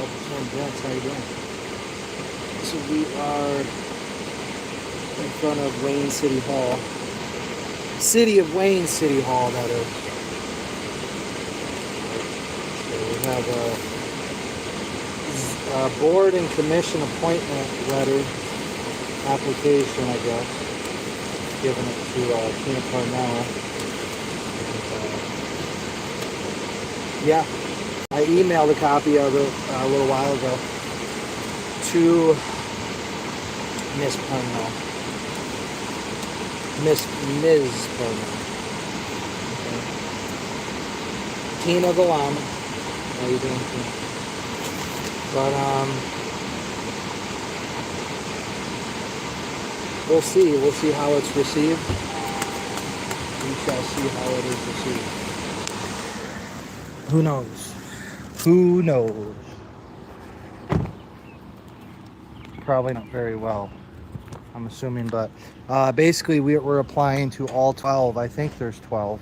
Vince, how you doing? So we are in front of Wayne City Hall. City of Wayne City Hall, that is. So we have a board and commission appointment letter application, I guess. Giving it to Tina Parnell. Yeah, I emailed a copy of it a little while ago to Miss Parnell. Ms. Parnell. Okay. Tina the Llama. How you doing, Tina? But we'll see. We'll see how it's received. We shall see how it is received. Who knows? Who knows? Probably not very well, I'm assuming, but basically we're applying to all 12. I think there's 12.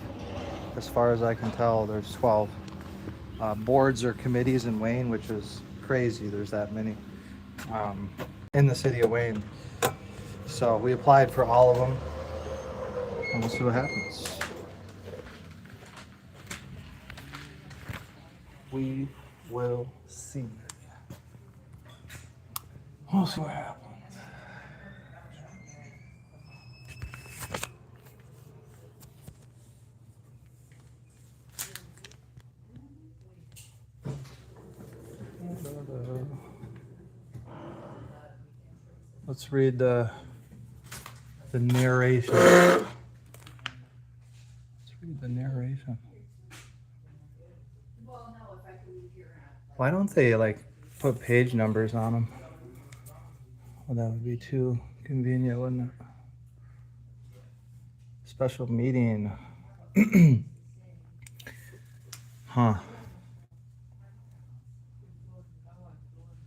As far as I can tell, there's 12 boards or committees in Wayne, which is crazy. There's that many in the city of Wayne. So we applied for all of them, and we'll see what happens. We will see. We'll see what happens. Let's read the narration. Let's read the narration. Why don't they like put page numbers on them? Well, that would be too convenient, wouldn't it? Special meeting. Huh.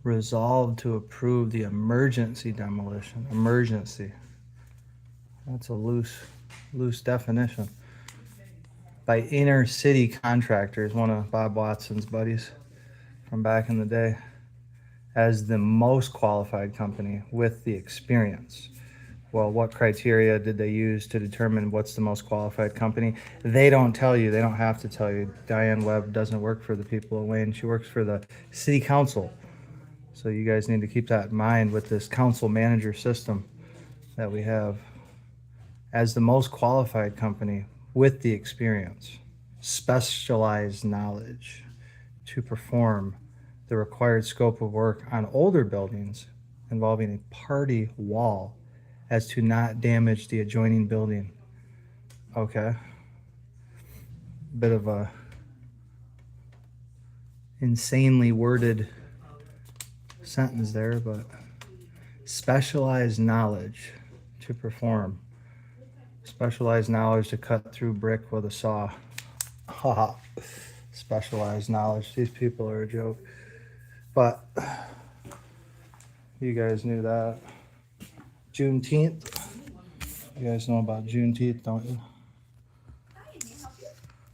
Resolved to approve the emergency demolition. Emergency. That's a loose definition. By Inner City Contractors, one of Bob Watson's buddies from back in the day, as the most qualified company with the experience. Well, what criteria did they use to determine what's the most qualified company? They don't tell you. They don't have to tell you. Diane Webb doesn't work for the people of Wayne. She works for the city council. So you guys need to keep that in mind with this council manager system that we have. As the most qualified company with the experience, specialized knowledge to perform the required scope of work on older buildings involving a party wall as to not damage the adjoining building. Okay. Bit of a insanely worded sentence there, but specialized knowledge to perform. Specialized knowledge to cut through brick with a saw. Ha. Specialized knowledge. These people are a joke. But you guys knew that. Juneteenth. You guys know about Juneteenth, don't you?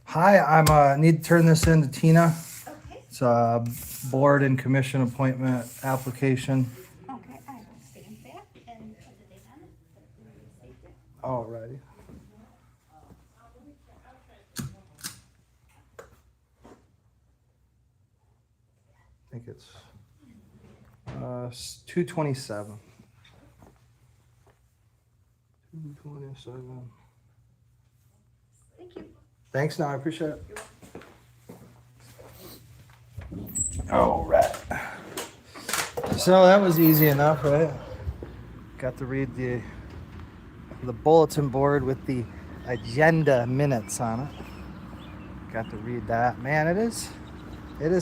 Hi, I'm need to turn this in to Tina. Okay. It's a board and commission appointment application. Okay, I will stamp that and put the date on it. Alrighty. I think it's 2/27. 2/27. Thank you. Thanks, now I appreciate it. All right. So that was easy enough, right? Got to read the bulletin board with the agenda minutes on it. Got to read that. Man, it is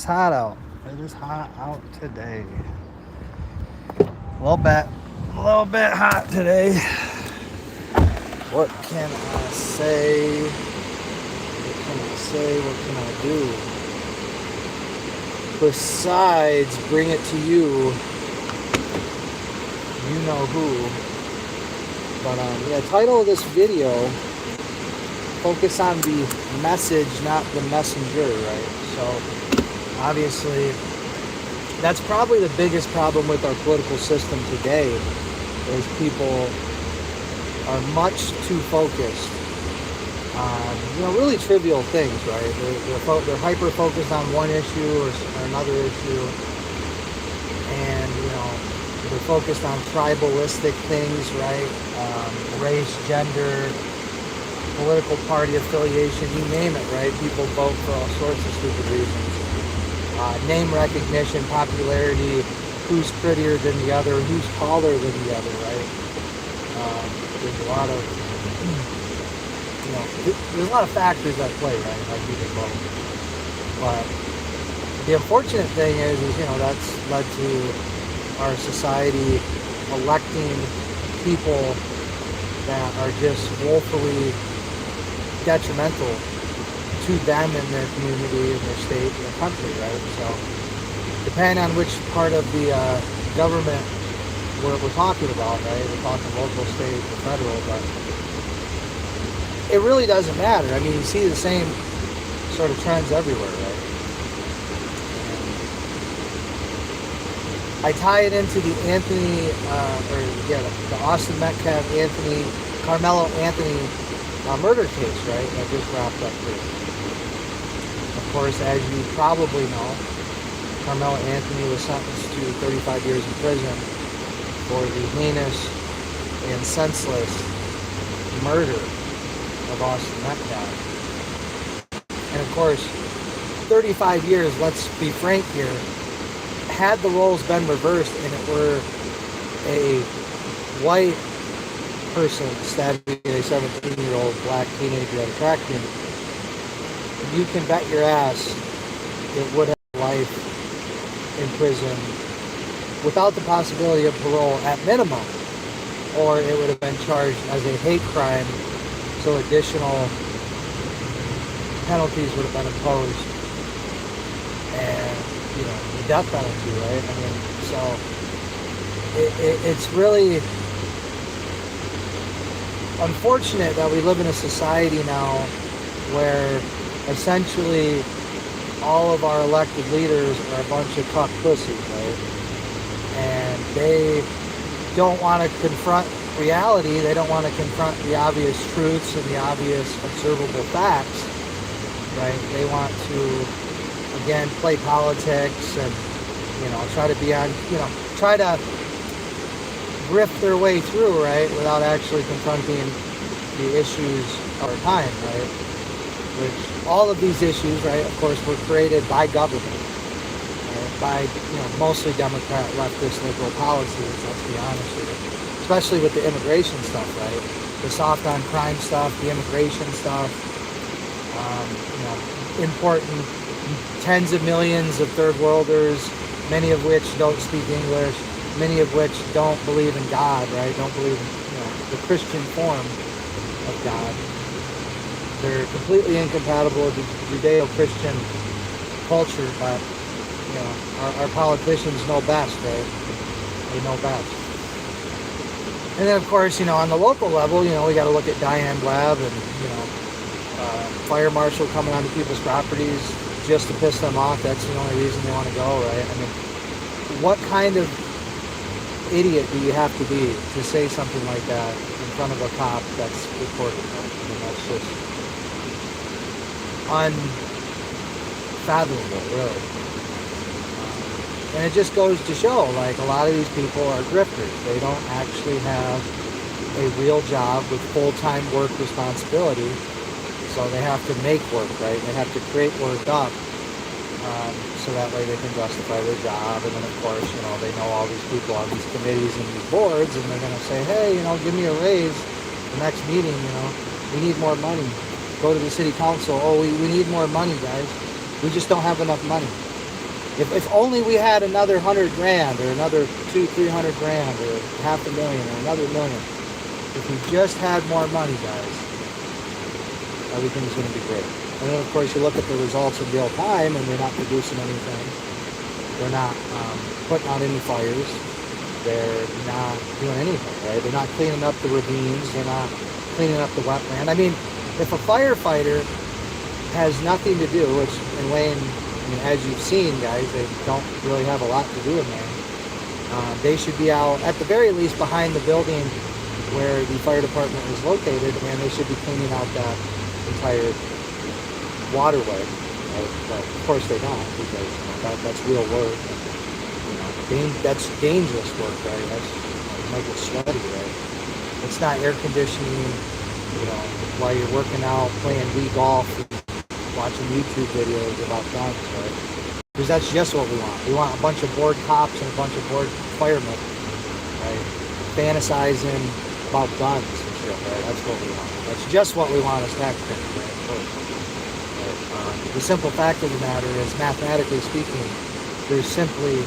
hot out. It is hot out today. A little bit hot today. What can I say? What can I do? Besides bring it to you, you know who. But yeah, title of this video, focus on the message, not the messenger, right? So obviously that's probably the biggest problem with our political system today, is people are much too focused on, really trivial things, right? They're hyper focused on one issue or another issue, and they're focused on tribalistic things, right? Race, gender, political party affiliation, you name it, right? People vote for all sorts of stupid reasons. Name recognition, popularity, who's prettier than the other, who's taller than the other, right? There's a lot of, there's a lot of factors at play, right? Like people vote. But the unfortunate thing is that's led to our society electing people that are just woefully detrimental to them and their community and their state and their country, right? So depending on which part of the government we're talking about, right? We're talking local, state, or federal, but it really doesn't matter. I mean, you see the same sort of trends everywhere, right? I tie it into the the Austin Metcalf Carmelo Anthony murder case, right? That just wrapped up here. Of course, as you probably know, Carmelo Anthony was sentenced to 35 years in prison for the heinous and senseless murder of Austin Metcalf. And of course, 35 years, let's be frank here, had the roles been reversed and it were a white person stabbing a 17-year-old black teenager at a track meet, you can bet your ass it would have life in prison without the possibility of parole at minimum, or it would have been charged as a hate crime, so additional penalties would have been imposed, and the death penalty, right? I mean, so it's really unfortunate that we live in a society now where essentially all of our elected leaders are a bunch of cuck pussies, right? And they don't want to confront reality. They don't want to confront the obvious truths and the obvious observable facts, right? They want to, again, play politics and, try to be on, try to riff their way through, right, without actually confronting the issues of our time, right? Which all of these issues, right, of course, were created by government, right? By, mostly Democrat, leftist, liberal policies, let's be honest with you. Especially with the immigration stuff, right? The soft on crime stuff, the immigration stuff, importing tens of millions of third worlders, many of which don't speak English, many of which don't believe in God, right? Don't believe in the Christian form of God. They're completely incompatible with the Judeo-Christian culture, but our politicians know best, right? They know best. And then, of course, on the local level, we got to look at Diane Webb and fire marshal coming onto people's properties just to piss them off. That's the only reason they want to go, right? I mean, what kind of idiot do you have to be to say something like that in front of a cop that's recorded? Right? I mean, that's just unfathomable, really. And it just goes to show, like, a lot of these people are grifters. They don't actually have a real job with full-time work responsibility, so they have to make work, right? They have to create work up, so that way they can justify their job. And then, of course, they know all these people on these committees and these boards, and they're going to say, hey, give me a raise. The next meeting, we need more money. Go to the city council, oh, we need more money, guys. We just don't have enough money. If only we had another $100,000 or another $200,000-300,000 or $500,000 or another $1 million. If we just had more money, guys, everything's going to be great. And then, of course, you look at the results in real time, and they're not producing anything. They're not putting out any fires. They're not doing anything, right? They're not cleaning up the ravines. They're not cleaning up the wetland. I mean, if a firefighter has nothing to do, which in Wayne, I mean, as you've seen, guys, they don't really have a lot to do in there. They should be out, at the very least, behind the building where the fire department is located, and they should be cleaning out that entire waterway. Right? But of course they don't, because that's real work. That's dangerous work, right? That's make it sweaty, right? It's not air conditioning, while you're working out, playing Wii golf, watching YouTube videos about guns, right? Because that's just what we want. We want a bunch of bored cops and a bunch of bored firemen, right? Fantasizing about guns and shit, right? That's what we want. That's just what we want as taxpayers, right? The simple fact of the matter is, mathematically speaking, there's simply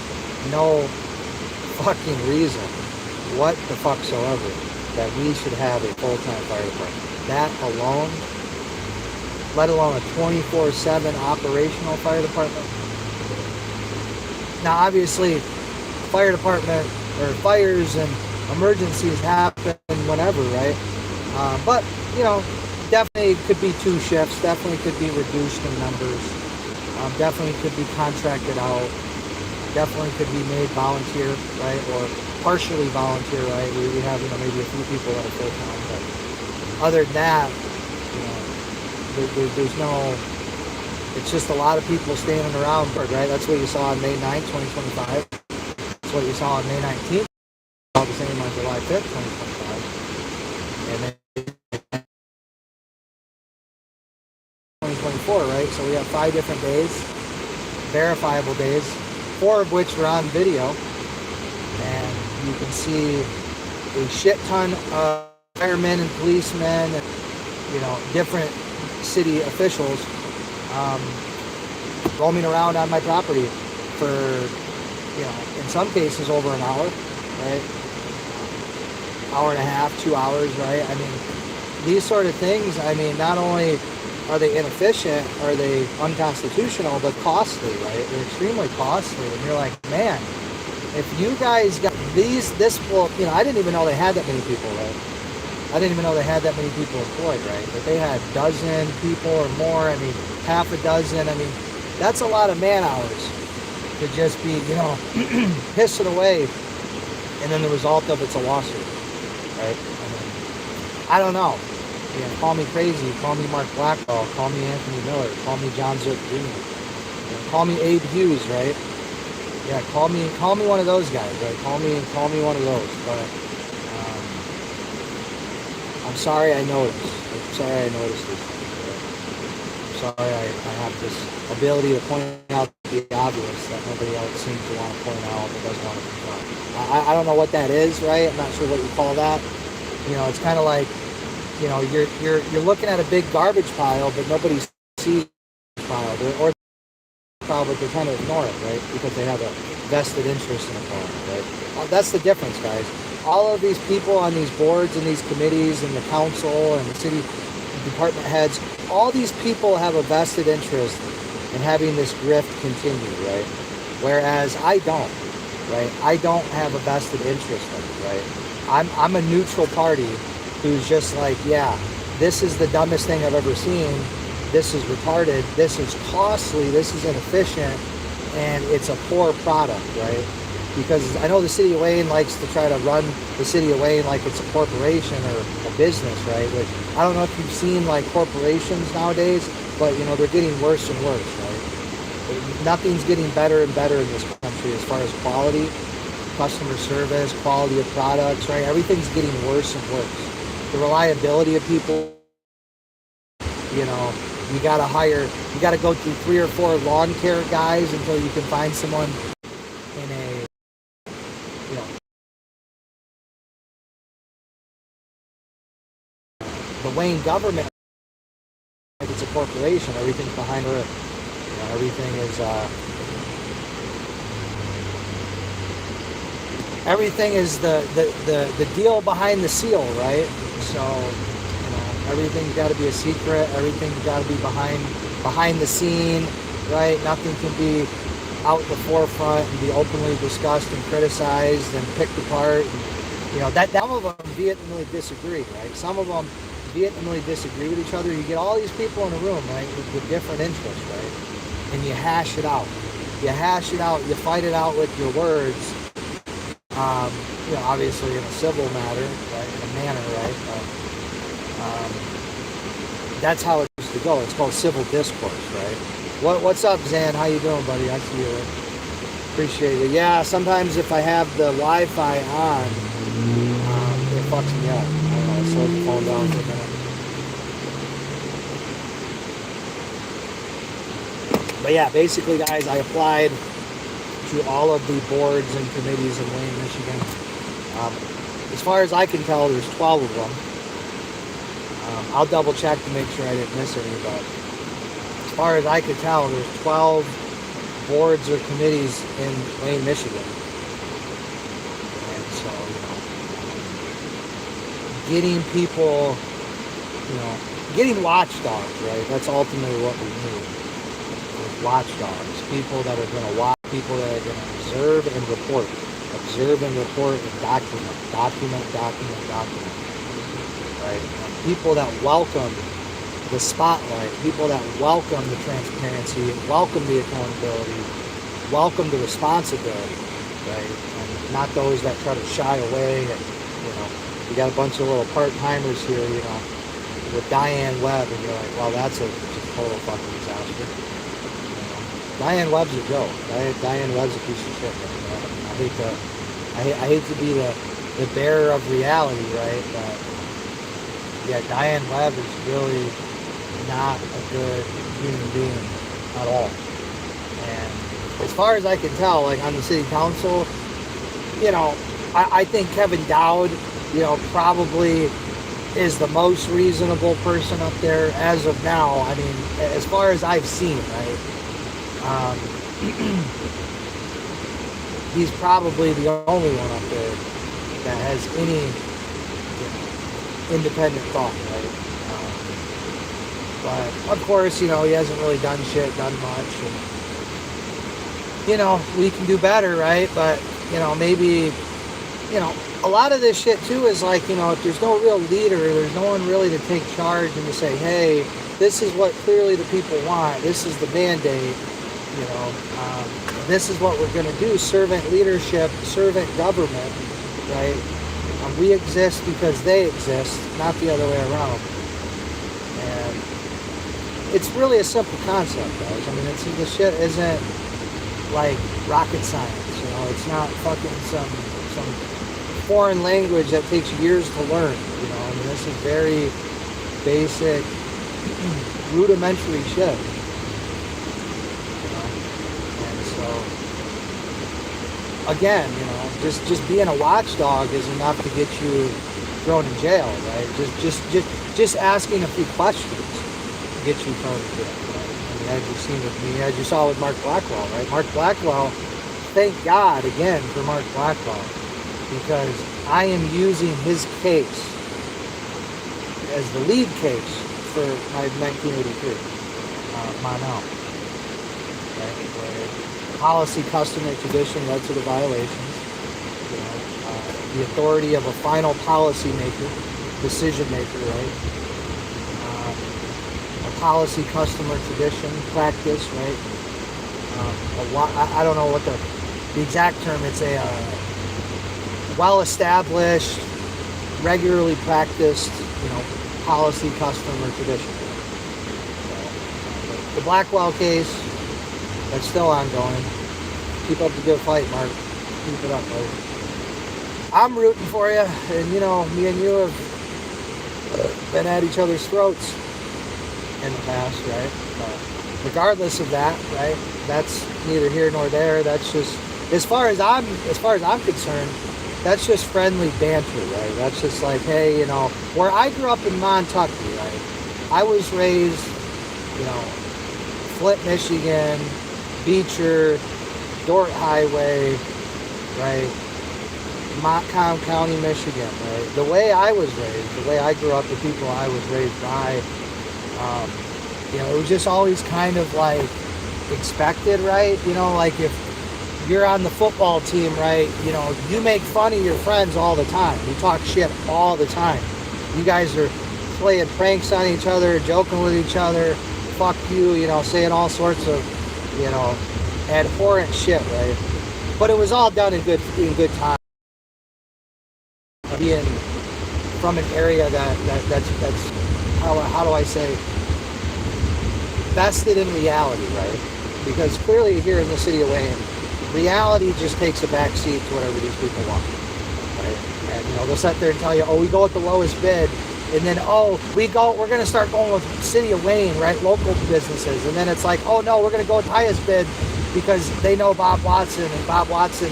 no fucking reason, what the fucksoever, that we should have a full-time fire department. That alone, let alone a 24/7 operational fire department. Now, obviously, fire department or fires and emergencies happen whenever, right? But definitely could be 2 shifts. Definitely could be reduced in numbers. Definitely could be contracted out. Definitely could be made volunteer, right? Or partially volunteer, right? We have maybe a few people that are full time, but other than that, there's no. It's just a lot of people standing around, right? That's what you saw on May 9th, 2025. That's what you saw on May 19th. All the same on July 5th, 2025. And then 2024, right? So we have 5 different days, verifiable days, 4 of which were on video. And you can see a shit ton of firemen and policemen and, different city officials roaming around on my property for, in some cases over an hour, right? Hour and a half, 2 hours, right? I mean, these sort of things, not only are they inefficient, are they unconstitutional, but costly, right? They're extremely costly. And you're like, man, if you guys got this will, I didn't even know they had that many people, right? I didn't even know they had that many people employed, right? But they had a dozen people or more, half a dozen. That's a lot of man hours to just be, pissing away. And then the result of it's a lawsuit, right? I don't know. Call me crazy, call me Mark Blackwell, call me Anthony Miller, call me John Zook Jr., call me Abe Hughes, right? Yeah, call me one of those guys, right? Call me one of those. But I'm sorry I noticed. I'm sorry I noticed this. I'm sorry I have this ability to point out the obvious that nobody else seems to want to point out or doesn't want to confront. I don't know what that is, right? I'm not sure what you call that. It's kind of like, you're looking at a big garbage pile, but nobody sees the pile, or pile, but they're trying to ignore it, right? Because they have a vested interest in the pile, right? That's the difference, guys. All of these people on these boards and these committees and the council and the city department heads, all these people have a vested interest in having this grift continue, right? Whereas I don't, right? I don't have a vested interest in it, right? I'm a neutral party who's just like, yeah, this is the dumbest thing I've ever seen. This is retarded. This is costly. This is inefficient. And it's a poor product, right? Because I know the city of Wayne likes to try to run the city of Wayne like it's a corporation or a business, right? Which I don't know if you've seen like corporations nowadays, but they're getting worse and worse, right? Nothing's getting better and better in this country as far as quality, customer service, quality of products, right? Everything's getting worse and worse. The reliability of people, you gotta go through 3 or 4 lawn care guys until you can find someone in a, the Wayne government, like it's a corporation, everything's behind her, everything is the deal behind the seal, right? So, everything's got to be a secret. Everything's got to be behind the scene, right? Nothing can be out the forefront and be openly discussed and criticized and picked apart. And, that some of them vehemently disagree, right? Some of them vehemently disagree with each other. You get all these people in a room, right, with different interests, right? and you hash it out. You hash it out, you fight it out with your words, obviously in a civil matter, right, in a manner, right? That's how it used to go. It's called civil discourse, right? What's up, Zan? How you doing, buddy? I see you. Appreciate it. Yeah, sometimes if I have the Wi-Fi on, it fucks me up. I don't know, it slows the phone down for a minute. But yeah, basically, guys, I applied to all of the boards and committees in Wayne, Michigan. As far as I can tell, there's 12 of them. I'll double check to make sure I didn't miss any, but as far as I can tell, there's 12 boards or committees in Wayne, Michigan. And so, getting people, getting watchdogs, right? That's ultimately what we need. Watchdogs, people that are going to watch, people that are going to observe and report, and document, right? People that welcome the spotlight, people that welcome the transparency, welcome the accountability, welcome the responsibility, right? And not those that try to shy away. And, you got a bunch of little part-timers here, with Diane Webb, and you're like, well, that's a total fucking disaster. Diane Webb's a joke. Diane Webb's a piece of shit. I hate to be the bearer of reality, right? But yeah, Diane Webb is really not a good human being at all. And as far as I can tell, like on the city council, I think Kevin Dowd, probably is the most reasonable person up there as of now. I mean, as far as I've seen, right? He's probably the only one up there that has any independent thought, right? But of course, he hasn't really done much, and we can do better, right? But maybe a lot of this shit too is like, if there's no real leader, there's no one really to take charge and to say, hey, this is what clearly the people want, this is the mandate. This is what we're going to do. Servant leadership, servant government, right? We exist because they exist, not the other way around. And it's really a simple concept, guys. I mean, the shit isn't like rocket science, It's not fucking some foreign language that takes years to learn, I mean, this is very basic, rudimentary shit. Again, just being a watchdog is enough to get you thrown in jail, right? Just asking a few questions to get you thrown in jail, right? I mean, as you've seen with me, as you saw with Mark Blackwell, right? Mark Blackwell, thank God again for Mark Blackwell, because I am using his case as the lead case for my 1983 Monell, right? Policy, custom, and tradition led to the violations. The authority of a final policy maker, decision maker, right? A policy, custom, or tradition, practice, right? I don't know what the exact term. It's a well-established, regularly practiced, policy, custom, or tradition. The Blackwell case. That's still ongoing. Keep up the good fight, Mark. Keep it up, buddy. I'm rooting for you, and me and you have been at each other's throats in the past, right? But regardless of that, right? That's neither here nor there. That's just, as far as I'm concerned, that's just friendly banter, right? That's just like, hey, where I grew up in Montucky, right? I was raised, Flint, Michigan, Beecher, Dort Highway, right? Montcalm County, Michigan, right? The way I was raised, the way I grew up, the people I was raised by, it was just always kind of like expected, right? Like if you're on the football team, right? You make fun of your friends all the time. You talk shit all the time. You guys are playing pranks on each other, joking with each other, fuck you, saying all sorts of you know, abhorrent shit, right? But it was all done in good time. Being from an area that's how do I say, vested in reality, right? Because clearly here in the city of Wayne, reality just takes a back seat to whatever these people want, right? And you know, they'll sit there and tell you, oh, we go with the lowest bid, and then we're going to start going with city of Wayne, right? Local businesses, and then it's like, oh no, we're going to go with the highest bid because they know Bob Watson, and Bob Watson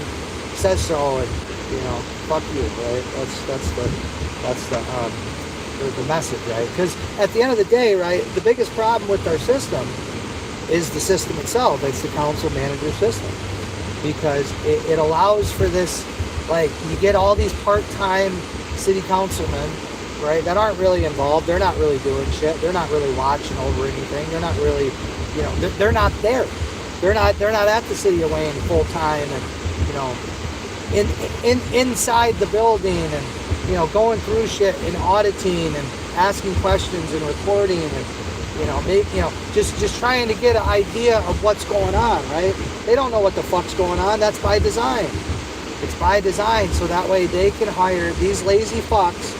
says so, and you know, fuck you, right? That's the message, right? Because at the end of the day, right, the biggest problem with our system is the system itself. It's the council manager system, because it allows for this, like, you get all these part-time city councilmen, right, that aren't really involved. They're not really doing shit. They're not really watching over anything. They're not really, you know, they're not there. They're not at the city of Wayne full-time, and you know, inside the building, and you know, going through shit and auditing and asking questions and reporting, and you know, just trying to get an idea of what's going on, right? They don't know what the fuck's going on. That's by design. It's by design, so that way they can hire these lazy fucks.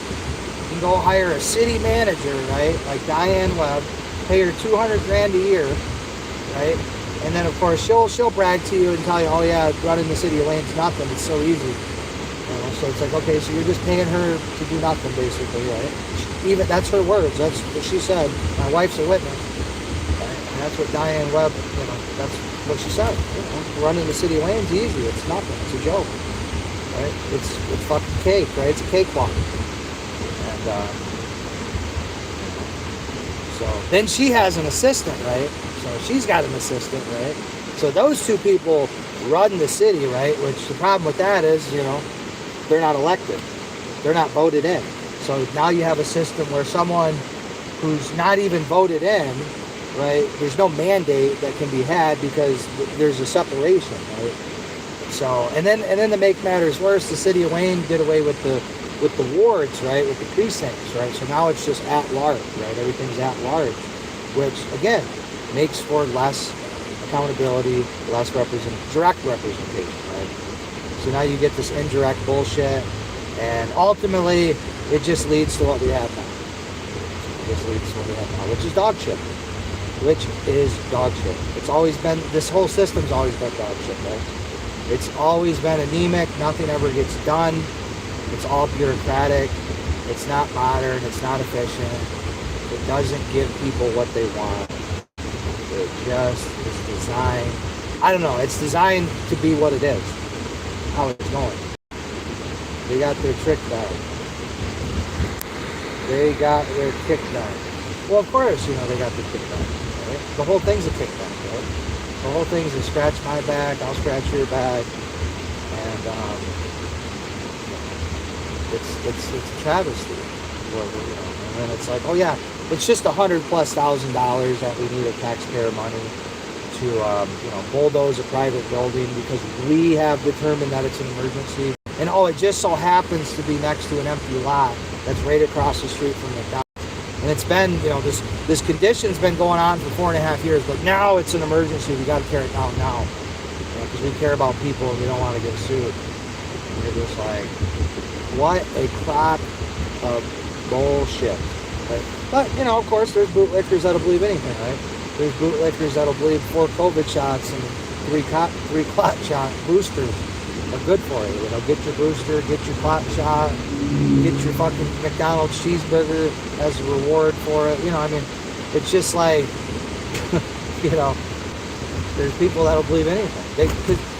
You can go hire a city manager, right? Like Diane Webb, pay her $200,000 a year, right? And then of course she'll brag to you and tell you, oh yeah, running the city of Wayne's nothing. It's so easy. You know, so it's like, okay, so you're just paying her to do nothing, basically, right? Even that's her words. That's what she said. My wife's a witness. Right? And that's what Diane Webb, you know, that's what she said. You know, running the city of Wayne's easy. It's nothing. It's a joke, right? It's fucking cake, right? It's a cakewalk. And so then she has an assistant, right? So she's got an assistant, right? So those two people run the city, right? Which the problem with that is, you know, they're not elected. They're not voted in. So now you have a system where someone who's not even voted in, right? There's no mandate that can be had because there's a separation, right? So, and then to make matters worse, the city of Wayne did away with the wards, right? With the precincts, right? So now it's just at large, right? Everything's at large, which again makes for less accountability, less direct representation, right? So now you get this indirect bullshit, and ultimately it just leads to what we have now. It just leads to what we have now, which is dog shit. It's always been, this whole system's always been dog shit, right? It's always been anemic. Nothing ever gets done. It's all bureaucratic. It's not modern. It's not efficient. It doesn't give people what they want. It just is designed, I don't know, it's designed to be what it is, how it's going. They got their trick done. They got their kick done. Well, of course, you know, they got their kick done, right? The whole thing's a kick done, right? The whole thing's a scratch my back, I'll scratch your back, and it's a travesty. You know, and then it's like, oh yeah, it's just $100,000+ that we need of taxpayer money to you know, bulldoze a private building because we have determined that it's an emergency. And oh, it just so happens to be next to an empty lot that's right across the street from McDonald's. And it's been, you know, this condition's been going on for 4.5 years, but now it's an emergency. We got to tear it down now, because we care about people and we don't want to get sued. And you're just like, what a crock of bullshit. Right? But you know, of course, there's bootlickers that'll believe anything, right? There's bootlickers that'll believe 4 COVID shots and 3 clot shot boosters are good for you. You know, get your booster, get your clot shot, get your fucking McDonald's cheeseburger as a reward for it. You know, I mean, it's just like, you know, there's people that'll believe anything.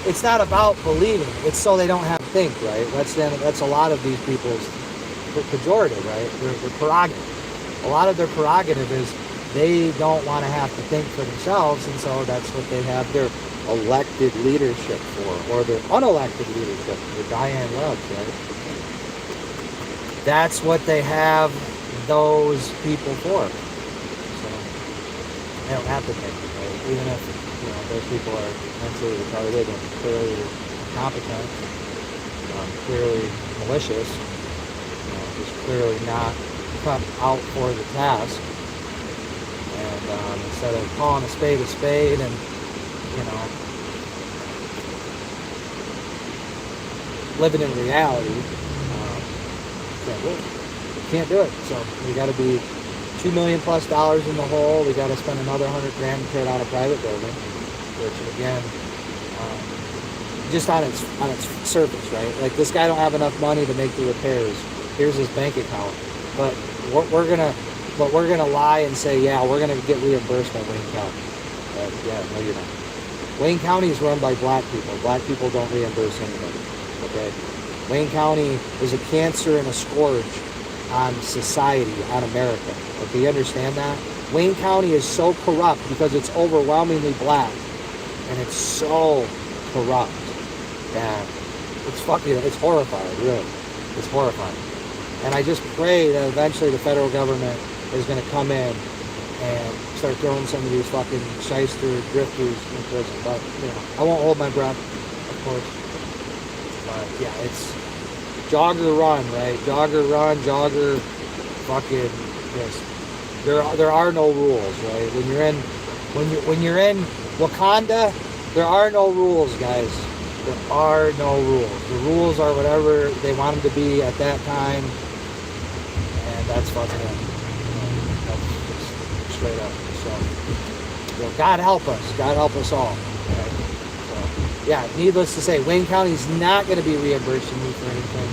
It's not about believing. It's so they don't have to think, right? That's a lot of these people's pejorative, right? Their prerogative. A lot of their prerogative is they don't want to have to think for themselves, and so that's what they have their elected leadership for, or their unelected leadership, the Diane Webb, right? That's what they have those people for. So they don't have to think, right? Even if, you know, those people are mentally retarded and clearly incompetent, clearly malicious, you know, just clearly not cut out for the task. And instead of calling a spade and you know, living in reality, can't do it. Can't do it. So we got to be $2 million plus in the hole. We got to spend another $100,000 to tear down a private building, which again, just on its surface, right? Like this guy don't have enough money to make the repairs. Here's his bank account, but we're gonna lie and say, yeah, we're gonna get reimbursed by Wayne County. But yeah, no, you're not. Wayne County is run by black people. Black people don't reimburse anybody. Okay, Wayne County is a cancer and a scourge on society, on America. Okay, you understand that? Wayne County is so corrupt because it's overwhelmingly black, and it's so corrupt that it's horrifying, really. It's horrifying. And I just pray that eventually the federal government is going to come in and start throwing some of these fucking shyster drifters in prison. But, you know, I won't hold my breath, of course. But, yeah, it's jogger run, right? Jogger run, jogger fucking this. There are no rules, right? When you're in Wakanda, there are no rules, guys. There are no rules. The rules are whatever they want them to be at that time, and that's fucking it. That's just straight up. So, you know, God help us. God help us all. Right? So, yeah, needless to say, Wayne County is not going to be reimbursing me for anything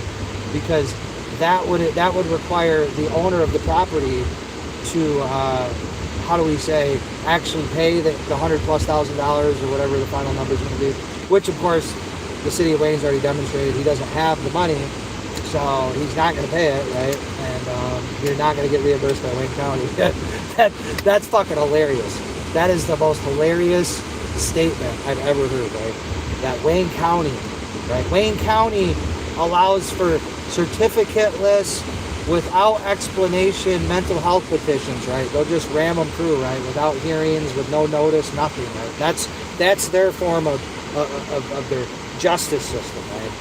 because that would require the owner of the property to how do we say, actually pay the $100,000+ or whatever the final number is going to be, which of course the city of Wayne's already demonstrated he doesn't have the money, so he's not going to pay it, right? And you're not going to get reimbursed by Wayne County. That's fucking hilarious. That is the most hilarious statement I've ever heard, right? That Wayne County, right? Wayne County allows for certificateless, without explanation, mental health petitions, right? They'll just ram them through, right? Without hearings, with no notice, nothing, right? That's their form of their justice system, right?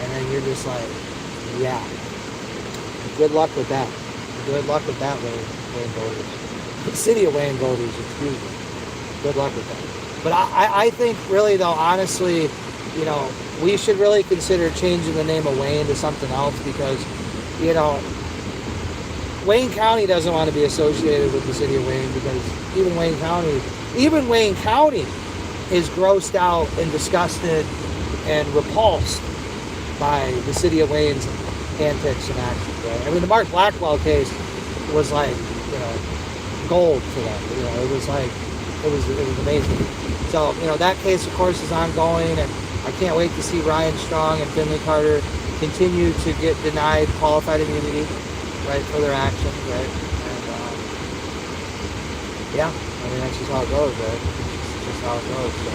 And then you're just like, yeah, good luck with that. Good luck with that, Wayne voters. The city of Wayne voters, excuse me. Good luck with that. But I think really though, honestly, you know, we should really consider changing the name of Wayne to something else because, you know, Wayne County doesn't want to be associated with the city of Wayne because even Wayne County is grossed out and disgusted and repulsed by the city of Wayne's antics and actions, right? I mean, the Mark Blackwell case was like, you know, gold to them. You know, it was amazing. So, you know, that case, of course, is ongoing, and I can't wait to see Ryan Strong and Finley Carter continue to get denied qualified immunity, right, for their actions, right? And, yeah, I mean, that's just how it goes, right? It's just how it goes, so.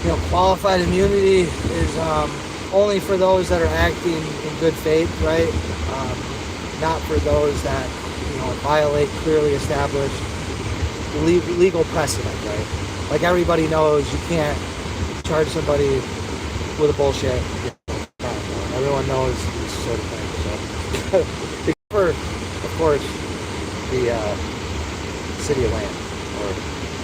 You know, qualified immunity is only for those that are acting in good faith, right? Not for those that, you know, violate clearly established legal precedent, right? Like everybody knows you can't charge somebody with a bullshit. Everyone knows this sort of thing. So, for, of course, the city of Wayne, or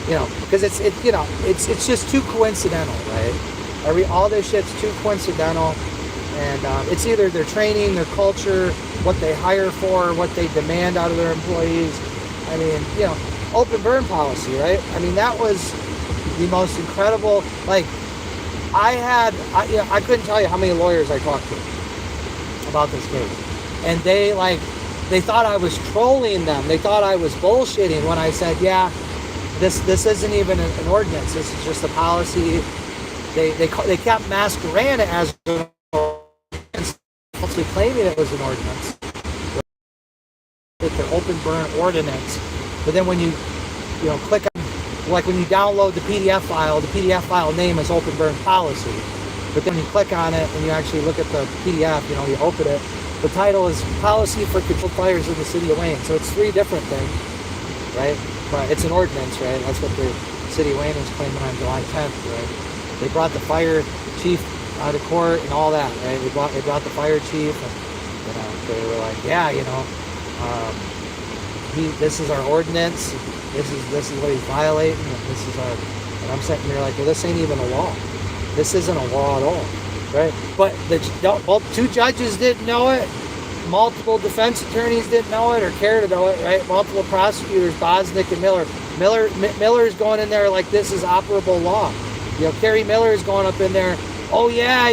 you know, because it's just too coincidental, right? All this shit's too coincidental, and it's either their training, their culture, what they hire for, what they demand out of their employees. I mean, you know, open burn policy, right? I mean, that was the most incredible. Like, I couldn't tell you how many lawyers I talked to about this case, and they thought I was trolling them. They thought I was bullshitting when I said, yeah, this isn't even an ordinance. This is just a policy. They kept masquerading it as an ordinance, falsely claiming it was an ordinance. With their open burn ordinance, but then when you click on, like when you download the PDF file name is open burn policy. But then you click on it and you actually look at the PDF, you know, you open it. The title is Policy for Controlled Fires in the City of Wayne. So it's three different things, right? But it's an ordinance, right? That's what the City of Wayne was claiming on July 10th, right? They brought the fire chief out of court and all that, right? They brought the fire chief, and you know, they were like, yeah, you know, this is our ordinance. This is what he's violating, and this is our. And I'm sitting there like, well, this ain't even a law. This isn't a law at all, right? But both two judges didn't know it. Multiple defense attorneys didn't know it or care to know it, right? Multiple prosecutors, Bosnick and Miller. Miller's going in there like this is operable law. You know, Kerry Miller is going up in there. Oh yeah,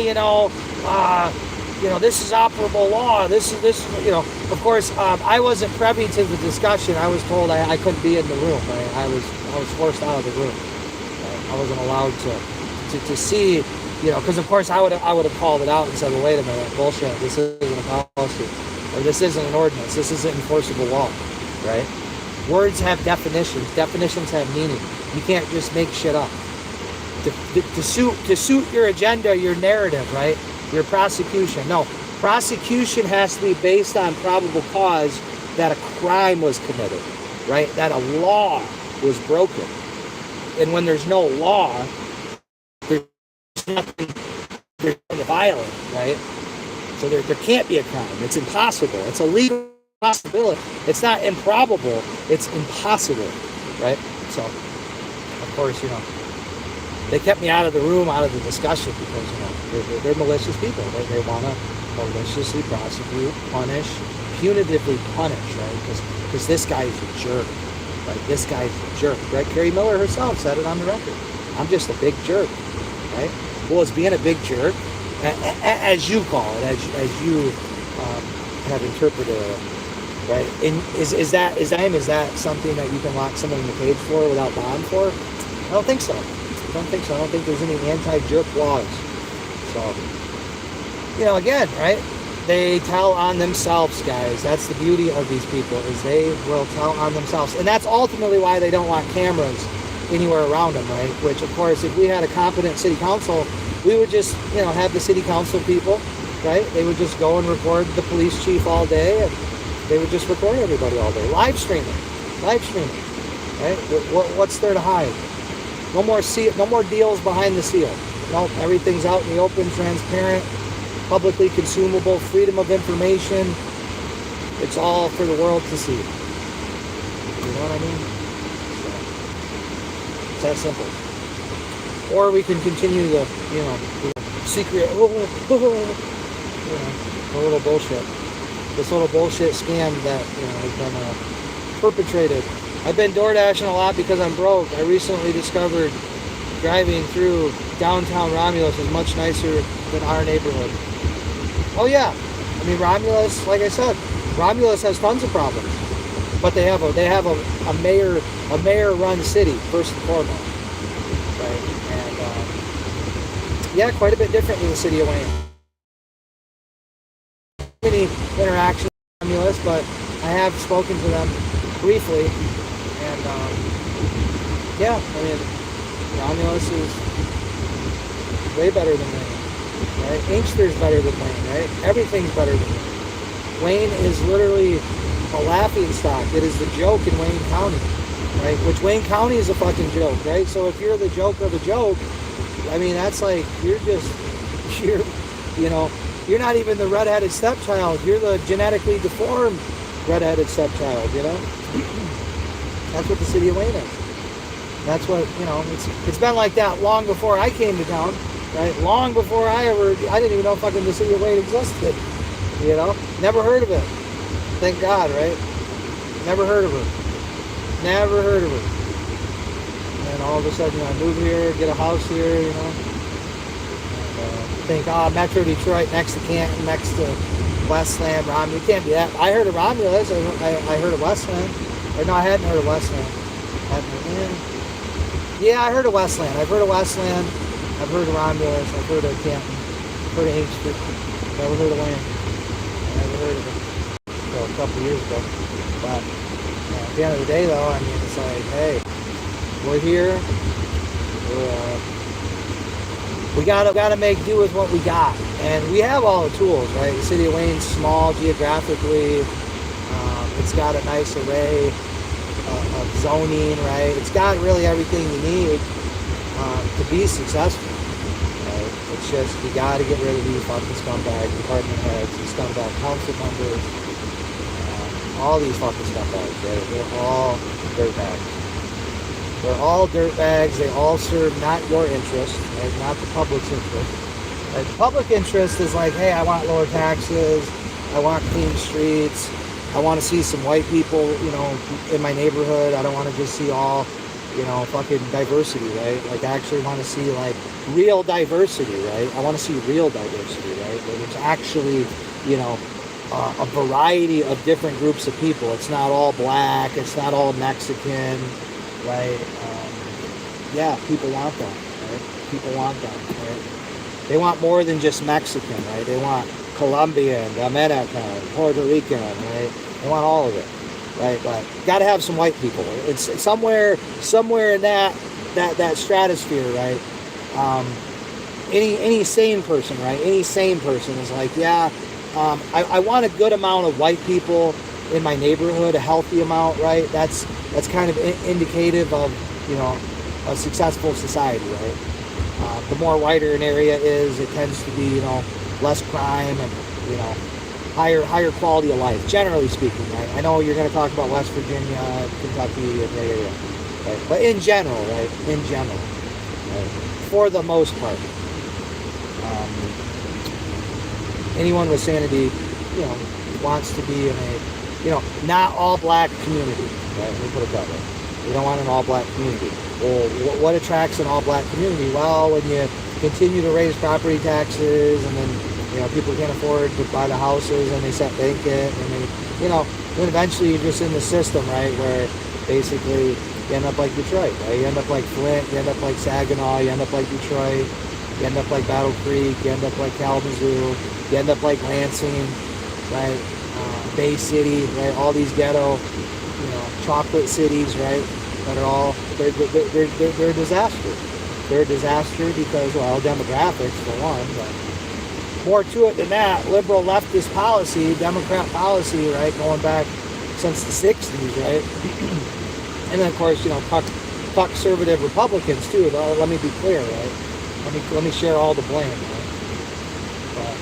this is operable law. This is, Of course, I wasn't privy to the discussion. I was told I couldn't be in the room. Right? I was forced out of the room. Right? I wasn't allowed to see. Because of course I would have called it out and said, well, wait a minute, bullshit. This isn't a policy, or this isn't an ordinance. This isn't enforceable law, right? Words have definitions. Definitions have meaning. You can't just make shit up to suit your agenda, your narrative, right? Your prosecution. No, prosecution has to be based on probable cause that a crime was committed, right? That a law was broken. And when there's no law, there's nothing violent, right? So there can't be a crime. It's impossible. It's a legal possibility. It's not improbable. It's impossible, right? So, of course, they kept me out of the room, out of the discussion because, they're malicious people. They want to maliciously prosecute, punish, punitively punish, right? Because this guy's a jerk, right? This guy's a jerk, right? Kerry Miller herself said it on the record. I'm just a big jerk, right? Well, it's being a big jerk, as you call it, as you have interpreted it, right? And is that something that you can lock someone in the cage for without bond for? I don't think so. I don't think there's any anti-jerk laws. So, again, right? They tell on themselves, guys. That's the beauty of these people, is they will tell on themselves. And that's ultimately why they don't want cameras anywhere around them, right? Which, of course, if we had a competent city council, we would just, have the city council people, right? They would just go and record the police chief all day, and they would just record everybody all day. Live streaming, right? What's there to hide? No more deals behind the seal. Nope, everything's out in the open, transparent, publicly consumable, freedom of information. It's all for the world to see. You know what I mean? It's that simple. Or we can continue the, secret, a little bullshit. This little bullshit scam that, has been perpetrated. I've been door dashing a lot because I'm broke. I recently discovered driving through downtown Romulus is much nicer than our neighborhood. Oh yeah, I mean Romulus, like I said, Romulus has tons of problems, but they have a mayor-run city first and foremost, right? And quite a bit different than the city of Wayne. Many interactions with Romulus, but I have spoken to them briefly. And, Romulus is way better than Wayne, right? Inkster's better than Wayne, right? Everything's better than Wayne. Wayne is literally a laughing stock. It is the joke in Wayne County, right? Which Wayne County is a fucking joke, right? So if you're the joke of a joke, I mean, that's like, you're not even the redheaded stepchild. You're the genetically deformed redheaded stepchild, That's what the city of Wayne is. That's what, it's been like that long before I came to town, right? Long before I didn't even know fucking the city of Wayne existed, Never heard of it. Thank God, right? Never heard of her. Never heard of her. And all of a sudden I move here, get a house here, and think, Metro Detroit next to Canton, next to Westland, Romulus. You can't be that. I heard of Romulus. I heard of Westland. Or no, I hadn't heard of Westland. Yeah, I heard of Westland. I've heard of Westland. I've heard of Romulus. I've heard of Canton. I've heard of Inkster. Never heard of Wayne. Never heard of it. Well, a couple of years ago. But at the end of the day, though, I mean, it's like, hey, we're here. We gotta make do with what we got, and we have all the tools, right? The city of Wayne's small geographically. It's got a nice array of zoning, right? It's got really everything you need to be successful. Right? It's just, you got to get rid of these fucking scumbag department heads, these scumbag council members, all these fucking scumbags, right? They're all dirtbags. They're all dirtbags. They all serve not your interest, right? Not the public's interest. Right? The public interest is like, hey, I want lower taxes. I want clean streets. I want to see some white people, you know, in my neighborhood. I don't want to just see all, you know, fucking diversity, right? Like, I actually want to see, like, real diversity, right? I want to see real diversity, right? Where there's actually, you know, a variety of different groups of people. It's not all black. It's not all Mexican, right? Yeah, people want that, right? People want that, right? They want more than just Mexican, right? They want Colombian, Dominican, Puerto Rican, right? They want all of it, right? But got to have some white people. It's somewhere in that stratosphere, right? Any sane person, right? Any sane person is like, yeah, I want a good amount of white people in my neighborhood, a healthy amount, right? That's kind of indicative of, you know, a successful society, right? The more whiter an area is, it tends to be, you know, less crime and, you know, higher quality of life, generally speaking, right? I know you're going to talk about West Virginia, Kentucky, and right? But in general, right? In general, right? For the most part, anyone with sanity, you know, wants to be in a, you know, not all black community, right? Let me put it that way. We don't want an all black community. Well, what attracts an all black community? Well, when you continue to raise property taxes, and then, you know, people can't afford to buy the houses, and they set vacant, and then, you know, then eventually you're just in the system, right, where basically you end up like Detroit, right? You end up like Flint, you end up like Saginaw, you end up like Detroit, you end up like Battle Creek, you end up like Kalamazoo, you end up like Lansing, right? Bay City, right? All these ghetto, you know, chocolate cities, right? That are all, they're a disaster. They're a disaster because, well, demographics for one, but more to it than that. Liberal leftist policy, Democrat policy, right? Going back since the 60s, right? And then, of course, you know, fuck conservative Republicans too. Let me be clear, right? Let me share all the blame, right? But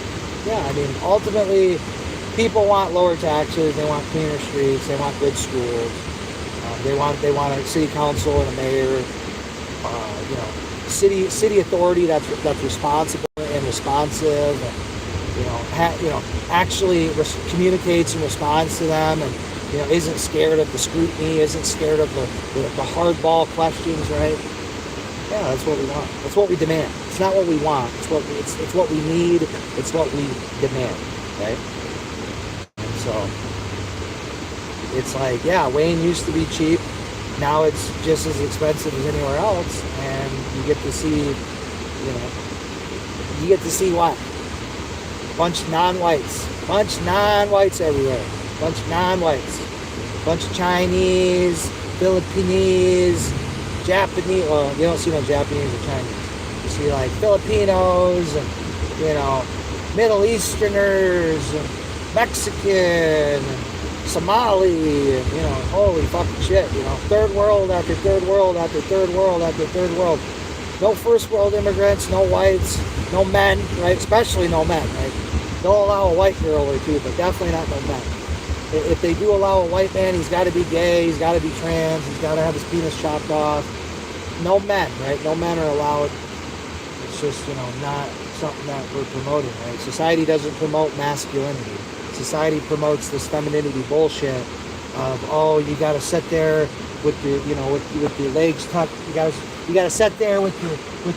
yeah, I mean, ultimately, people want lower taxes. They want cleaner streets. They want good schools. They want a city council and a mayor. You know, city authority that's responsible and responsive, and you know, actually communicates and responds to them, and, you know, isn't scared of the scrutiny, isn't scared of the hardball questions, right? Yeah, that's what we want. That's what we demand. It's not what we want. It's what we need. It's what we demand, right? And so it's like, yeah, Wayne used to be cheap. Now it's just as expensive as anywhere else, and you get to see, you know, what? Bunch of non-whites everywhere. Bunch of non-whites. Bunch of Chinese, Filipinese, Japanese. Well, you don't see no Japanese or Chinese. You see like Filipinos and, you know, Middle Easterners and Mexican and Somali, and, you know, holy fucking shit, you know, third world after third world after third world after third world. No first world immigrants, no whites, no men, right? Especially no men, right? They'll allow a white girl or two, but definitely not no men. If they do allow a white man, he's got to be gay, he's got to be trans, he's got to have his penis chopped off. No men, right? No men are allowed. It's just, you know, not something that we're promoting, right? Society doesn't promote masculinity. Society promotes this femininity bullshit of, oh, you got to sit there with your, you know, with your legs tucked. You got to sit there with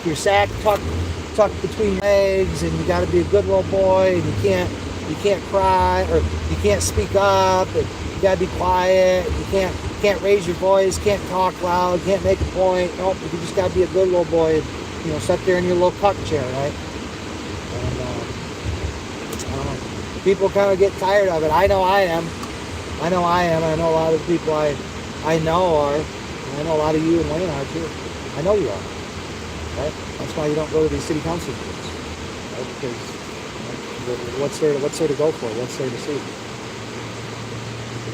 your sack tucked between your legs, and you got to be a good little boy, and you can't cry, or you can't speak up, and you got to be quiet. You can't raise your voice, can't talk loud, can't make a point. Nope, you just got to be a good little boy, and, you know, sit there in your little cuck chair, right? And I don't know. People kind of get tired of it. I know I am. I know a lot of the people I know are. And I know a lot of you and Wayne are too. I know you are. Right? That's why you don't go to these city council meetings. Right? Because, you know, what's there to go for? What's there to see?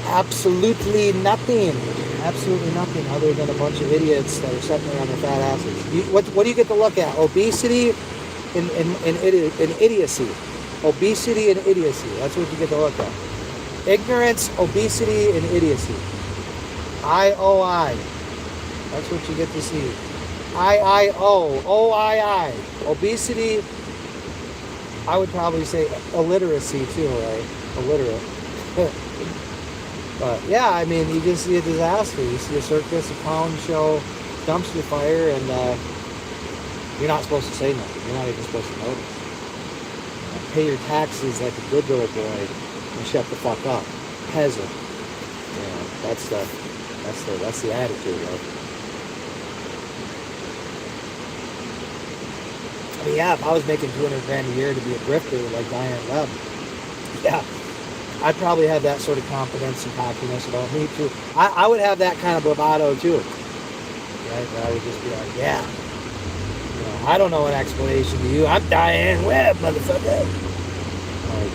Absolutely nothing. Absolutely nothing other than a bunch of idiots that are sitting there on their fat asses. What do you get to look at? Obesity and idiocy. Obesity and idiocy. That's what you get to look at. Ignorance, obesity, and idiocy. IOI. That's what you get to see. IIO, OII, obesity. I would probably say illiteracy too, right? Illiterate. But yeah, I mean, you just see a disaster. You see a circus, a clown show, dumpster fire, and you're not supposed to say nothing. You're not even supposed to notice. Pay your taxes like a good little boy and shut the fuck up, peasant. Yeah, that's the attitude, right? I mean, yeah, if I was making 200 grand a year to be a grifter like Diane Webb, yeah, I'd probably have that sort of confidence and cockiness about me too. I would have that kind of bravado too, right? Where I would just be like, yeah, you know, I don't know an explanation to you. I'm Diane Webb, motherfucker. Like,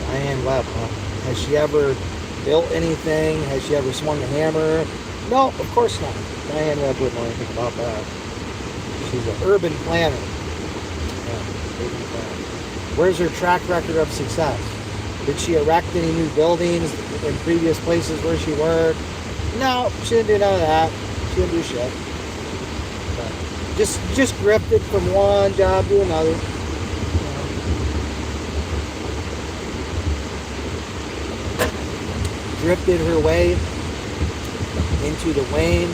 Diane Webb, huh? Has she ever built anything? Has she ever swung a hammer? No, of course not. Diane Webb wouldn't know anything about that. She's an urban planner. Yeah, urban planner. Where's her track record of success? Did she erect any new buildings in previous places where she worked? No, she didn't do none of that. She didn't do shit. But just grifted from one job to another. Drifted her way into the Wayne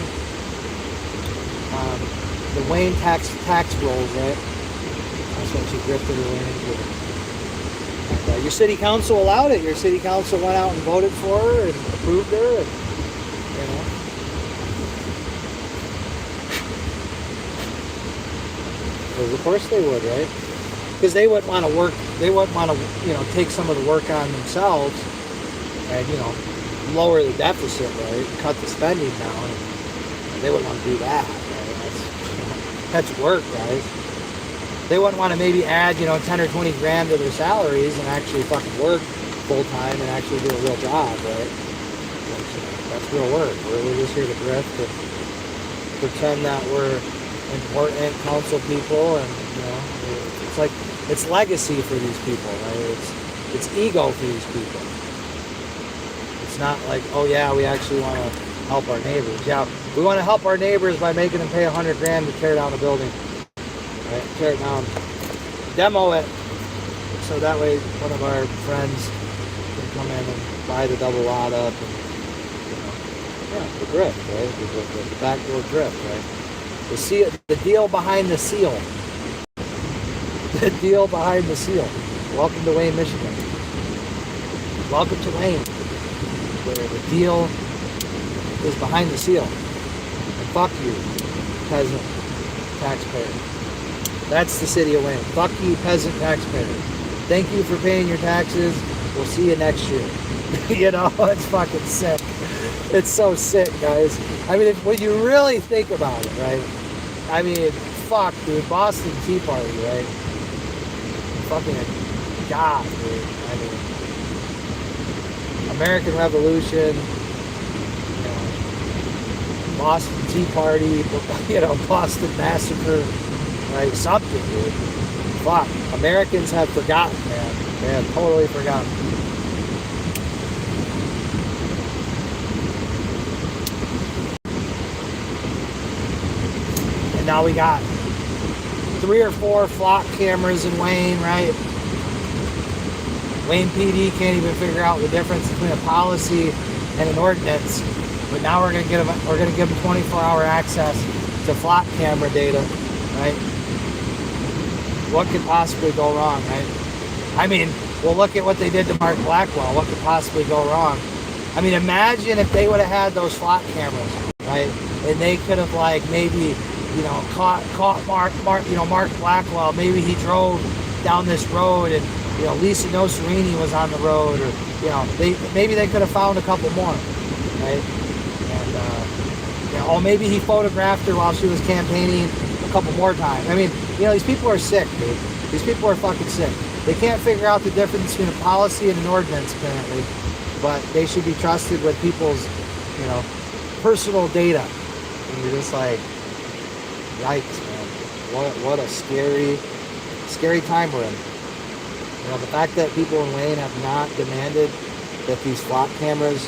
tax rolls, right? That's what she drifted her way into. And, your city council allowed it. Your city council went out and voted for her and approved her, and you know. Because of course they would, right? Because they wouldn't want to work. They wouldn't want to, take some of the work on themselves, and lower the deficit, right? Cut the spending down. And they wouldn't want to do that, right? That's work, guys. They wouldn't want to maybe add, 10 or 20 grand to their salaries and actually fucking work full time and actually do a real job, right? That's real work. We're just here to grift and pretend that we're important council people, and it's like it's legacy for these people, right? It's ego for these people. It's not like, oh yeah, we actually want to help our neighbors. Yeah, we want to help our neighbors by making them pay 100 grand to tear down a building. Right? Tear it down, demo it, so that way one of our friends can come in and buy the double lot up, and the grift, right? The backdoor grift, right? The deal behind the seal. The deal behind the seal. Welcome to Wayne, Michigan. Welcome to Wayne, where the deal is behind the seal. And fuck you, peasant taxpayer. That's the city of Wayne. Fuck you, peasant taxpayer. Thank you for paying your taxes. We'll see you next year. It's fucking sick. It's so sick, guys. I mean, when you really think about it, right? I mean, fuck, dude. Boston Tea Party, right? Fucking God, dude. I mean, American Revolution, Boston Tea Party, Boston Massacre, right? Something, dude. Fuck. Americans have forgotten, man. They have totally forgotten. And now we got 3 or 4 flock cameras in Wayne, right? Wayne PD can't even figure out the difference between a policy and an ordinance. But now we're gonna give them 24-hour access to flock camera data, right? What could possibly go wrong, right? I mean, well, look at what they did to Mark Blackwell. What could possibly go wrong? I mean, imagine if they would have had those flock cameras, right? And they could have maybe, caught Mark Blackwell. Maybe he drove down this road and, Lisa Nocerini was on the road, or, maybe they could have found a couple more, right? And, or maybe he photographed her while she was campaigning a couple more times. I mean, these people are sick, dude. These people are fucking sick. They can't figure out the difference between a policy and an ordinance, apparently. But they should be trusted with people's, personal data. And you're just like, yikes, man. What a scary time we're in. The fact that people in Wayne have not demanded that these flock cameras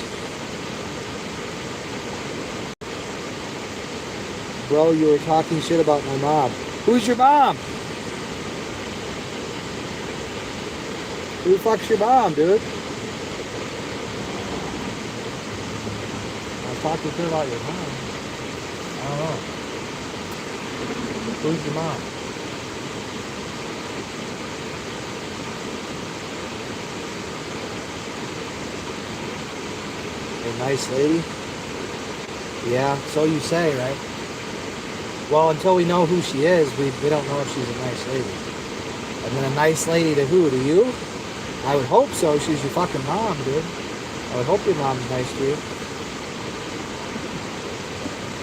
bro, you were talking shit about my mom. Who's your mom? Who the fuck's your mom, dude? I was talking shit about your mom. I don't know. Who's your mom? A nice lady? Yeah, so you say, right? Well, until we know who she is, we don't know if she's a nice lady. And then a nice lady to who? To you? I would hope so. She's your fucking mom, dude. I would hope your mom's nice to you.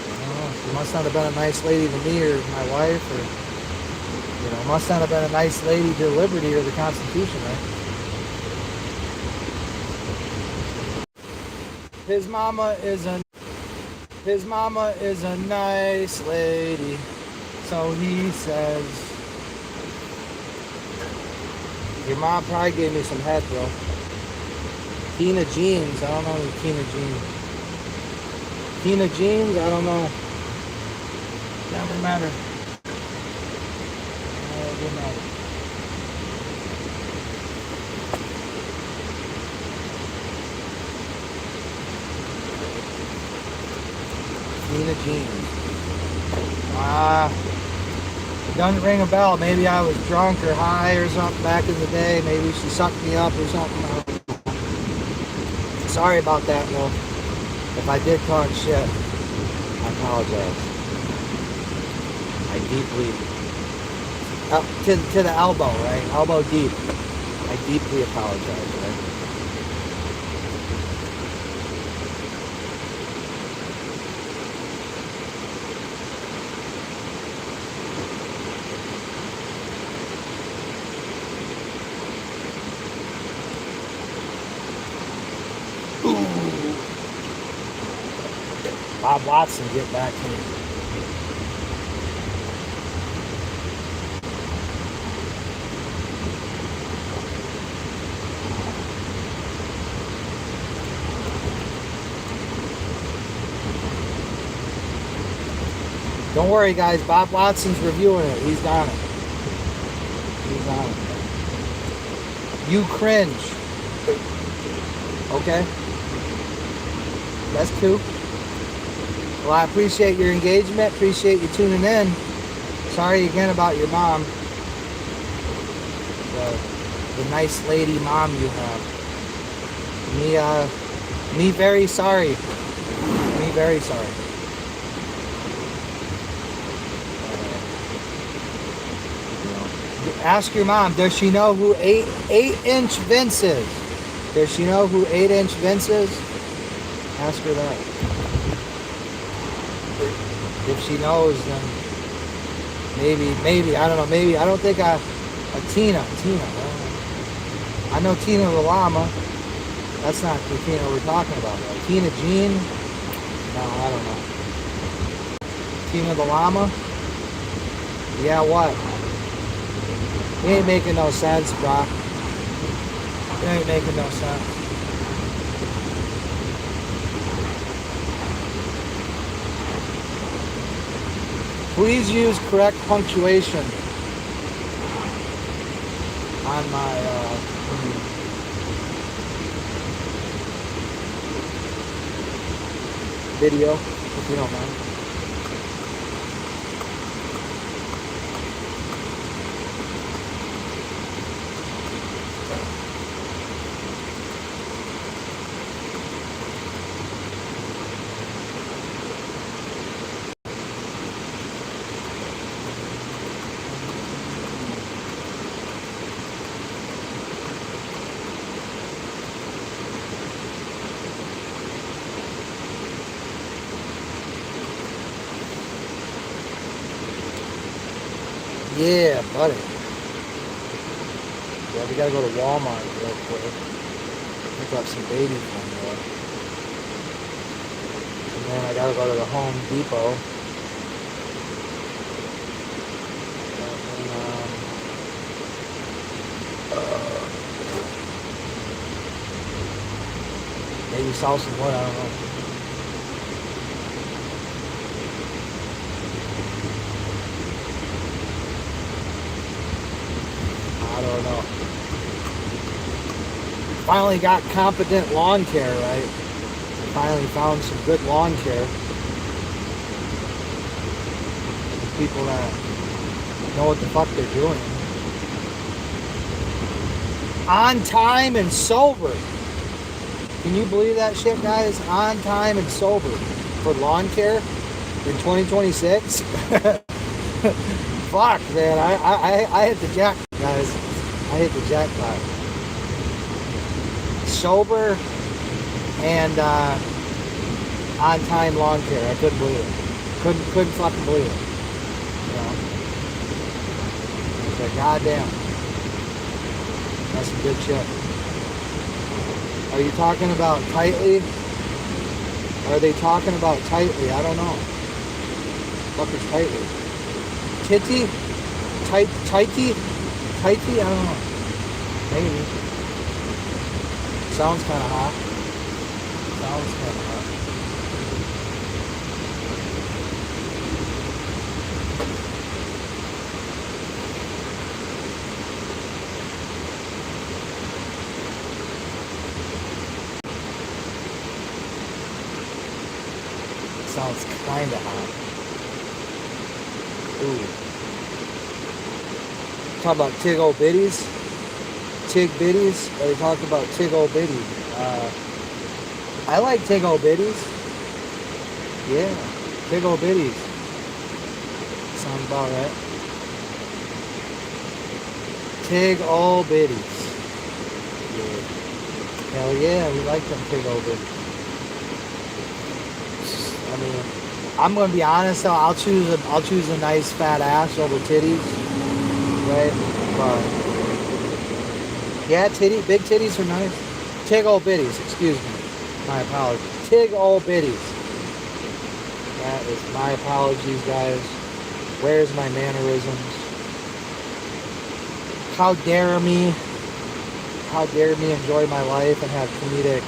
I don't know. She must not have been a nice lady to me or my wife, or, you know, must not have been a nice lady to liberty or the Constitution, right? His mama is a nice lady, so he says. Your mom probably gave me some head, bro. Tina Jeans, I don't know who Tina Jeans. Tina Jeans, I don't know. Never matter. Never matter. Tina Jeans. It doesn't ring a bell. Maybe I was drunk or high or something back in the day. Maybe she sucked me up or something. Sorry about that, Will. If I did talk shit, I apologize. I deeply... to the elbow, right? Elbow deep. I deeply apologize, right? Bob Watson, get back to me. Don't worry, guys. Bob Watson's reviewing it. He's on it. He's on it. You cringe. Okay? That's cool. Well, I appreciate your engagement. Appreciate you tuning in. Sorry again about your mom. The nice lady mom you have. Me very sorry. Me very sorry. Ask your mom, does she know who 8-inch Vince is? Does she know who 8-inch Vince is? Ask her that. If she knows, then maybe, I don't know, maybe, I don't think Tina, I know Tina the llama. That's not the Tina we're talking about, though. Tina Jean? No, I don't know. Tina the llama? Yeah, what? You ain't making no sense, bro. You ain't making no sense. Please use correct punctuation on my video, if you don't mind. Yeah, buddy. Yeah, we gotta go to Walmart real quick. Pick up some baby formula. And then I gotta go to the Home Depot. And then, maybe sell some wood, I don't know. I don't know. Finally got competent lawn care, right? Finally found some good lawn care. Some people that know what the fuck they're doing. On time and sober. Can you believe that shit, guys? On time and sober for lawn care in 2026? Fuck, man. I hit the jackpot, guys. I hit the jackpot. Sober and on time lawn care. I couldn't believe it. Couldn't fucking believe it. You know? I was like, goddamn. That's some good shit. Are you talking about tightly? Are they talking about tightly? I don't know. Fuck is tightly? Titty? Tighty? Tighty? I don't know. Maybe. Sounds kind of hot. Sounds kind of hot. Sounds kind of hot. Ooh. Talk about Tig Old Biddies. Tig Biddies. Or they talk about Tig Old Biddy. I like Tig Old Biddies. Yeah. Tig Old Biddies. Sounds about right. Tig Old Biddies. Yeah. Hell yeah, we like them Tig Old Biddies. I mean, I'm gonna be honest though. I'll choose a nice fat ass over titties, right? But yeah, big titties are nice. Tig Old Biddies, excuse me. My apologies. Tig Old Biddies. That is my apologies, guys. Where's my mannerisms? How dare me? How dare me enjoy my life and have comedic,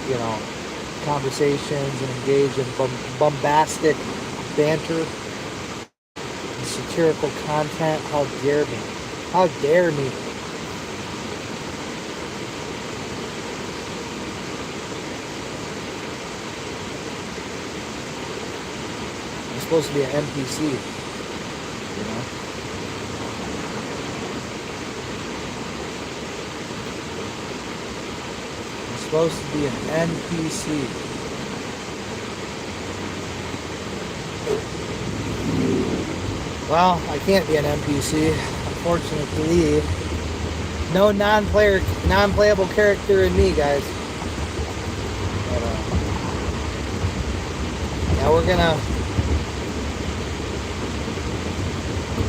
you know, conversations and engage in bombastic banter and satirical content. How dare me? How dare me? I'm supposed to be an NPC, you know? Supposed to be an NPC. Well, I can't be an NPC. Unfortunately, no non-playable character in me, guys. But, yeah, we're gonna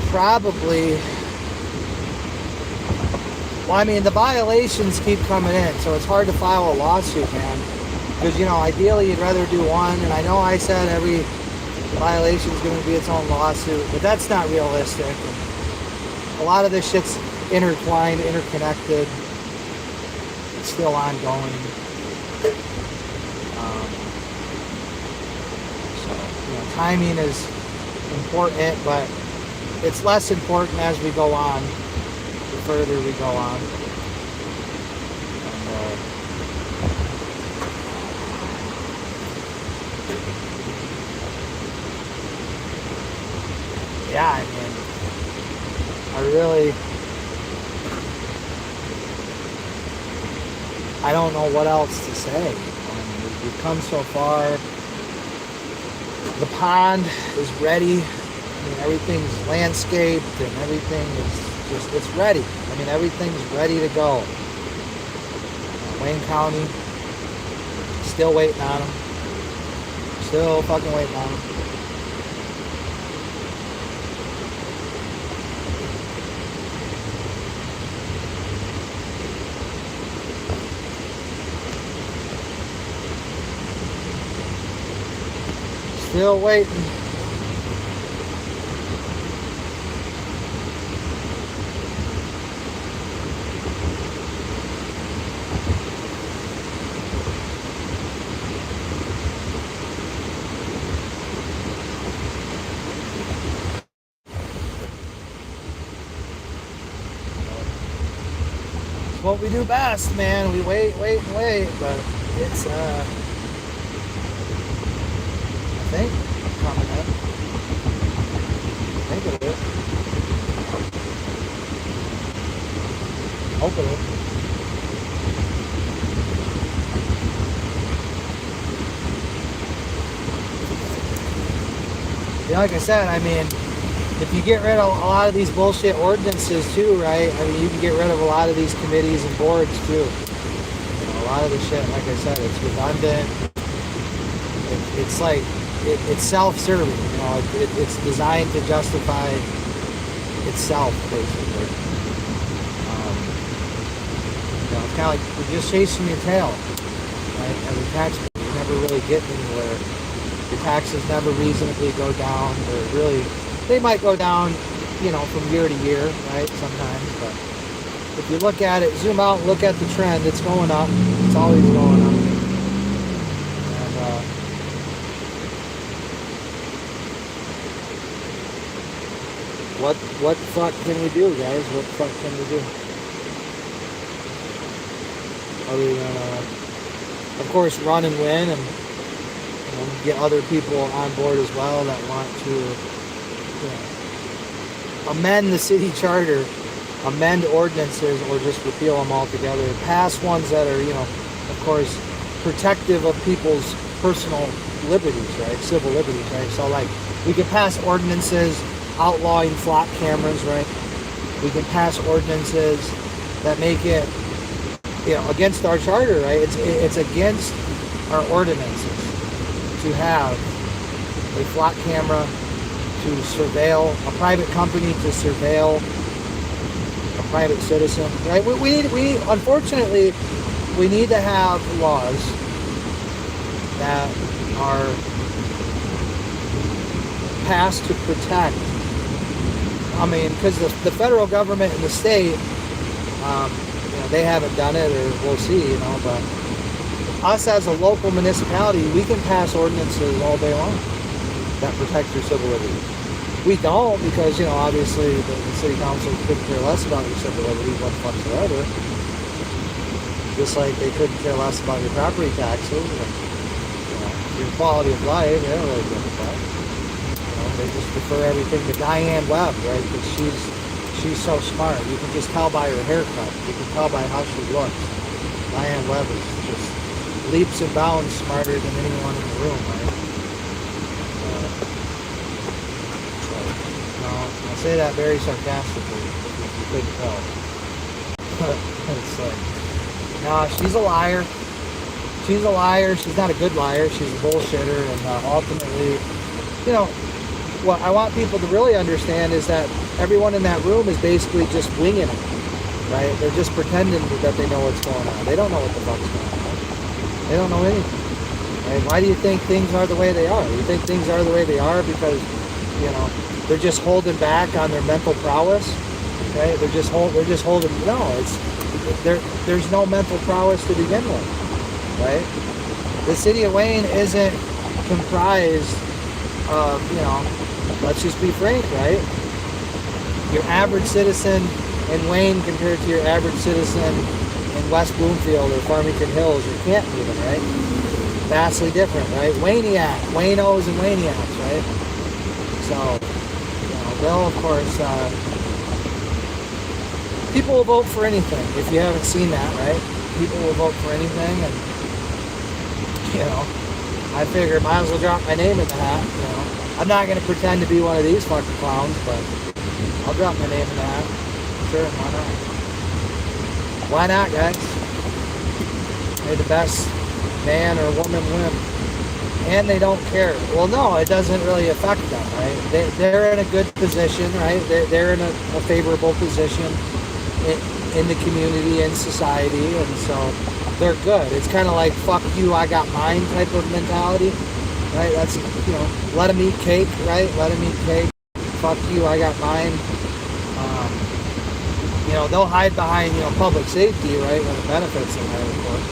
probably. Well, I mean, the violations keep coming in, so it's hard to file a lawsuit, man. Because, you know, ideally you'd rather do one, and I know I said every violation is going to be its own lawsuit, but that's not realistic. A lot of this shit's intertwined, interconnected. It's still ongoing. So, you know, timing is important, but it's less important as we go on. The further we go on. And, yeah, I mean, I don't know what else to say. I mean, we've come so far. The pond is ready. I mean, everything's landscaped and everything is it's ready. I mean, everything's ready to go. Wayne County, still waiting on them. Still fucking waiting on them. Still waiting. what we do best, man. We wait, and wait, but it's I think coming up. I think it is. Hope it is. Yeah, like I said, I mean, if you get rid of a lot of these bullshit ordinances too, right? I mean, you can get rid of a lot of these committees and boards too. You know, a lot of the shit, like I said, it's redundant. It's like, it's self-serving, you know, it's designed to justify itself, basically. You know, it's kind of like you're just chasing your tail, right? As a taxpayer, you never really get anywhere. Your taxes never reasonably go down, or really, they might go down, you know, from year to year, right? Sometimes, but if you look at it, zoom out, and look at the trend, it's going up. It's always going up. And what the fuck can we do, guys? What the fuck can we do? Other than, of course, run and win, and get other people on board as well that want to, you know, amend the city charter, amend ordinances, or just repeal them altogether. Pass ones that are, you know, of course, protective of people's personal liberties, right? Civil liberties, right? So, like, we can pass ordinances outlawing flock cameras, right? We can pass ordinances that make it, you know, against our charter, right? It's against our ordinances to have a flock camera, to surveil a private company, to surveil a private citizen, right? We unfortunately, we need to have laws that are passed to protect. I mean, because the federal government and the state, you know, they haven't done it, or we'll see, you know, but us as a local municipality, we can pass ordinances all day long that protect your civil liberties. We don't, because, you know, obviously the city council couldn't care less about your civil liberties whatsoever. Just like they couldn't care less about your property taxes and, you know, your quality of life. They don't really give a fuck. You know, they just prefer everything to Diane Webb, right? Because she's so smart. You can just tell by her haircut. You can tell by how she looks. Diane Webb is just leaps and bounds smarter than anyone in the room, right? No, I say that very sarcastically, if you couldn't tell. It's like, nah, she's a liar. She's a liar. She's not a good liar. She's a bullshitter, and ultimately, you know, what I want people to really understand is that everyone in that room is basically just winging it, right? They're just pretending that they know what's going on. They don't know what the fuck's going on. They don't know anything. Right? Why do you think things are the way they are? You think things are the way they are because, you know, they're just holding back on their mental prowess? Okay? They're just holding. No, there's no mental prowess to begin with, right? The city of Wayne isn't comprised of, you know, let's just be frank, right? Your average citizen in Wayne compared to your average citizen in West Bloomfield or Farmington Hills or Canton even, right? Vastly different, right? Wayniac, Waynos and Wayniacs, right? So, you know, they'll, of course, people will vote for anything, if you haven't seen that, right? People will vote for anything, and, you know, I figure might as well drop my name in the hat, you know. I'm not going to pretend to be one of these fucking clowns, but I'll drop my name in the hat. Sure, why not? Why not, guys? May the best man or woman win. And they don't care. Well, no, it doesn't really affect them, right? They're in a good position, right? They're in a favorable position in the community and society, and so they're good. It's kind of like, fuck you, I got mine type of mentality, right? That's, you know, let them eat cake, right? Let them eat cake. Fuck you, I got mine. You know, they'll hide behind, you know, public safety, right, when it benefits them, right, of course.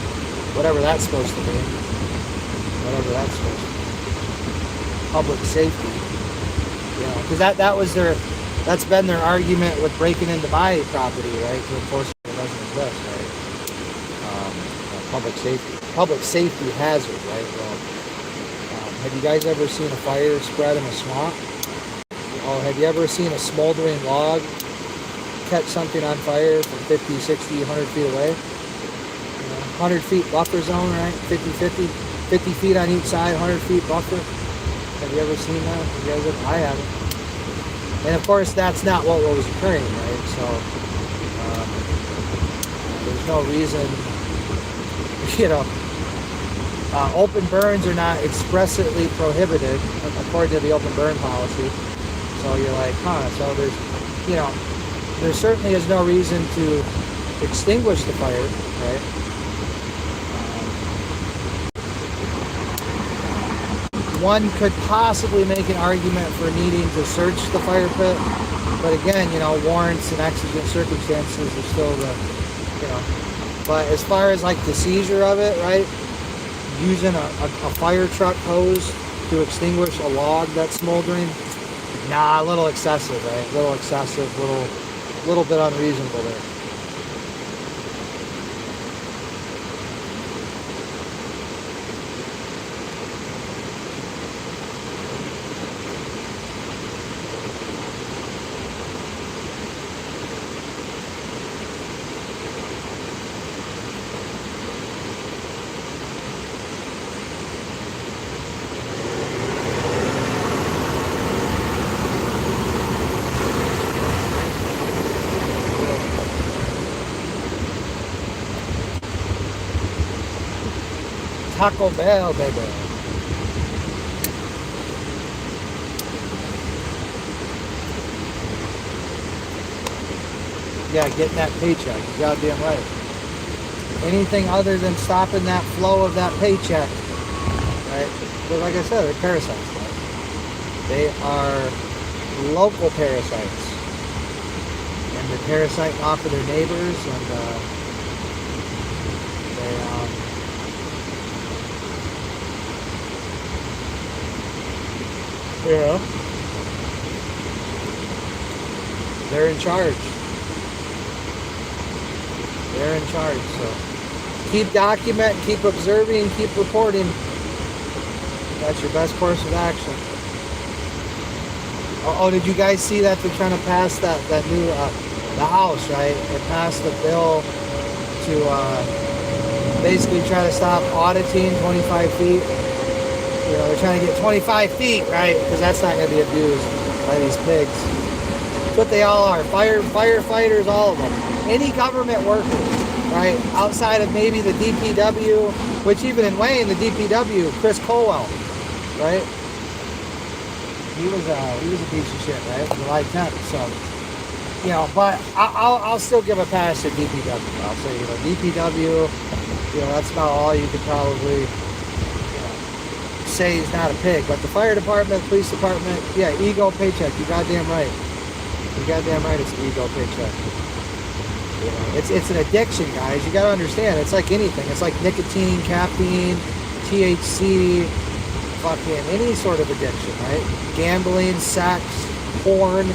Whatever that's supposed to be. Whatever that's supposed to be. Public safety. You know, because that's been their argument with breaking into my property, right, to enforce it doesn't exist, right? public safety hazard, right? Well, have you guys ever seen a fire spread in a swamp? Or have you ever seen a smoldering log catch something on fire from 50, 60, 100 feet away? 100 feet buffer zone, right? 50 feet on each side, 100 feet buffer. Have you ever seen that? You guys have? I haven't. And of course, that's not what was occurring, right? So there's no reason, open burns are not expressly prohibited according to the open burn policy. So you're like, so there certainly is no reason to extinguish the fire, right? One could possibly make an argument for needing to search the fire pit, but again, warrants and exigent circumstances are still but as far as like the seizure of it, right, using a fire truck hose to extinguish a log that's smoldering, a little excessive, right? A little excessive, little bit unreasonable there. Taco Bell, baby. Yeah, getting that paycheck. You're goddamn right. Anything other than stopping that flow of that paycheck, right? But like I said, they're parasites. Right? They are local parasites. And they're parasiting off of their neighbors, and they're in charge. They're in charge. So keep documenting, keep observing, keep reporting. That's your best course of action. Oh, did you guys see that they're trying to pass that new the House, right? It passed a bill to basically try to stop auditing 25 feet. They're trying to get 25 feet, right? Because that's not going to be abused by these pigs. That's what they all are. Firefighters, all of them. Any government worker, right? Outside of maybe the DPW, which even in Wayne, the DPW, Chris Colwell, right? He was a piece of shit, right? July 10th. So, but I'll still give a pass to DPW. I'll say, DPW, that's about all you could probably say he's not a pig. But the fire department, police department, yeah, ego paycheck. You goddamn right. You goddamn right. It's an ego paycheck. It's an addiction, guys. You gotta understand. It's like anything. It's like nicotine, caffeine, THC, fucking any sort of addiction, right? Gambling, sex, porn,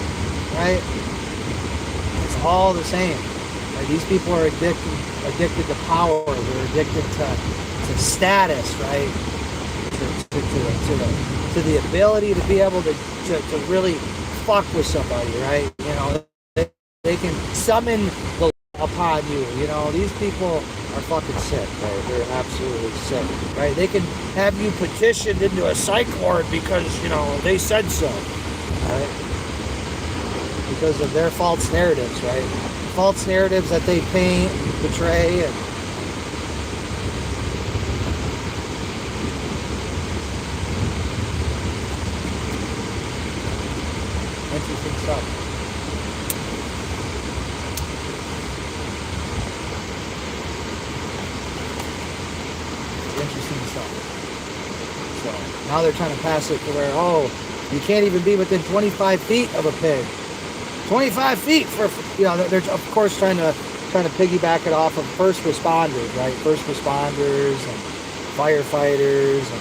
right? It's all the same. Right? These people are addicted to power. They're addicted to status, right? To the ability to be able to really fuck with somebody, right? They can summon the upon you. These people are fucking sick, right? They're absolutely sick, right? They can have you petitioned into a psych ward because they said so, right? Because of their false narratives, right? False narratives that they paint, portray, and interesting stuff. Interesting stuff. So now they're trying to pass it to where, you can't even be within 25 feet of a pig. 25 feet for they're of course trying to piggyback it off of first responders, right? First responders and firefighters and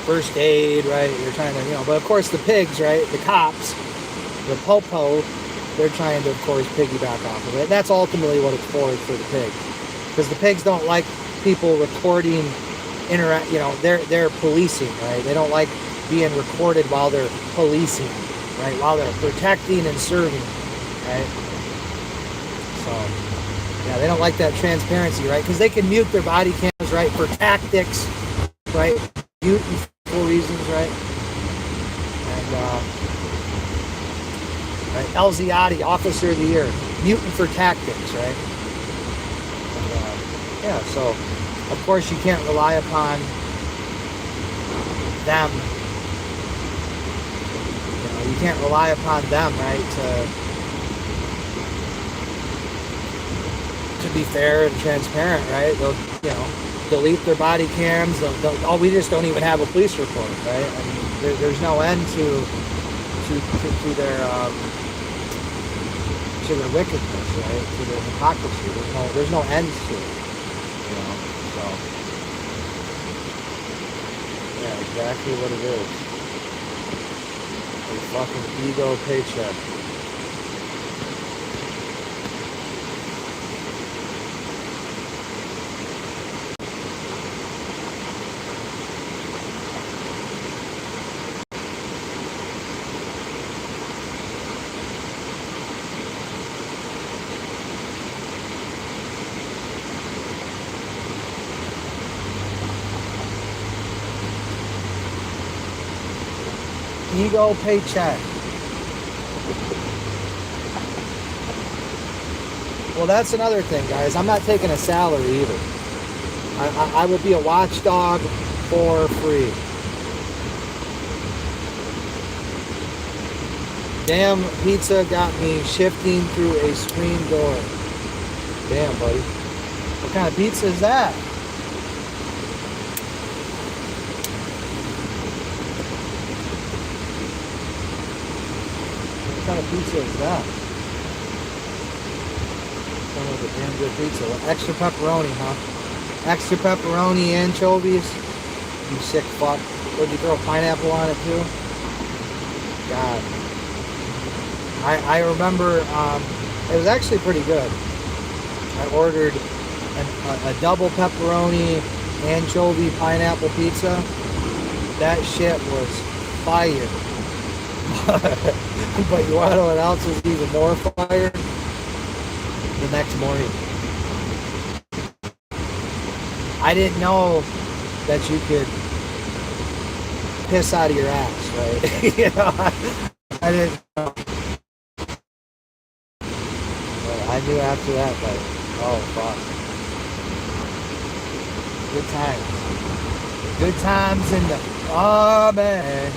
first aid, right? They're trying to, but of course the pigs, right? The cops, the popo, they're trying to, of course, piggyback off of it. That's ultimately what it's for the pig. because the pigs don't like people recording. They're policing, right? They don't like being recorded while they're policing, right? While they're protecting and serving, right? So, yeah, they don't like that transparency, right? Because they can mute their body cams, right, for tactics, right? Mute for reasons, right? And, right, Elziotti, Officer of the Year, mutant for tactics, right? And, yeah, so, of course, you can't rely upon them. You can't rely upon them, right, to be fair and transparent, right? They'll, delete their body cams. We just don't even have a police report, right? I mean, there's no end to their wickedness, right? To their hypocrisy. There's no end to it, So, yeah, exactly what it is. A fucking ego paycheck. Ego paycheck. Well, that's another thing, guys. I'm not taking a salary either. I will be a watchdog for free. Damn, pizza got me shifting through a screen door. Damn, buddy. What kind of pizza is that? What kind of pizza is that? Sounds like a damn good pizza. Extra pepperoni, huh? Extra pepperoni, anchovies. You sick fuck. Would you throw pineapple on it too? God. I remember it was actually pretty good. I ordered a double pepperoni, anchovy, pineapple pizza. That shit was fire. But you want to know what else was even more fire? The next morning. I didn't know that you could piss out of your ass, right? I didn't know. But I knew after that, like, oh fuck. Good times. Good times in the, oh man.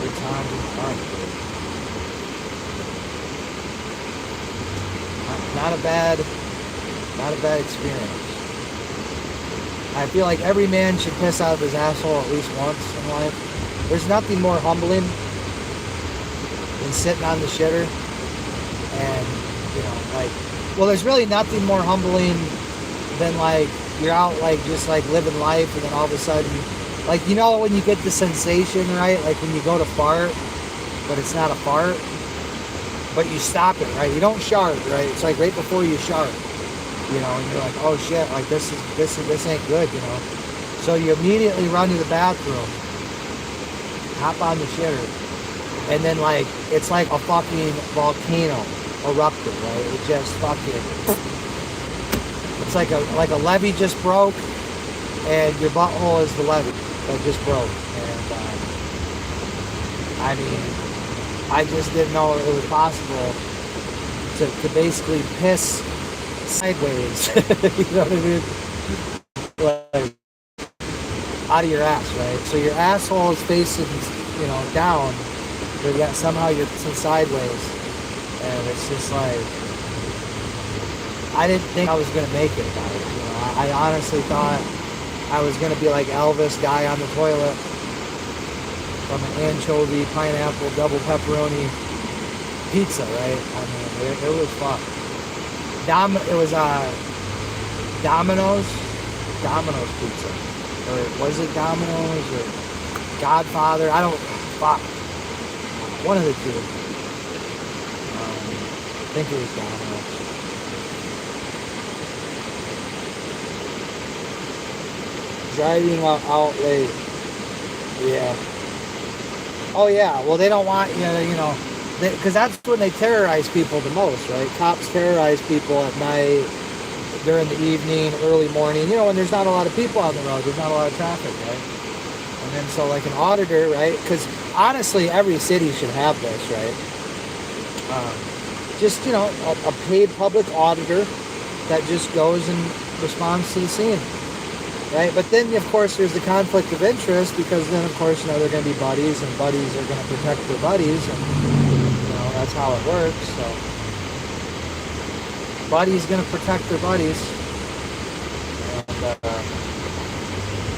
Good times in fun. Not a bad experience. I feel like every man should piss out of his asshole at least once in life. There's nothing more humbling than sitting on the shitter and, there's really nothing more humbling than, like, you're out, like, just, like, living life, and then all of a sudden, like, when you get the sensation, right? Like, when you go to fart, but it's not a fart, but you stop it, right? You don't shart, right? It's like right before you shart, and you're like, oh shit, like this ain't good, So you immediately run to the bathroom, hop on the shitter, and then like it's like a fucking volcano erupted, right? It just fucking, it's like a levee just broke, and your butthole is the levee that just broke, and I mean, I just didn't know it was possible to basically piss sideways, you know what I mean? Like, out of your ass, right? So your asshole is facing, down, but yet somehow you're sideways, and it's just like, I didn't think I was going to make it, guys. I honestly thought I was going to be like Elvis, guy on the toilet, from an anchovy, pineapple, double pepperoni pizza, right? I mean, it was fun. It was Domino's pizza, or was it Domino's or Godfather? I don't, fuck, one of the two. think it was Domino's. Driving out late. Yeah. Oh yeah. Well, they don't want you know, because that's when they terrorize people the most, right? Cops terrorize people at night, during the evening, early morning. You know, when there's not a lot of people on the road, there's not a lot of traffic, right? And then so like an auditor, right? Because honestly, every city should have this, right? Just you know, a paid public auditor that just goes and responds to the scene. Right, but then of course there's the conflict of interest because then of course you know they're going to be buddies and buddies are going to protect their buddies and you know that's how it works. So buddies going to protect their buddies, and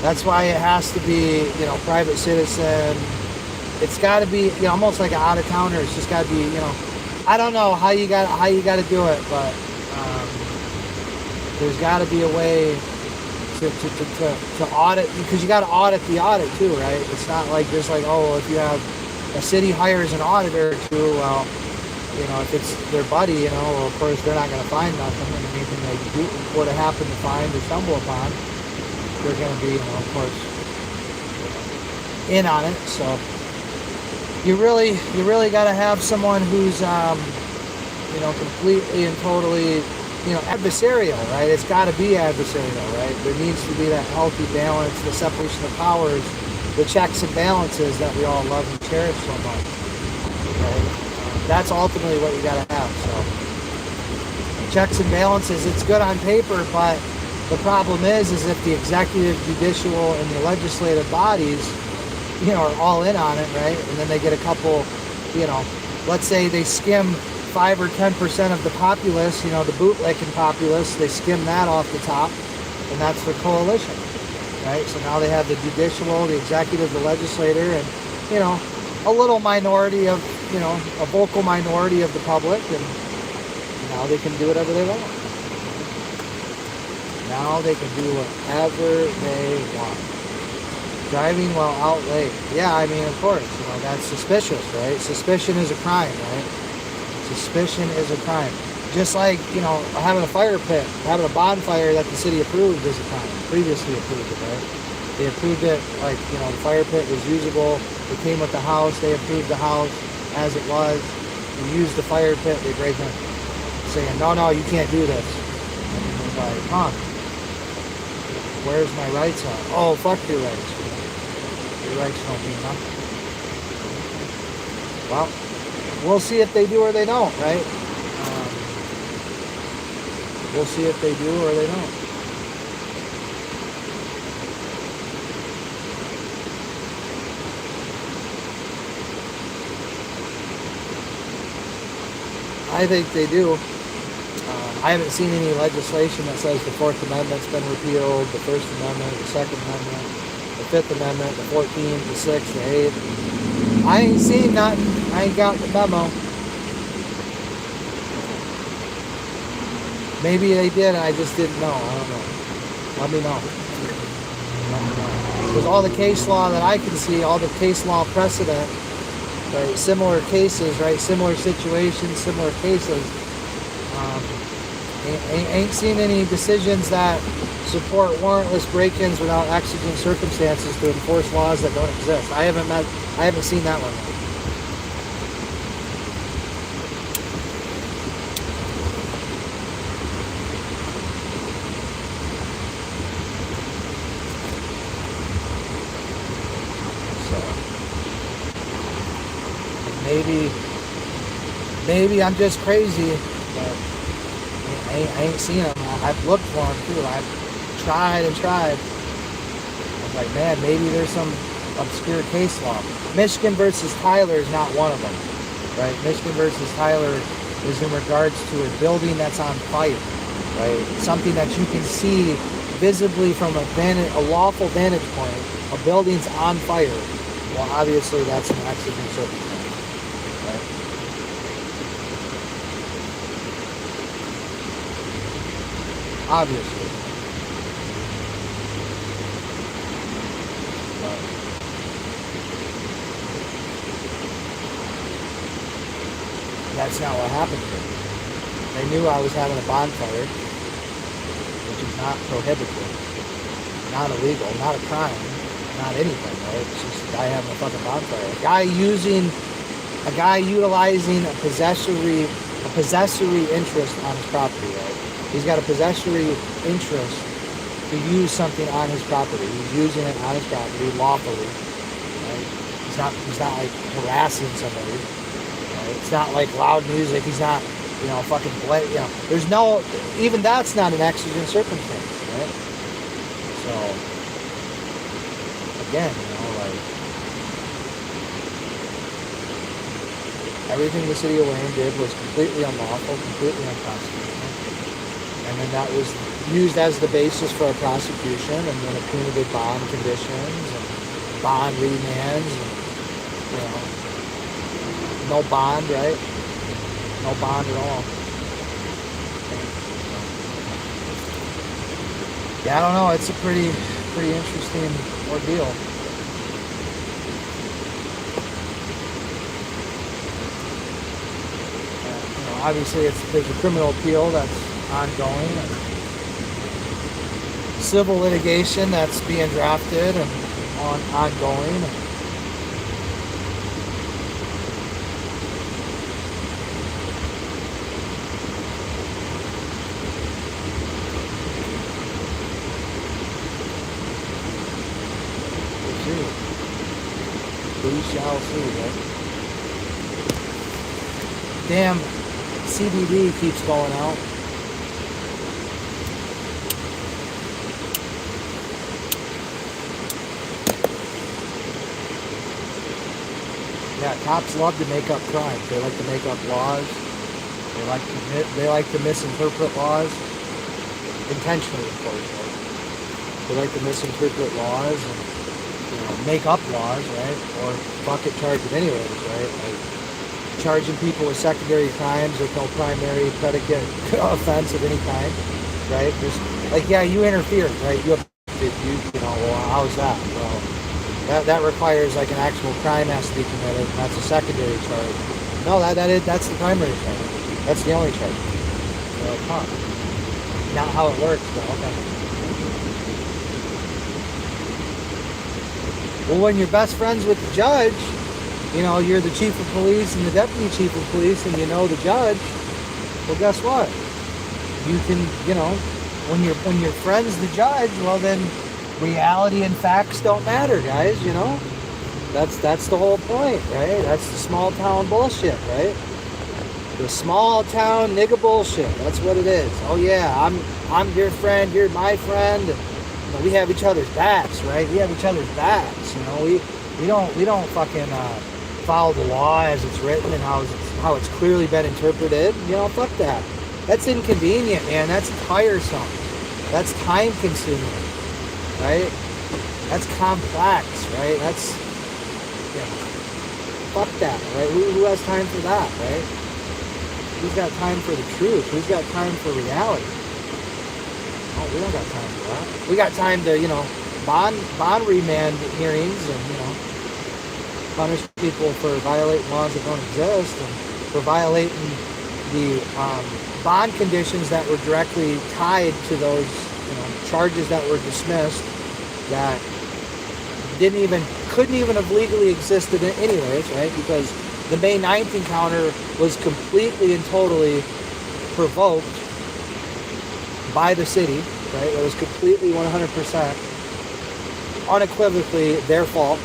that's why it has to be you know private citizen. It's got to be you know almost like an out of towner. It's just got to be you know I don't know how you got to do it, but there's got to be a way. To audit because you got to audit the audit too, right? It's not like just like oh if you have a city hires an auditor too, well you know if it's their buddy, you know well, of course they're not going to find nothing and anything they would have happened to find or stumble upon, they're going to be you know of course in on it. So you really got to have someone who's you know completely and totally you know, adversarial, right? It's got to be adversarial, right? There needs to be that healthy balance, the separation of powers, the checks and balances that we all love and cherish so much. Right? That's ultimately what you got to have. So, checks and balances, it's good on paper, but the problem is if the executive, judicial, and the legislative bodies, you know, are all in on it, right? And then they get a couple, you know, let's say they skim 5 or 10% of the populace, you know, the bootlicking populace, they skim that off the top, and that's their coalition, right? So now they have the judicial, the executive, the legislator, and, you know, a little minority of, you know, a vocal minority of the public, and now they can do whatever they want. Now they can do whatever they want. Driving while out late. Yeah, I mean, of course, you know, that's suspicious, right? Suspicion is a crime, right? Suspicion is a crime. Just like, you know, having a fire pit, having a bonfire that the city approved is a crime. Previously approved it, right? They approved it like, you know, the fire pit was usable. It came with the house. They approved the house as it was. You use the fire pit, they break in. Saying, no, you can't do this. And it's like, huh? Where's my rights on? Oh, fuck your rights. Your rights don't mean nothing. Well, we'll see if they do or they don't, right? We'll see if they do or they don't. I think they do. I haven't seen any legislation that says the Fourth Amendment's been repealed, the First Amendment, the Second Amendment, the Fifth Amendment, the 14th, the 6th, the 8th. I ain't seen nothing. I ain't got the memo. Maybe they did, I just didn't know. I don't know. Let me know. With all the case law that I can see, all the case law precedent, right? Similar cases, right? Similar situations, similar cases. Ain't seen any decisions that support warrantless break-ins without exigent circumstances to enforce laws that don't exist. I haven't seen that one. Maybe I'm just crazy, but I ain't seen them. I've looked for them too. I've tried and tried. I was like, man, maybe there's some obscure case law. Michigan versus Tyler is not one of them, right? Michigan versus Tyler is in regards to a building that's on fire, right? Something that you can see visibly from a lawful vantage point. A building's on fire. Well, obviously that's an exigent circumstance, right? Obviously. But that's not what happened here. They knew I was having a bonfire, which is not prohibited, not illegal, not a crime, not anything, right? It's just a guy having a fucking bonfire. A guy utilizing a possessory interest on his property, right? He's got a possessory interest to use something on his property. He's using it on his property lawfully, right? He's not like harassing somebody, right? It's not like loud music. He's not, fucking there's no, even that's not an exigent circumstance, right? So, again, like, everything the city of Wayne did was completely unlawful, completely unconstitutional. And then that was used as the basis for a prosecution, and then a punitive bond conditions, and bond remands, and, no bond, right? No bond at all. Yeah, I don't know. It's a pretty interesting ordeal. Obviously, there's a criminal appeal that's ongoing, and civil litigation that's being drafted and ongoing. We shall see, right? Damn, CBD keeps going out. Yeah, cops love to make up crimes. They like to make up laws. They like to misinterpret laws, intentionally, of course. Right? They like to misinterpret laws and make up laws, right? Or bucket charge it anyways, right? Like charging people with secondary crimes with no primary predicate offense of any kind, right? Just like, yeah, you interfered, right? Well, how's that? Well, that requires like an actual crime has to be committed, and that's a secondary charge. No, that's the primary charge. That's the only charge. Not how it works, but okay. Well, when you're best friends with the judge, you're the chief of police and the deputy chief of police, and you know the judge. Well, guess what? You can, when you're friends the judge, well then, reality and facts don't matter, guys. That's the whole point, right? That's the small town bullshit, right? The small town nigga bullshit. That's what it is. Oh yeah, I'm your friend, you're my friend. We have each other's backs, right? We have each other's backs. We don't fucking follow the law as it's written and how it's clearly been interpreted. Fuck that. That's inconvenient, man. That's tiresome. That's time consuming, right? That's complex, right? That's fuck that, right? Who has time for that, right? Who's got time for the truth? Who's got time for reality? Oh, we don't got time for that. We got time to, bond remand hearings and, punish people for violating laws that don't exist and for violating the bond conditions that were directly tied to those, charges that were dismissed that couldn't even have legally existed anyways, right? Because the May 9th encounter was completely and totally provoked by the city, right? It was completely 100% unequivocally their fault.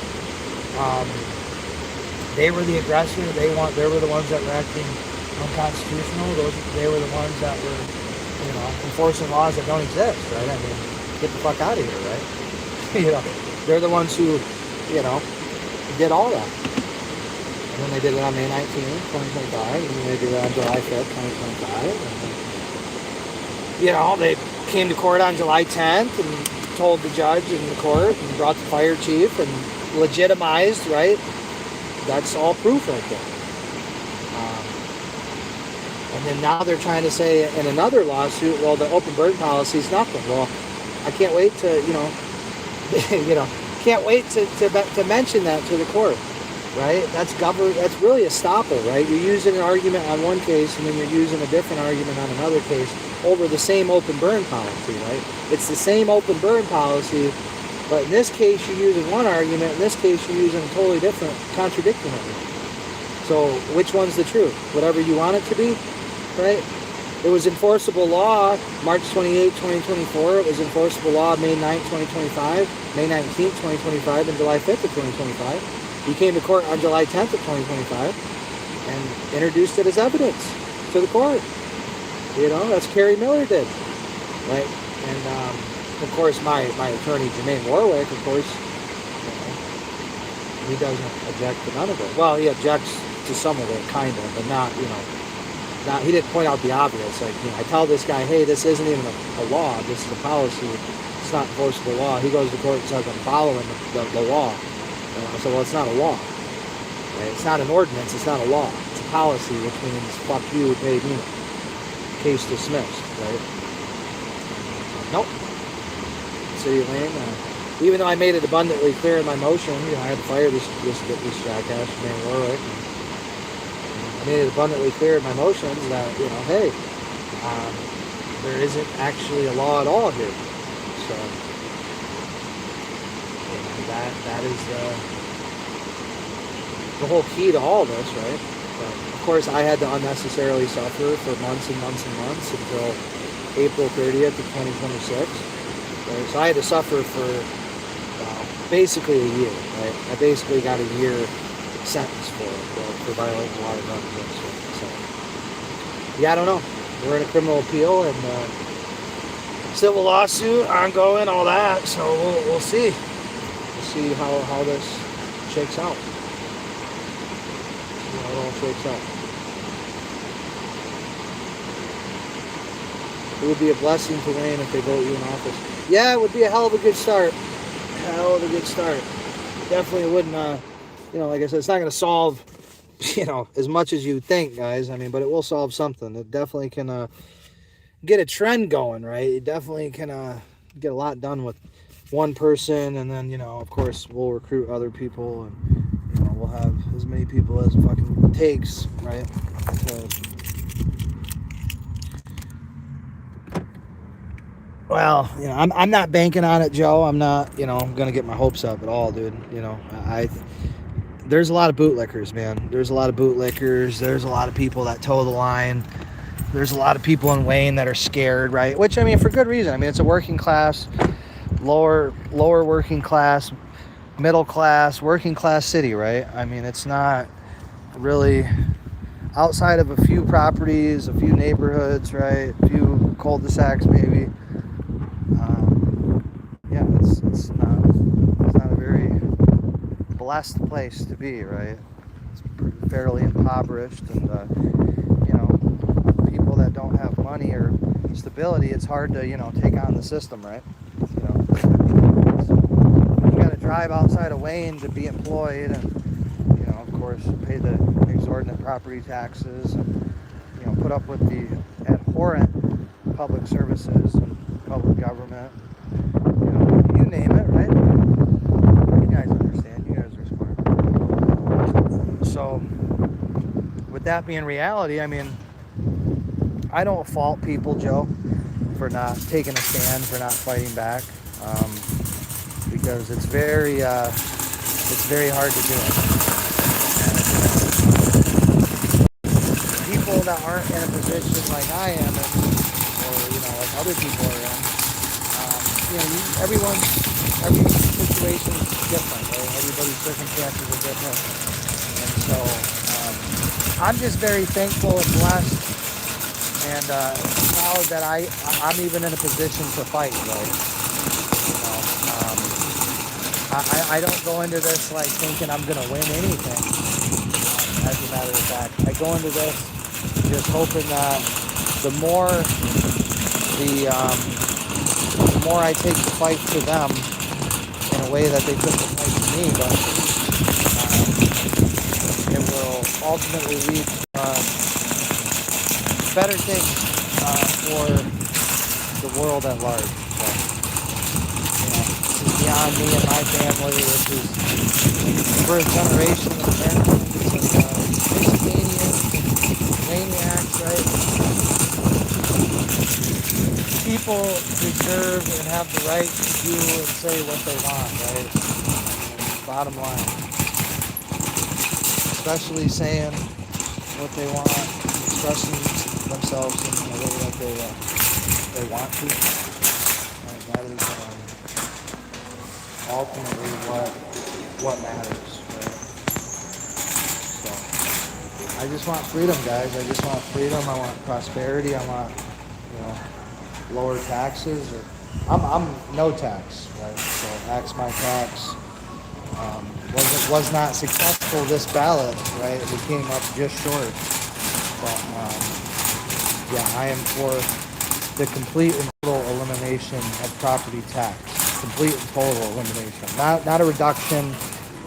They were the aggressor. They were the ones that were acting unconstitutional. They were the ones that were, enforcing laws that don't exist, right? I mean, get the fuck out of here, right? They're the ones who, did all that. And then they did it on May 19th, 2025, and then they did it on July 5th, 2025. They came to court on July 10th and told the judge in the court and brought the fire chief and legitimized, right? That's all proof right there. And then now they're trying to say in another lawsuit, well, the open burn policy is nothing. Well, I can't wait to, can't wait to mention that to the court, right? That's really estoppel, right? You're using an argument on one case and then you're using a different argument on another case over the same open burn policy, right? It's the same open burn policy, but in this case you're using one argument, in this case you're using a totally different, contradicting argument. So which one's the truth? Whatever you want it to be, right? It was enforceable law March 28, 2024. It was enforceable law May 9, 2025, May 19, 2025, and July 5th of 2025. He came to court on July 10th of 2025 and introduced it as evidence to the court. You know, that's Kerry Miller did, right? And of course, my attorney Jermaine Warwick, of course, you know, he doesn't object to none of it. Well, he objects to some of it, kind of, but not, you know, not. He didn't point out the obvious. Like, you know, I tell this guy, hey, this isn't even a law. This is a policy. It's not enforceable law. He goes to court and says, I'm following the law. I said, well, it's not a law. Right? It's not an ordinance. It's not a law. It's a policy, which means fuck you, paid me. Case dismissed, right? Nope. City of Lane. Even though I made it abundantly clear in my motion, you know, I had to fire this jackass, man, Warwick. I made it abundantly clear in my motions that, you know, hey, there isn't actually a law at all here. So, you know, that is the whole key to all this, right? But of course, I had to unnecessarily suffer for months and months and months until April 30th of 2026. Right? So I had to suffer for basically a year. Right? I basically got a year sentence for violating the law of gun against. So yeah, I don't know. We're in a criminal appeal and civil lawsuit ongoing, all that. So we'll see. We'll see how this shakes out. How it all shakes out. It would be a blessing to Wayne if they vote you in office. Yeah, it would be a hell of a good start. Hell of a good start. Definitely wouldn't, you know, like I said, it's not going to solve, you know, as much as you think, guys. I mean, but it will solve something. It definitely can get a trend going, right? It definitely can get a lot done with one person, and then, you know, of course, we'll recruit other people, and, you know, we'll have as many people as fucking takes, right? So, well, you know, I'm not banking on it, Joe. I'm not, you know, gonna get my hopes up at all, dude. You know, there's a lot of bootlickers, man. There's a lot of bootlickers. There's a lot of people that toe the line. There's a lot of people in Wayne that are scared, right? Which, I mean, for good reason. I mean, it's a working class, lower working class, middle class, working class city, right? I mean, it's not really outside of a few properties, a few neighborhoods, right? A few cul-de-sacs, maybe. Yeah, it's not a very blessed place to be, right? It's fairly impoverished, and you know, people that don't have money or stability, it's hard to, you know, take on the system, right? You know, so you got to drive outside of Wayne to be employed, and, you know, of course, pay the exorbitant property taxes, and, you know, put up with the abhorrent public services and public government. You know, you name it, right? You guys understand. You guys are smart. So, with that being reality, I mean, I don't fault people, Joe, for not taking a stand, for not fighting back, because it's very hard to do it. And people that aren't in a position like I am, or, you know, like other people are in, you know, every situation is different, right? Everybody's circumstances are different, and so I'm just very thankful and blessed, and proud that I'm even in a position to fight, right? You know, I don't go into this like thinking I'm gonna win anything. As a matter of fact, I go into this just hoping that the more I take the fight to them in a way that they took the fight to me, but it will ultimately lead to better things for the world at large. So, you know, this is beyond me and my family. This is for a generation of Americans and Michiganians, maniacs, right? People deserve and have the right to do and say what they want, right? Bottom line. Especially saying what they want, expressing themselves in the way that they want to. And that is ultimately what matters, right? So I just want freedom, guys. I just want freedom. I want prosperity. I want, lower taxes. I'm no tax, right? So axe my tax. Was not successful this ballot, right? We came up just short. But I am for the complete and total elimination of property tax. Complete and total elimination. Not a reduction.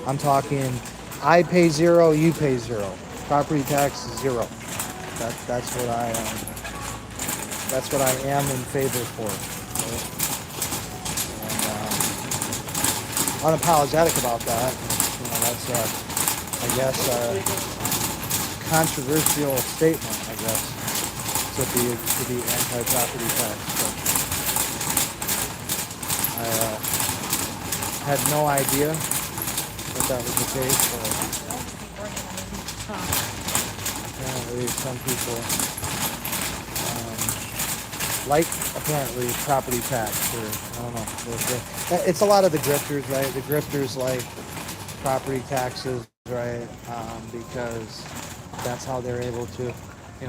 I'm talking I pay zero, you pay zero. Property tax is zero. That's what I am in favor for. Right? And unapologetic about that. That's I guess a controversial statement, I guess, to be anti-property tax. But I had no idea that that was the case. Apparently, some people like property tax, or I don't know. It's a lot of the grifters, right? The grifters like property taxes, right? Because that's how they're able to,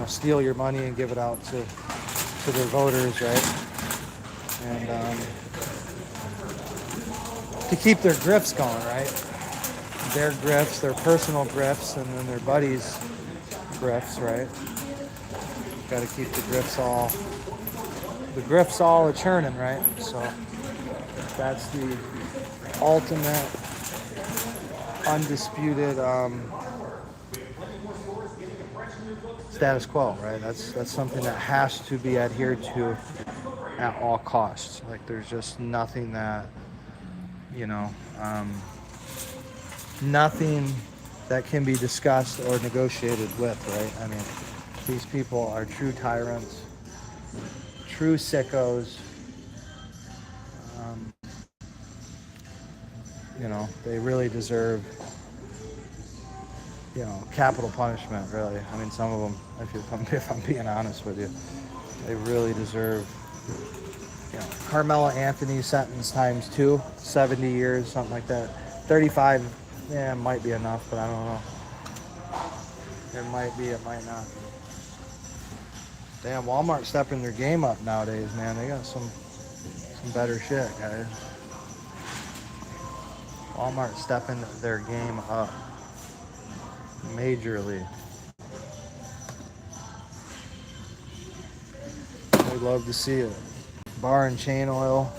steal your money and give it out to their voters, right? And to keep their grifts going, right? Their grifts, their personal grifts, and then their buddies' grifts, right? Got to keep the grifts all a churning, right? So that's the ultimate, undisputed status quo, right? That's something that has to be adhered to at all costs. Like there's just nothing that, nothing that can be discussed or negotiated with, right? I mean, these people are true tyrants, true sickos. They really deserve, capital punishment, really. I mean, some of them, if I'm being honest with you, they really deserve, Carmela Anthony sentence times 2, 70 years, something like that. 35, might be enough, but I don't know. It might be, it might not. Damn, Walmart's stepping their game up nowadays, man. They got some better shit, guys. Walmart stepping their game up majorly. I'd love to see it. Bar and chain oil.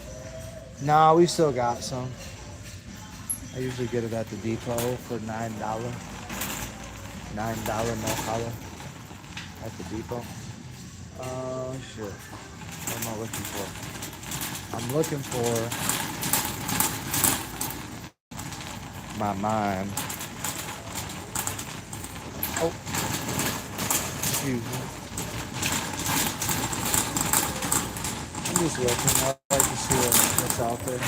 Nah, we still got some. I usually get it at the depot for $9. $9 Mojave at the depot. Oh shit. What am I looking for? I'm looking for my mind. Oh, excuse me. I'm just looking. I like to see what's out there. I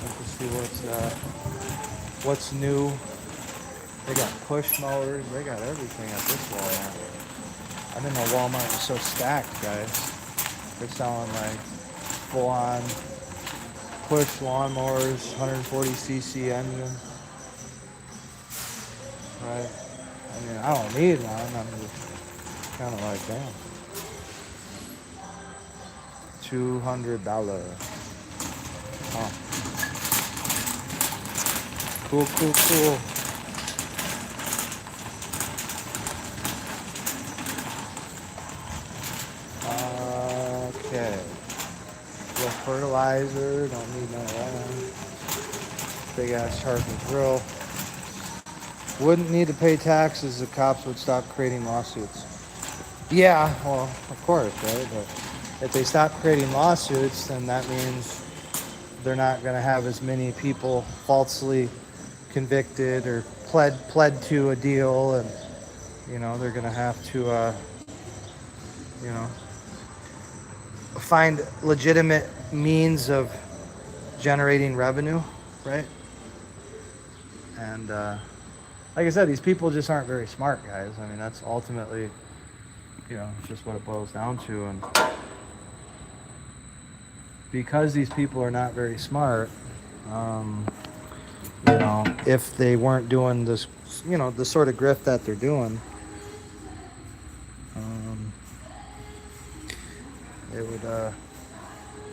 like to see what's new. They got push mowers. They got everything at this Walmart. I didn't know Walmart was so stacked, guys. They're selling like full-on push lawnmowers, 140cc engine. Right? I mean, I don't need one. I'm just kind of like, damn. $200. Huh. Cool. Okay. Little fertilizer, don't need none of that. Big ass charcoal grill. Wouldn't need to pay taxes, the cops would stop creating lawsuits. Yeah, well, of course, right? But if they stop creating lawsuits, then that means they're not going to have as many people falsely convicted or pled to a deal, and you know they're gonna have to you know find legitimate means of generating revenue, right? And like I said, these people just aren't very smart, guys. I mean, that's ultimately, you know, just what it boils down to. And because these people are not very smart, you know, if they weren't doing this, you know, the sort of grift that they're doing,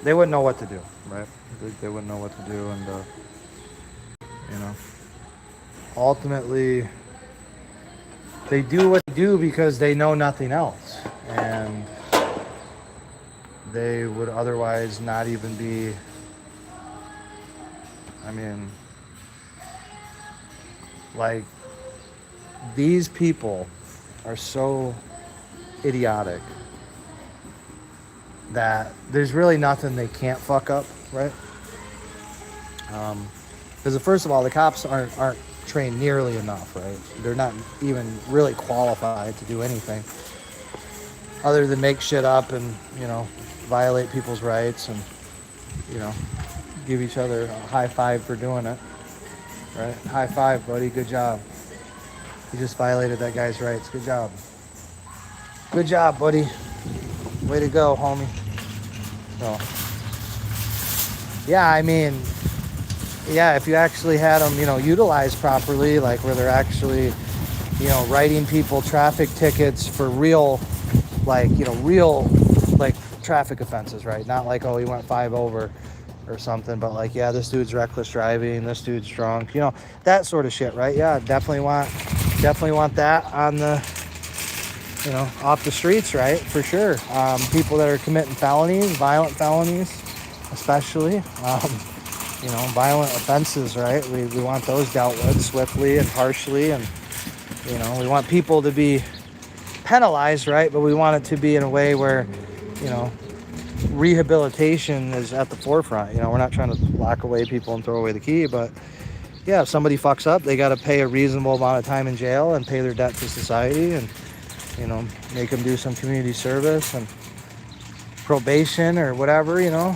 they wouldn't know what to do, right? They wouldn't know what to do, and you know, ultimately, they do what they do because they know nothing else, and they would otherwise not even be. I mean, like, these people are so idiotic that there's really nothing they can't fuck up, right? Because first of all, the cops aren't trained nearly enough, right? They're not even really qualified to do anything other than make shit up and, you know, violate people's rights and, you know, give each other a high five for doing it, right? High five, buddy. Good job. You just violated that guy's rights. Good job. Good job, buddy. Way to go, homie. So, yeah, I mean, yeah, if you actually had them, you know, utilized properly, like where they're actually, you know, writing people traffic tickets for real, like, you know, real, like, traffic offenses, right? Not like, oh, he went 5 over or something, but like, yeah, this dude's reckless driving, this dude's drunk, you know, that sort of shit, right? Yeah, definitely want that on the, you know, off the streets, right? For sure. People that are committing felonies, violent felonies, especially, you know, violent offenses, right? We want those dealt with swiftly and harshly, and, you know, we want people to be penalized, right? But we want it to be in a way where, you know, rehabilitation is at the forefront. You know, we're not trying to lock away people and throw away the key, but yeah, if somebody fucks up, they got to pay a reasonable amount of time in jail and pay their debt to society, and, you know, make them do some community service and probation or whatever, you know.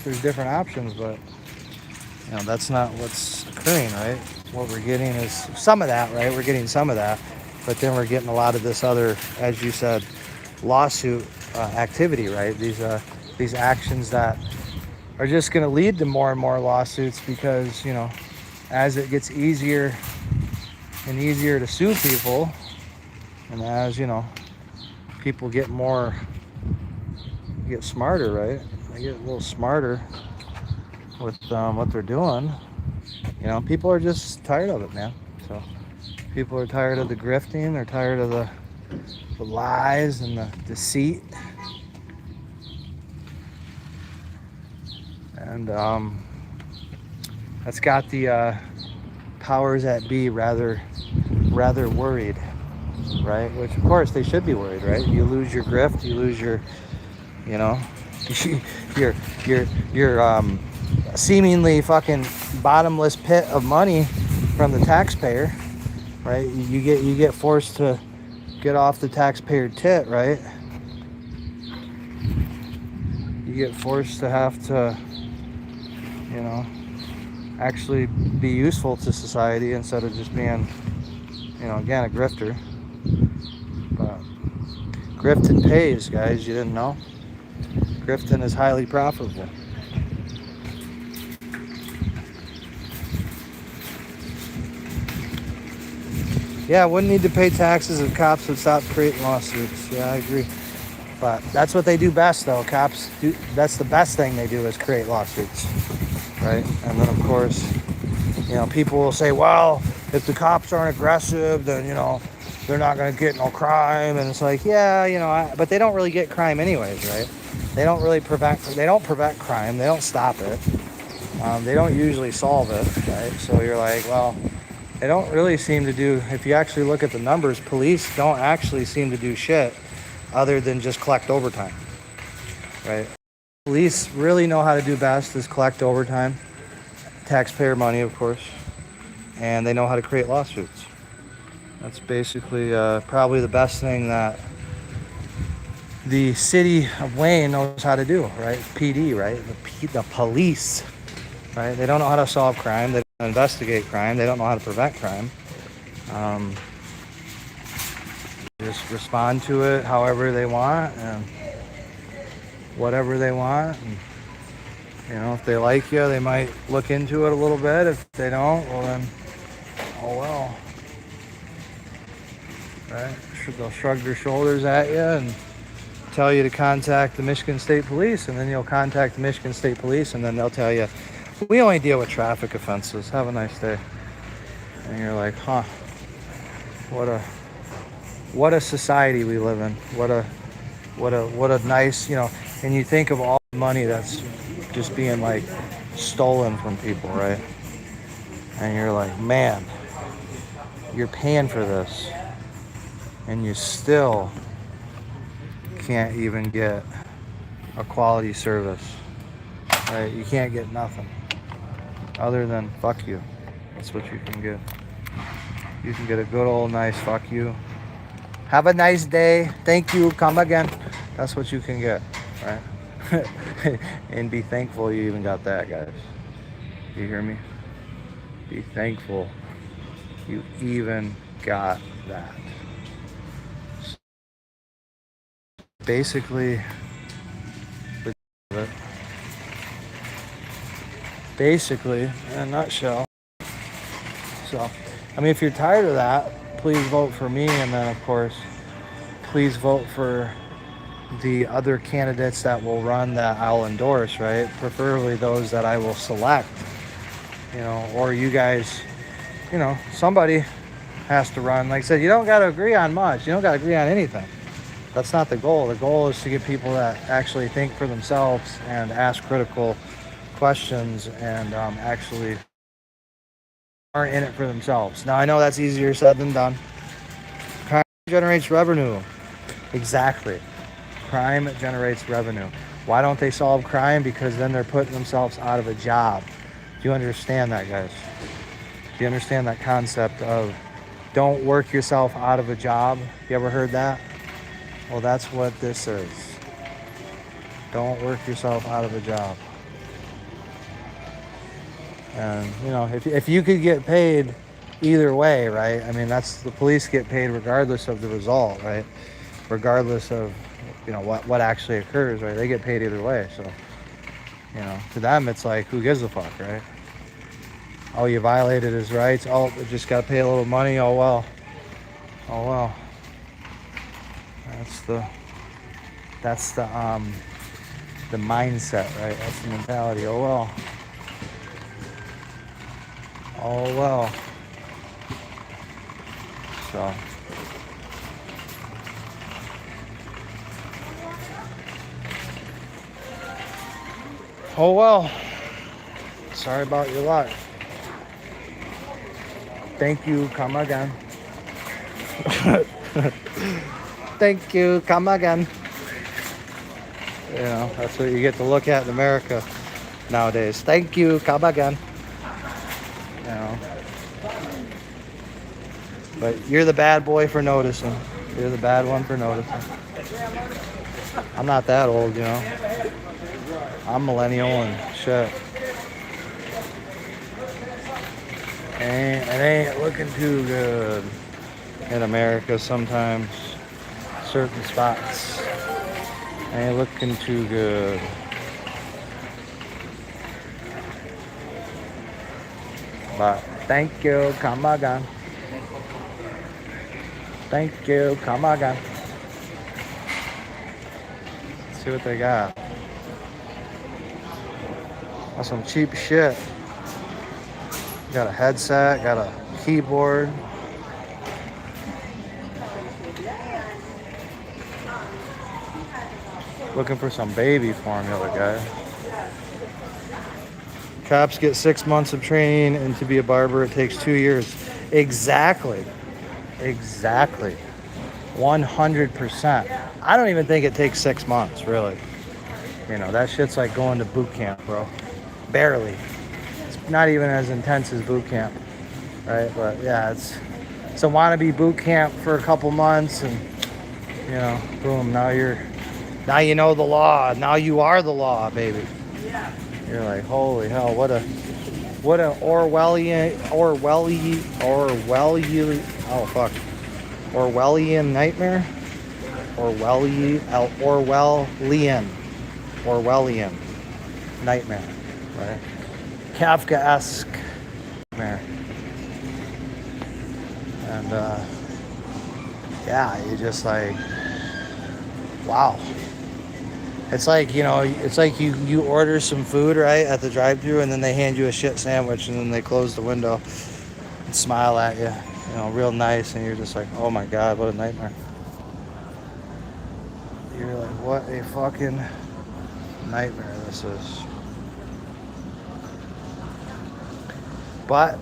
There's different options, but, you know, that's not what's occurring, right? What we're getting is some of that, right? We're getting some of that, but then we're getting a lot of this other, as you said, lawsuit activity, right? These actions that are just going to lead to more and more lawsuits because, you know, as it gets easier and easier to sue people, and as, you know, people get smarter, right? They get a little smarter with what they're doing. You know, people are just tired of it, man. So people are tired of the grifting. They're tired of the lies and the deceit. And that's got the powers that be rather worried, right? Which, of course, they should be worried, right? You lose your grift, you lose your, you know, your seemingly fucking bottomless pit of money from the taxpayer, right? You get forced to get off the taxpayer tit, right? You get forced to have to, you know, actually be useful to society instead of just being, you know, again, a grifter. But grifting pays, guys. You didn't know? Grifting is highly profitable. Yeah, wouldn't need to pay taxes if cops would stop creating lawsuits. Yeah, I agree. But that's what they do best, though. Cops do. That's the best thing they do is create lawsuits, right? And then, of course, you know, people will say, well, if the cops aren't aggressive, then, you know, they're not going to get no crime. And it's like, yeah, you know, but they don't really get crime anyways, right? They don't really prevent crime. They don't stop it. They don't usually solve it, right? So you're like, well, they don't really seem to do, if you actually look at the numbers, police don't actually seem to do shit other than just collect overtime, right? Police really know how to do best is collect overtime, taxpayer money, of course, and they know how to create lawsuits. That's basically probably the best thing that the city of Wayne knows how to do, right? PD, right? The police, right? They don't know how to solve crime. They don't investigate crime. They don't know how to prevent crime. Just respond to it however they want and whatever they want. And, you know, if they like you, they might look into it a little bit. If they don't, well then, oh well. Right? They'll shrug their shoulders at you and tell you to contact the Michigan State Police, and then you'll contact the Michigan State Police, and then they'll tell you, we only deal with traffic offenses. Have a nice day. And you're like, huh? What a society we live in. What a nice, you know. And you think of all the money that's just being like stolen from people, right? And you're like, man, you're paying for this, and you still can't even get a quality service, right? You can't get nothing other than fuck you. That's what you can get. You can get a good old nice fuck you. Have a nice day. Thank you. Come again. That's what you can get, right? And be thankful you even got that, guys. You hear me? Be thankful you even got that. Basically, in a nutshell. So, I mean, if you're tired of that, please vote for me, and then of course, please vote for the other candidates that will run that I'll endorse, right? Preferably those that I will select, you know, or you guys, you know, somebody has to run. Like I said, you don't got to agree on much. You don't got to agree on anything. That's not the goal. The goal is to get people that actually think for themselves and ask critical questions and actually aren't in it for themselves. Now, I know that's easier said than done. Crime generates revenue. Exactly. Crime generates revenue. Why don't they solve crime? Because then they're putting themselves out of a job. Do you understand that, guys? Do you understand that concept of don't work yourself out of a job? You ever heard that? Well, that's what this is. Don't work yourself out of a job. And, you know, if you could get paid either way, right? I mean, that's the police get paid regardless of the result, right? Regardless of, you know, what actually occurs, right? They get paid either way. So, you know, to them, it's like, who gives a fuck, right? Oh, you violated his rights. Oh, just got to pay a little money. Oh, well. Oh, well. That's the mindset, right? That's the mentality. Oh well. Oh well. So oh well. Sorry about your luck. Thank you. Come again. Thank you. Come again. You know, that's what you get to look at in America nowadays. Thank you. Come again. You know. But you're the bad boy for noticing. You're the bad one for noticing. I'm not that old, you know. I'm millennial and shit. It ain't looking too good in America sometimes. Certain spots ain't looking too good. But thank you, come again. Thank you, come again. Let's see what they got. That's some cheap shit. Got a headset, got a keyboard. Looking for some baby formula, guy. Cops get 6 months of training, and to be a barber, it takes 2 years. Exactly. 100%. I don't even think it takes 6 months, really. You know, that shit's like going to boot camp, bro. Barely. It's not even as intense as boot camp. right? But yeah, it's a wannabe boot camp for a couple months, and you know, boom, now you know the law. Now you are the law, baby. You're like, holy hell, what an Orwellian nightmare. Orwellian nightmare, right? Kafka-esque nightmare. And yeah, you just like, wow. It's like, you know, it's like you order some food, right, at the drive-thru, and then they hand you a shit sandwich, and then they close the window and smile at you, you know, real nice, and you're just like, oh my God, what a nightmare. You're like, what a fucking nightmare this is. But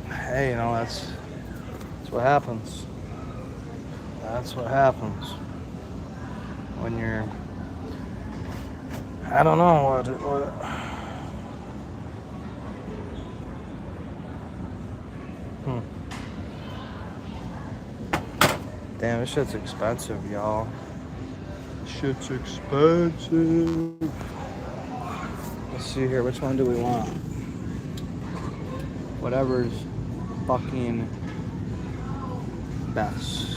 hey, you know, that's what happens. That's what happens when you're, I don't know what Damn, this shit's expensive, y'all. Shit's expensive. Let's see here, which one do we want? Whatever's fucking best.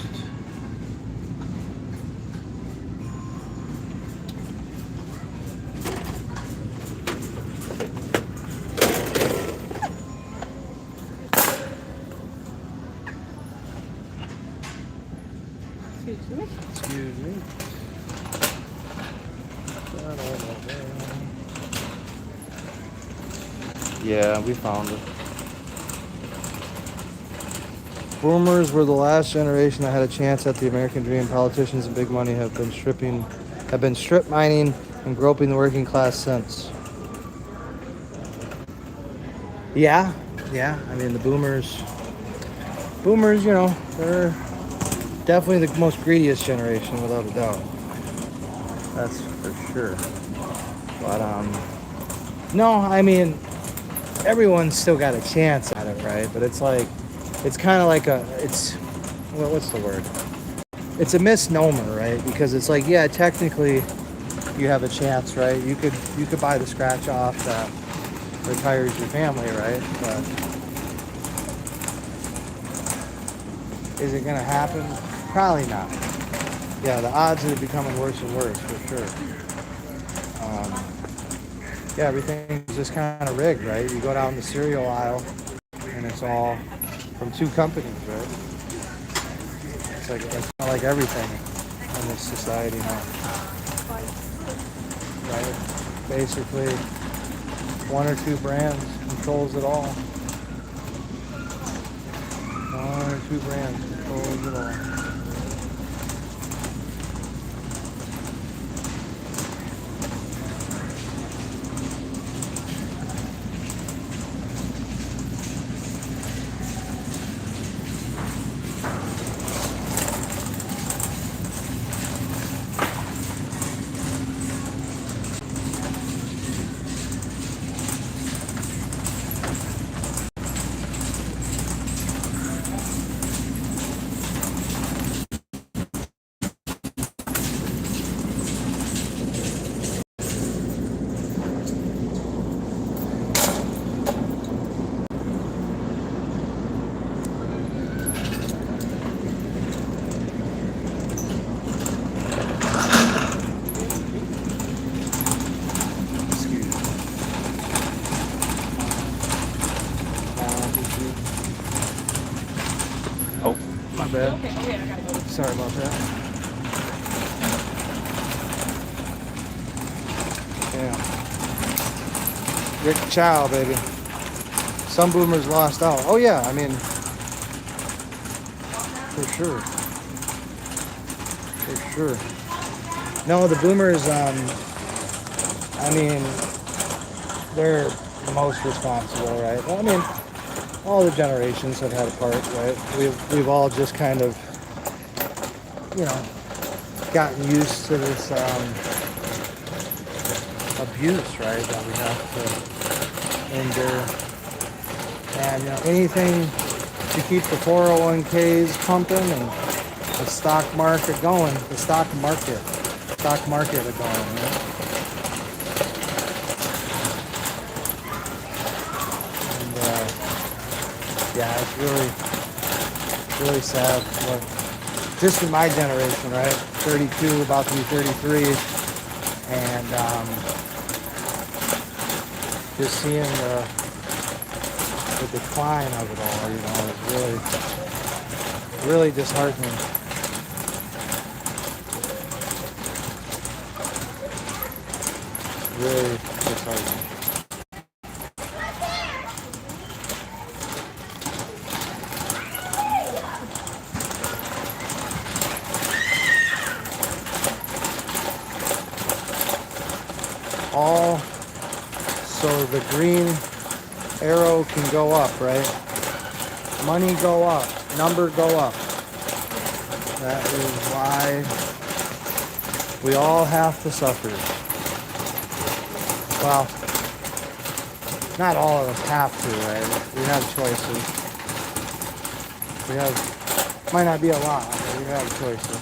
Excuse me. Yeah, we found it. Boomers were the last generation that had a chance at the American dream. Politicians and big money have been strip mining and groping the working class since. Yeah. I mean, the boomers, you know, they're definitely the most greediest generation, without a doubt. That's for sure. But no, I mean, everyone's still got a chance at it, right? But it's like, it's kind of like what's the word? It's a misnomer, right? Because it's like, yeah, technically you have a chance, right? You could buy the scratch off that retires your family, right? But is it gonna happen? Probably not. Yeah, the odds are becoming worse and worse, for sure. Yeah, everything's just kind of rigged, right? You go down the cereal aisle, and it's all from two companies, right? It's kind of like everything in this society now, right? Basically, one or two brands controls it all. One or two brands controls it all. My bad. Sorry about that. Yeah. Rick Chow, baby. Some boomers lost out. Oh yeah, I mean, for sure. For sure. No, the boomers, I mean, they're the most responsible, right? Well, I mean, all the generations have had a part, right? We've all just kind of, you know, gotten used to this abuse, right? That we have to endure. And you know, anything to keep the 401ks pumping and the stock market going. The stock market going. Right? And yeah, it's really sad. Look, just in my generation, right? 32, about to be 33, and just seeing the decline of it all, you know, is really disheartening. Really disheartening. All so the green arrow can go up, right? Money go up, number go up. That is why we all have to suffer. Well, not all of us have to, right? We have choices. Might not be a lot, but we have choices.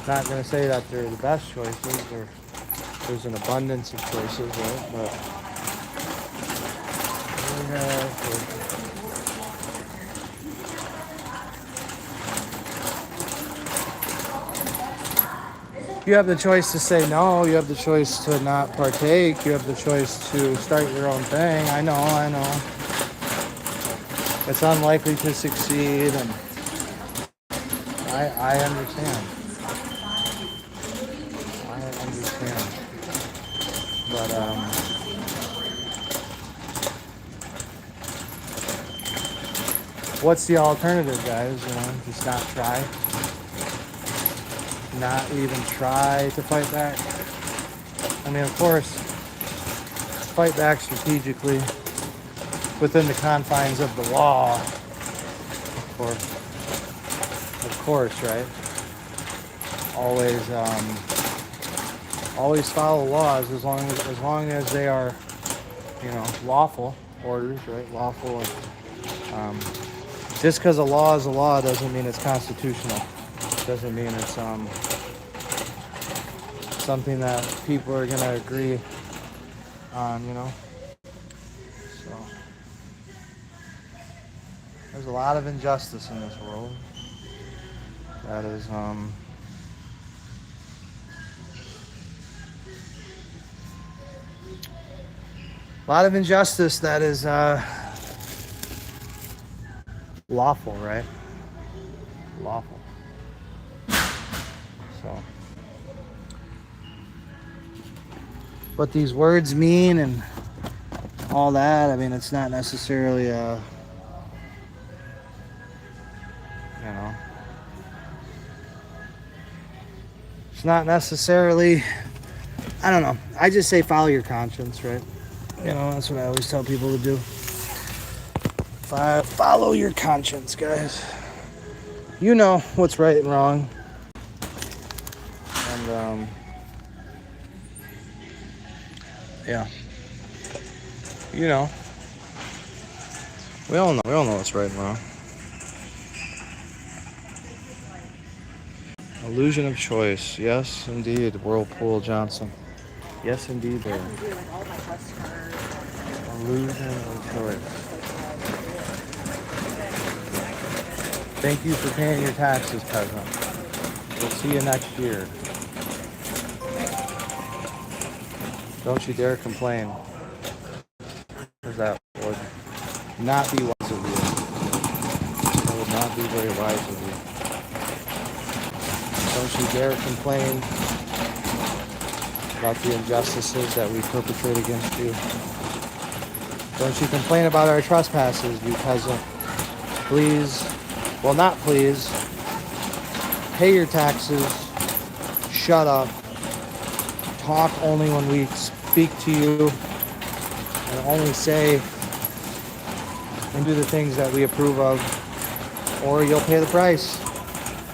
Not going to say that they're the best choices, or there's an abundance of choices, right? But we have choices. You have the choice to say no. You have the choice to not partake. You have the choice to start your own thing. I know. It's unlikely to succeed, and I understand. But what's the alternative, guys? You know, just not try. Not even try to fight back. I mean, of course, fight back strategically within the confines of the law. Of course, right? Always follow laws as long as they are, you know, lawful orders, right? Lawful. Just because a law is a law doesn't mean it's constitutional. Doesn't mean it's something that people are gonna agree on, you know. So there's a lot of injustice in this world. That is a lot of injustice that is lawful, right? Lawful. So, what these words mean and all that, I mean, it's not necessarily you know, it's not necessarily, I don't know. I just say follow your conscience, right? You know, that's what I always tell people to do. Follow your conscience, guys. You know what's right and wrong. And, yeah. You know. We all know what's right and wrong. Illusion of choice. Yes, indeed. Whirlpool Johnson. Yes, indeed, there. Illusion of choice. Thank you for paying your taxes, peasant. We'll see you next year. Don't you dare complain, because that would not be wise of you. That would not be very wise of you. Don't you dare complain about the injustices that we perpetrate against you. Don't you complain about our trespasses, you peasant. Please, well, not please, pay your taxes, shut up, talk only when we speak to you, and only say and do the things that we approve of, or you'll pay the price.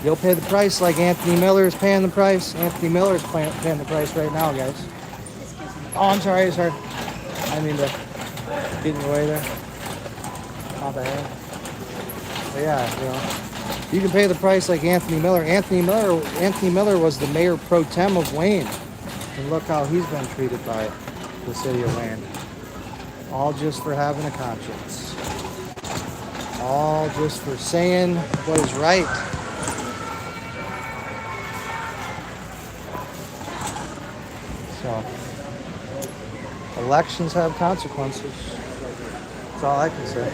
You'll pay the price like Anthony Miller is paying the price. Anthony Miller is paying the price right now, guys. Oh, I'm sorry. I mean to get in your way there? Pop ahead. But yeah, you know, you can pay the price like Anthony Miller. Anthony Miller was the mayor pro tem of Wayne. And look how he's been treated by the city of Wayne. All just for having a conscience. All just for saying what is right. So, elections have consequences. That's all I can say.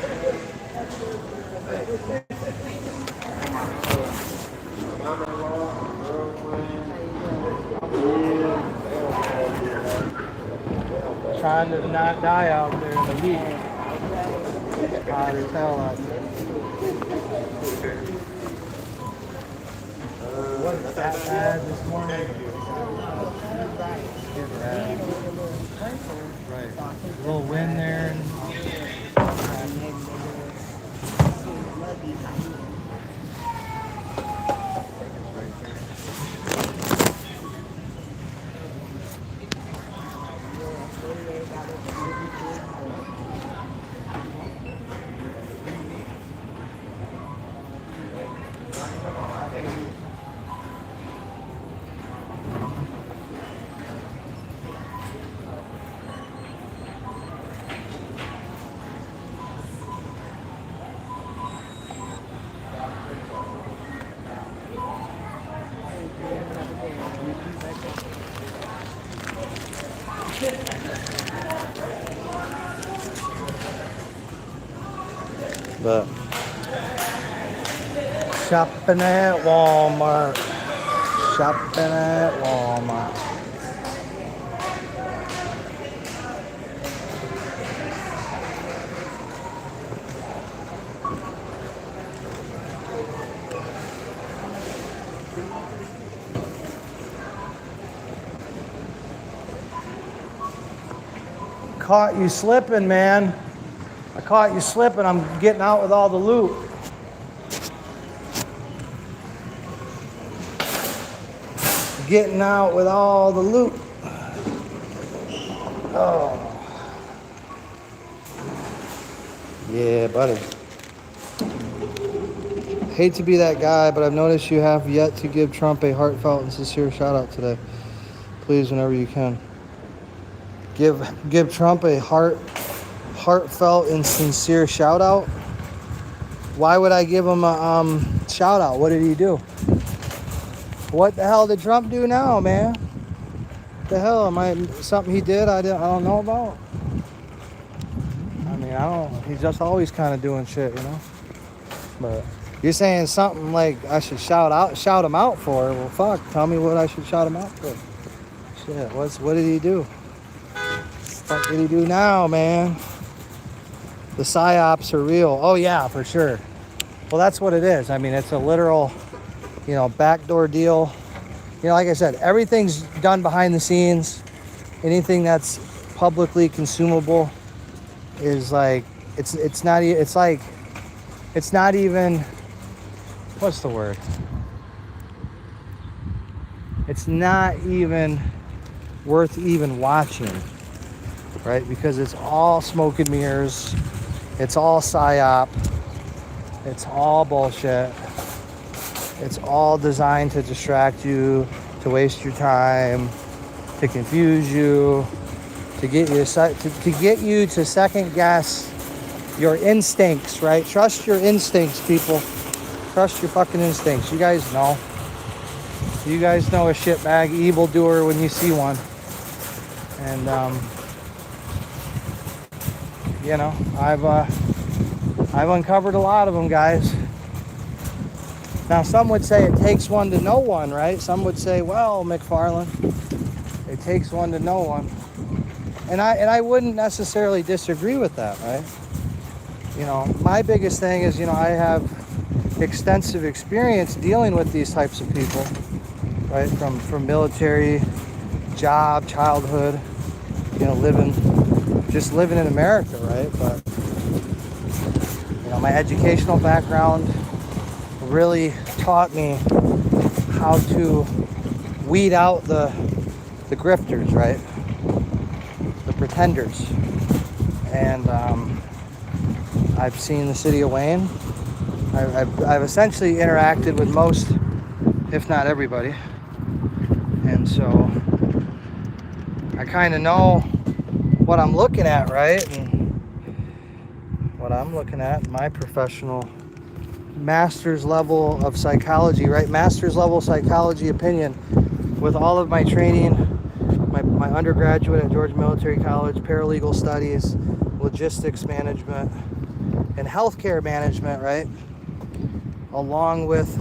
Trying to not die out there in the heat. Hot as hell out there. What that bad this morning? Right. A little wind there. But shopping at Walmart. Shopping at Walmart. Caught you slipping, man. I caught you slipping. I'm getting out with all the loot. Getting out with all the loot. Oh. Yeah, buddy. Hate to be that guy, but I've noticed you have yet to give Trump a heartfelt and sincere shout out today. Please, whenever you can. Give Trump a heartfelt and sincere shout out. Why would I give him a shout out? What did he do? What the hell did Trump do now, man? The hell am I something he did I don't know about? I mean, he's just always kind of doing shit, you know. But you're saying something like I should shout him out for. Well, fuck, tell me what I should shout him out for. Shit, what did he do? What did he do now, man? The psyops are real. Oh yeah, for sure. Well, that's what it is. I mean, it's a literal, backdoor deal. Like I said, everything's done behind the scenes. Anything that's publicly consumable is like it's not even what's the word? It's not even worth even watching. Right? Because it's all smoke and mirrors. It's all psyop. It's all bullshit. It's all designed to distract you, to waste your time, to confuse you, to get you to second guess your instincts, right? Trust your instincts, people. Trust your fucking instincts. You guys know. You guys know a shitbag evildoer when you see one. And I've uncovered a lot of them, guys. Now, some would say it takes one to know one, right? Some would say, well, McFarland, it takes one to know one. And I wouldn't necessarily disagree with that, right? My biggest thing is, I have extensive experience dealing with these types of people, right? From military, job, childhood, living in America, right? But my educational background really taught me how to weed out the grifters, right? The pretenders. and I've seen the city of Wayne. I've essentially interacted with most, if not everybody, and so I kind of know what I'm looking at, right? And what I'm looking at, my professional master's level of psychology, right? Master's level psychology opinion with all of my training, my undergraduate at Georgia Military College, paralegal studies, logistics management, and healthcare management, right? Along with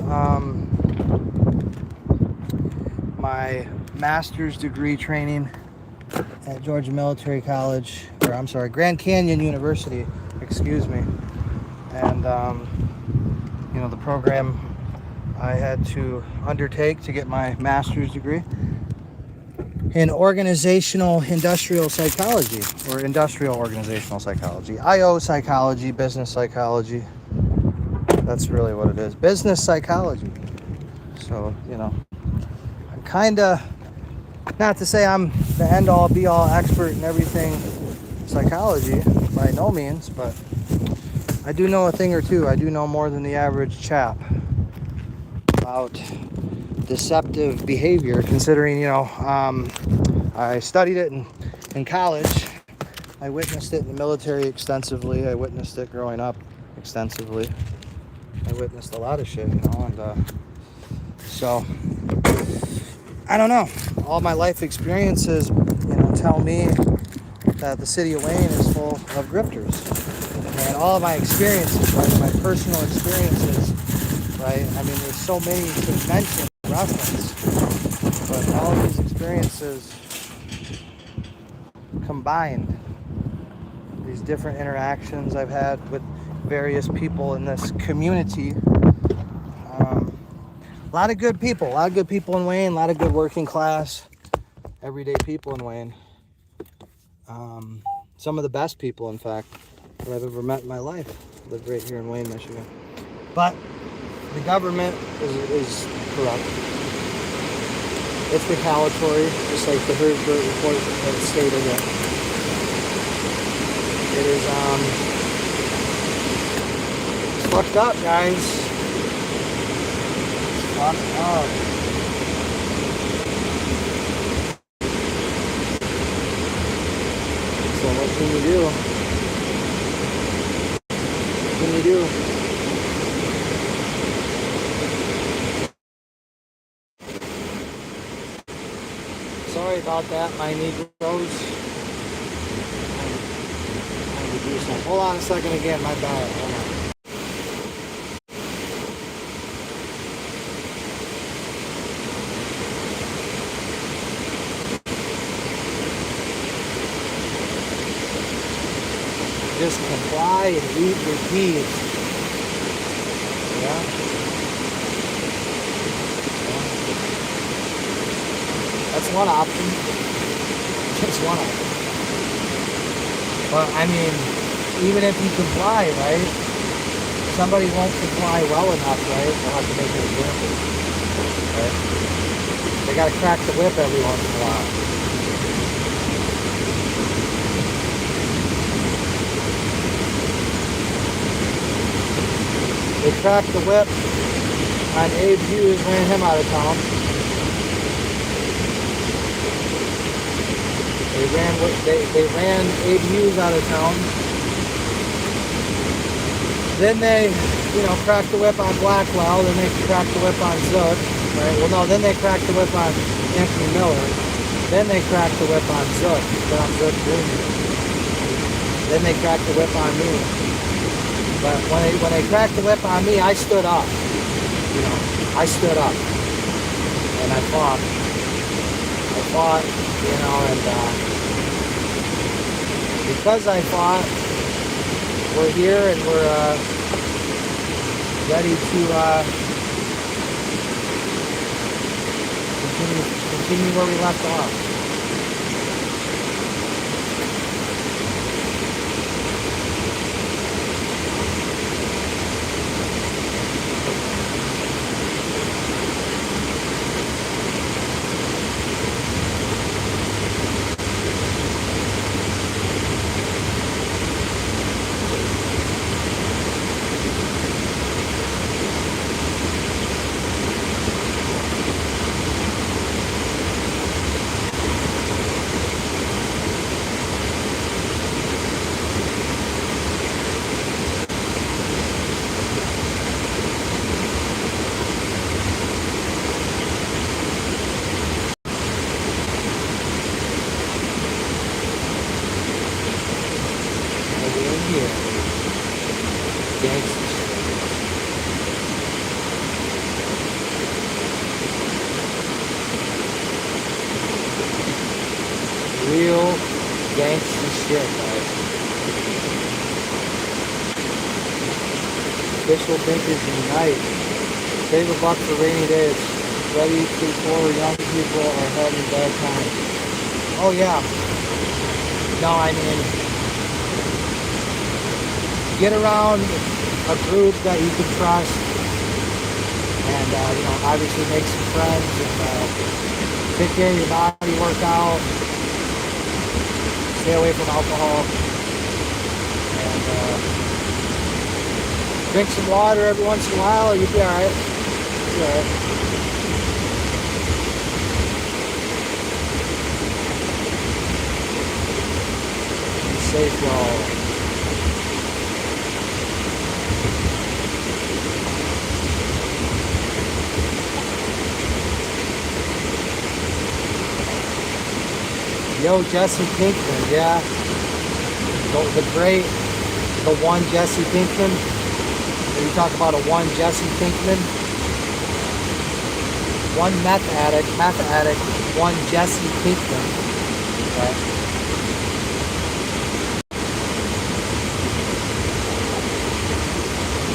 my master's degree training at Georgia Military College, or I'm sorry, Grand Canyon University, excuse me. And, you know, the program I had to undertake to get my master's degree in organizational industrial psychology, or industrial organizational psychology, IO psychology, business psychology. That's really what it is, business psychology. So, you know, I'm kind of, not to say I'm the end-all be-all expert in everything psychology, by no means, but I do know a thing or two. I do know more than the average chap about deceptive behavior, considering, you know, I studied it in college. I witnessed it in the military extensively. I witnessed it growing up extensively. I witnessed a lot of shit, you know, and so I don't know. All my life experiences, you know, tell me that the city of Wayne is full of grifters. And all of my experiences, right, my personal experiences, right, I mean, there's so many to mention, reference, but all of these experiences combined, these different interactions I've had with various people in this community, a lot of good people in Wayne, a lot of good working class, everyday people in Wayne. Some of the best people, in fact, that I've ever met in my life live right here in Wayne, Michigan. But the government is corrupt. It's retaliatory, just like the Herzberg report that stated it. It is it's fucked up, guys. It's fucked up. So what can you do? What can you do? Sorry about that, my Negroes. I'm to do something. Hold on a second again, my bad. Hold on. Just comply and eat your peas. Yeah? That's one option. Just one option. But I mean, even if you comply, right? Somebody won't comply well enough, right? They'll have to make an example. Right? They gotta crack the whip every once in a while. They cracked the whip on Abe Hughes, ran him out of town. They ran Abe Hughes out of town. Then they, you know, cracked the whip on Blackwell. Then they cracked the whip on Zook. Right? Well, no. Then they cracked the whip on Anthony Miller. Then they cracked the whip on Zook, John Zook Jr. Then they cracked the whip on me. But when they cracked the whip on me, I stood up. You know, I stood up and I fought. You know, and because I fought, we're here and we're ready to continue where we left off. Yeah. Gangsta shit. Real gangsta shit, guys. Official thinkers unite. Save a buck for rainy days. Ready before young people are having bad times. Oh yeah. No, I mean, get around a group that you can trust, and obviously make some friends, and take care of your body, work out, stay away from alcohol, and drink some water every once in a while. You'll be all right. You'll be all right. Be safe, y'all. Yo, Jesse Pinkman, yeah. The great, the one Jesse Pinkman. When you talk about a one Jesse Pinkman, one meth addict, one Jesse Pinkman. Okay.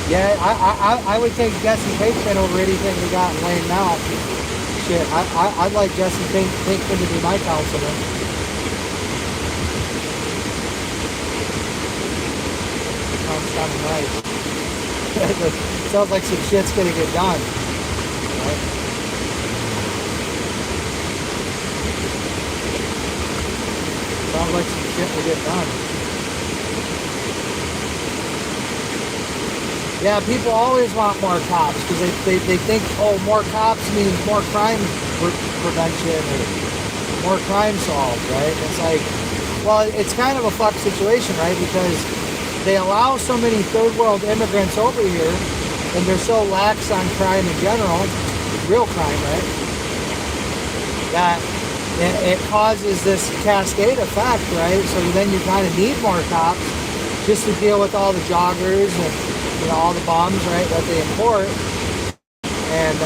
Yeah, I would take Jesse Pinkman over anything we got laying now. Shit, I'd like Jesse Pinkman to be my counselor. Sounds kind of nice. Sounds like some shit's gonna get done. Right? Sounds like some shit will get done. Yeah, people always want more cops because they think, oh, more cops means more crime prevention or more crime solved, right? It's like, well, it's kind of a fucked situation, right? Because they allow so many third world immigrants over here, and they're so lax on crime in general, real crime, right? That it causes this cascade effect, right? So then you kind of need more cops just to deal with all the joggers and all the bombs, right, that they import. And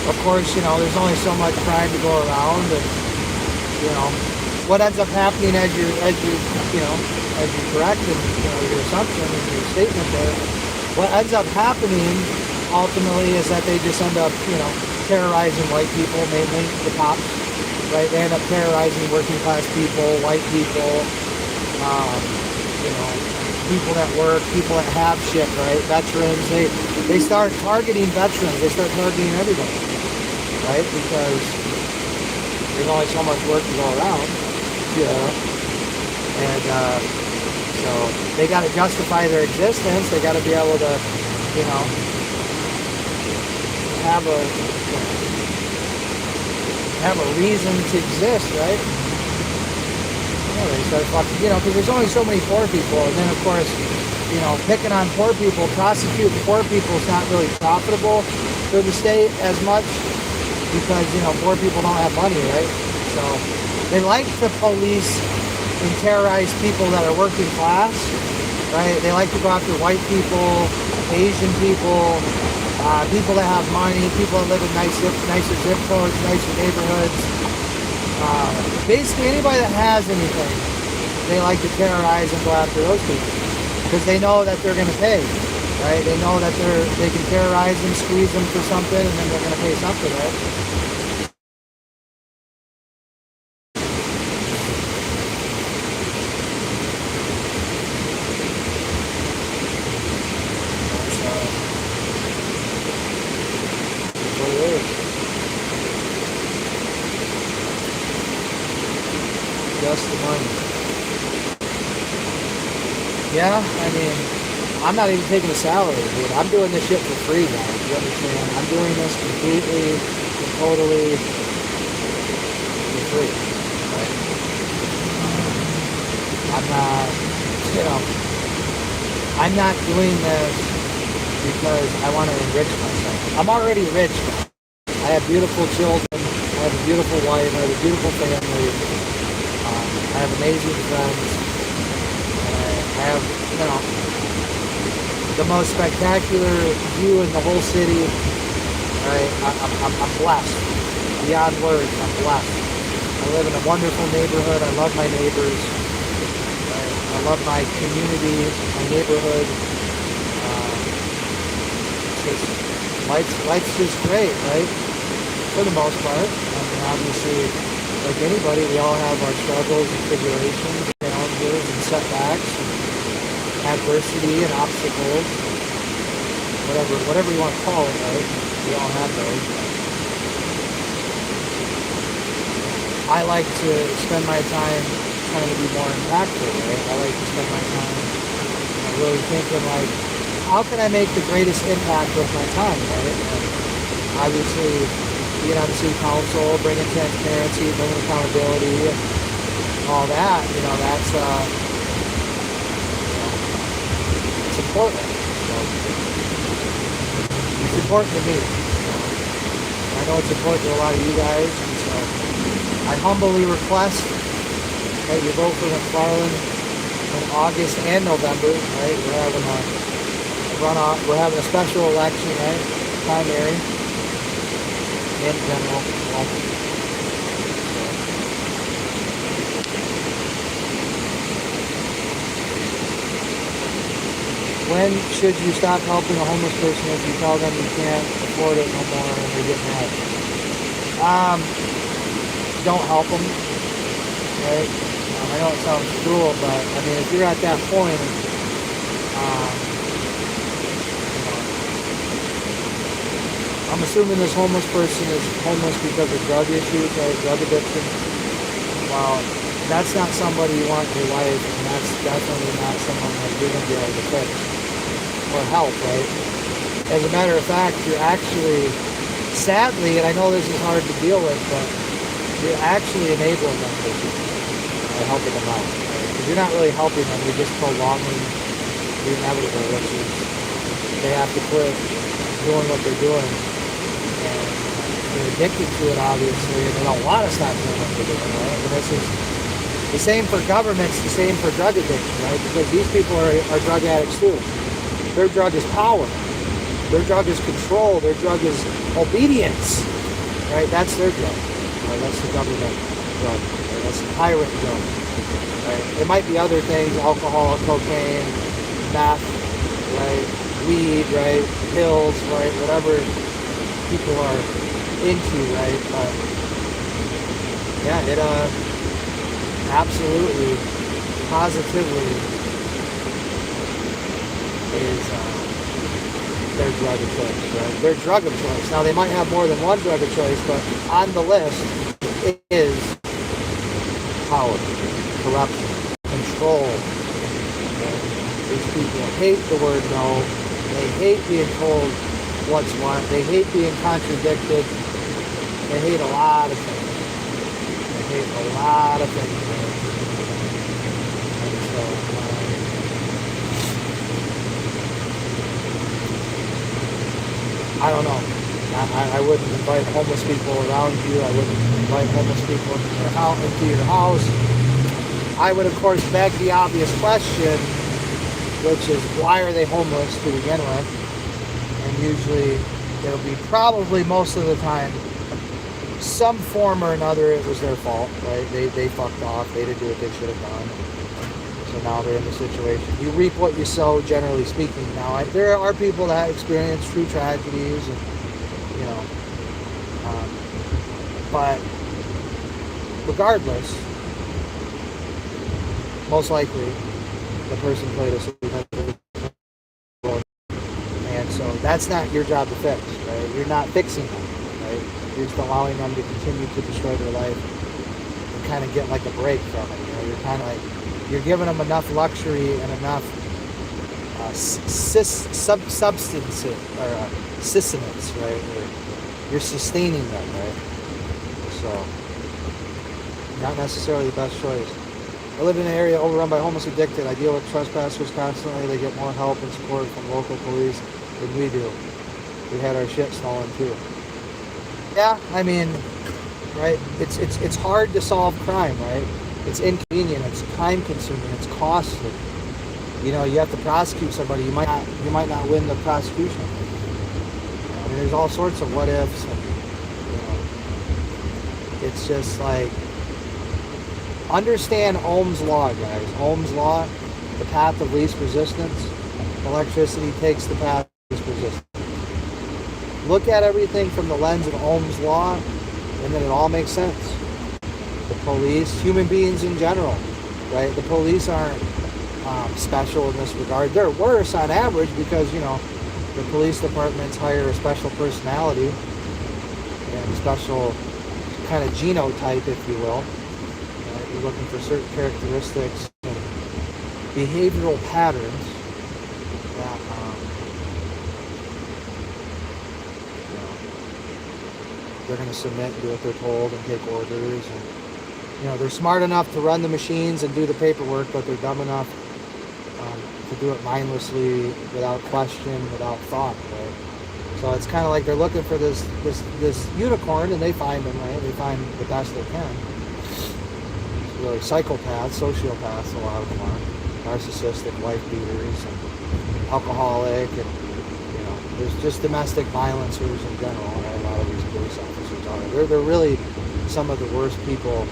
of course, there's only so much crime to go around, and what ends up happening as you correct and your assumption and your statement there, what ends up happening ultimately is that they just end up terrorizing white people, mainly the cops, right? They end up terrorizing working class people, white people, people that work, people that have shit, right? Veterans, they start targeting veterans, they start targeting everybody, right? Because there's only so much work to go around, and so they got to justify their existence. They got to be able to, have a reason to exist, right? They start fucking, because there's only so many poor people, and then of course, picking on poor people, prosecuting poor people is not really profitable for the state as much because poor people don't have money, right? So they like to police and terrorize people that are working class, right? They like to go after white people, Asian people, people that have money, people that live in nicer zip codes, nicer neighborhoods. Basically anybody that has anything, they like to terrorize and go after those people because they know that they're going to pay, right? They know that they can terrorize them, squeeze them for something, and then they're going to pay something, right? Just the money. Yeah, I mean, I'm not even taking a salary, dude. I'm doing this shit for free, guys. You understand? I'm doing this completely and totally for free. Right? I'm not doing this because I want to enrich myself. I'm already rich. I have beautiful children. I have a beautiful wife. I have a beautiful family. I have amazing friends. the most spectacular view in the whole city. Right? I'm blessed. Beyond words, I'm blessed. I live in a wonderful neighborhood. I love my neighbors. Right? I love my community, my neighborhood. Life's just great, right? For the most part. I mean, obviously, like anybody, we all have our struggles and tribulations, challenges and setbacks, and adversity and obstacles, whatever you want to call it, right? We all have those. I like to spend my time trying to be more impactful, right? I like to spend my time really thinking like, how can I make the greatest impact with my time, right? And obviously, being on the city council, bringing transparency, bringing accountability, and all that, that's it's important. It's important to me. I know it's important to a lot of you guys, and so I humbly request that you vote for McFarland in August and November, right? We're having a runoff, we're having a special election, right? Primary and general election. When should you stop helping a homeless person if you tell them you can't afford it no more and they get mad? Don't help them, right? I know it sounds cruel, but I mean, if you're at that point, I'm assuming this homeless person is homeless because of drug issues, right? Drug addiction. Well, that's not somebody you want in your life, and that's definitely not someone that you're going to be able to fix or help, right? As a matter of fact, you're actually, sadly, and I know this is hard to deal with, but you're actually enabling them by helping them out. Right? Because you're not really helping them, you're just prolonging the inevitable, which is they have to quit doing what they're doing. And they're addicted to it, obviously, and they don't want to stop doing what they're doing, right? And this is the same for governments, the same for drug addiction, right? Because these people are drug addicts too. Their drug is power. Their drug is control. Their drug is obedience, right? That's their drug. Right? That's the government drug. Right? That's the tyrant drug. Right? There might be other things, alcohol, cocaine, meth, right? Weed, right? Pills, right? Whatever people are into, right? But yeah, it absolutely, positively is their drug of choice, right? Their drug of choice. Now, they might have more than one drug of choice, but on the list is power, corruption, control. And these people hate the word no. They hate being told what's what. They hate being contradicted. They hate a lot of things. They hate a lot of things. And so, I don't know. I wouldn't invite homeless people around you. I wouldn't invite homeless people into your house. I would, of course, beg the obvious question, which is, why are they homeless to begin with? And usually, it'll be probably most of the time, some form or another, it was their fault, right? They fucked off. They didn't do what they should have done. So now they're in the situation. You reap what you sow, generally speaking. Now, there are people that experience true tragedies, and but regardless, most likely the person played a significant role, and so that's not your job to fix, right? You're not fixing them, right? You're just allowing them to continue to destroy their life and kind of get like a break from it. You're kind of like, you're giving them enough luxury and enough substance or sustenance, right? You're sustaining them, right? So, not necessarily the best choice. I live in an area overrun by homeless addicted. I deal with trespassers constantly. They get more help and support from local police than we do. We had our shit stolen too. Yeah, I mean, right? It's hard to solve crime, right? It's inconvenient, it's time consuming, it's costly. you know, you have to prosecute somebody. You might not win the prosecution. I mean, there's all sorts of what ifs. And, you know, it's just like, understand Ohm's law, guys. Ohm's law, the path of least resistance. Electricity takes the path of least resistance. Look at everything from the lens of Ohm's law, and then it all makes sense. The police, human beings in general, right? The police aren't special in this regard. They're worse on average because, you know, the police departments hire a special personality and a special kind of genotype, if you will. You're looking for certain characteristics and behavioral patterns that you know, they're going to submit and do what they're told and take orders. And, you know, they're smart enough to run the machines and do the paperwork, but they're dumb enough to do it mindlessly, without question, without thought, right? So it's kind of like they're looking for this unicorn, and they find them, right? They find the best they can. Really psychopaths, sociopaths, a lot of them are narcissistic, wife beaters, and alcoholic, and, you know, there's just domestic violencers in general, right? A lot of these police officers are. They're really some of the worst people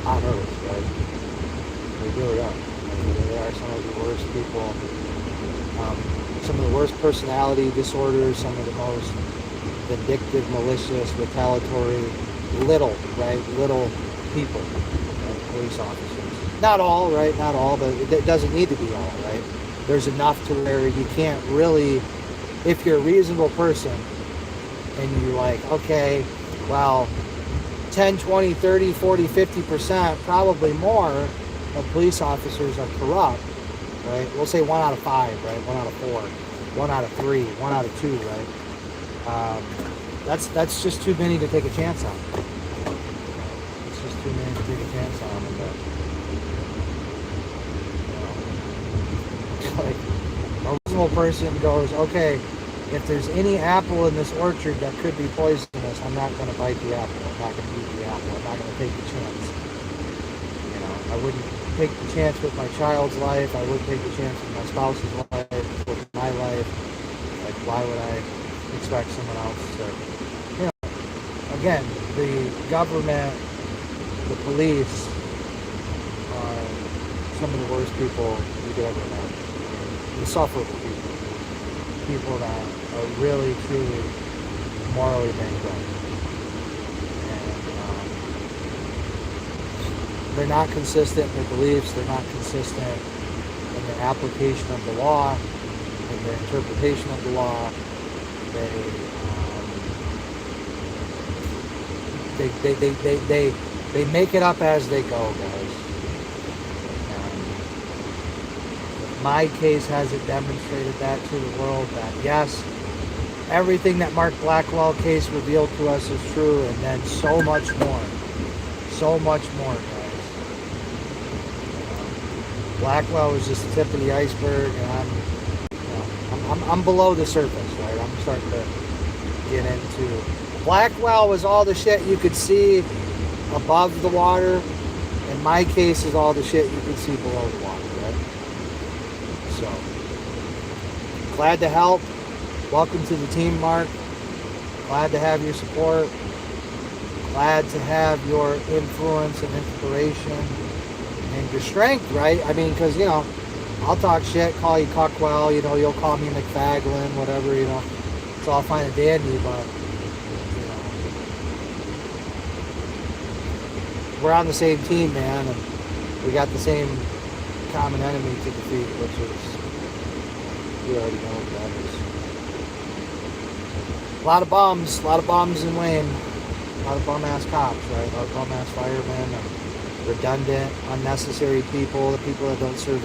on earth, right? They really are. They are some of the worst people, some of the worst personality disorders, some of the most vindictive, malicious, retaliatory, little people. Police officers. Not all, right? Not all, but it doesn't need to be all, right? There's enough to where you can't really, if you're a reasonable person and you're like, okay, well, 10, 20, 30, 40, 50%, probably more of police officers are corrupt, right? We'll say 1 out of 5, right? 1 out of 4, 1 out of 3, 1 out of 2, right? That's just too many to take a chance on. It's just too many to take a chance on. And, you know, like a reasonable person goes, okay, if there's any apple in this orchard that could be poisonous, I'm not going to bite the apple. I'm not going to eat the apple. I'm not going to take the chance. You know, I wouldn't take the chance with my child's life. I wouldn't take the chance with my spouse's life, with my life. Like, why would I expect someone else to, you know, again, the government, the police are some of the worst people you could ever imagine. Insufferable people. People that are really, truly morally bankrupt. They're not consistent in their beliefs. They're not consistent in their application of the law, in their interpretation of the law. They make it up as they go, guys. My case hasn't demonstrated that to the world, that yes, everything that Mark Blackwell case revealed to us is true, and then so much more. So much more, guys. Blackwell was just the tip of the iceberg, and I'm below the surface, right? I'm starting to get into. Blackwell was all the shit you could see above the water, and my case is all the shit you could see below the water, right? So, glad to help. Welcome to the team, Mark. Glad to have your support. Glad to have your influence and inspiration and your strength, right? I mean, because, you know, I'll talk shit, call you Cuckwell, you know, you'll call me McFaglin, whatever, you know. It's all fine and dandy, but, you know, we're on the same team, man, and we got the same common enemy to defeat, which is, you already know what that is. A lot of bums in Wayne. A lot of bum-ass cops, right? A lot of bum-ass firemen, and redundant, unnecessary people, the people that don't serve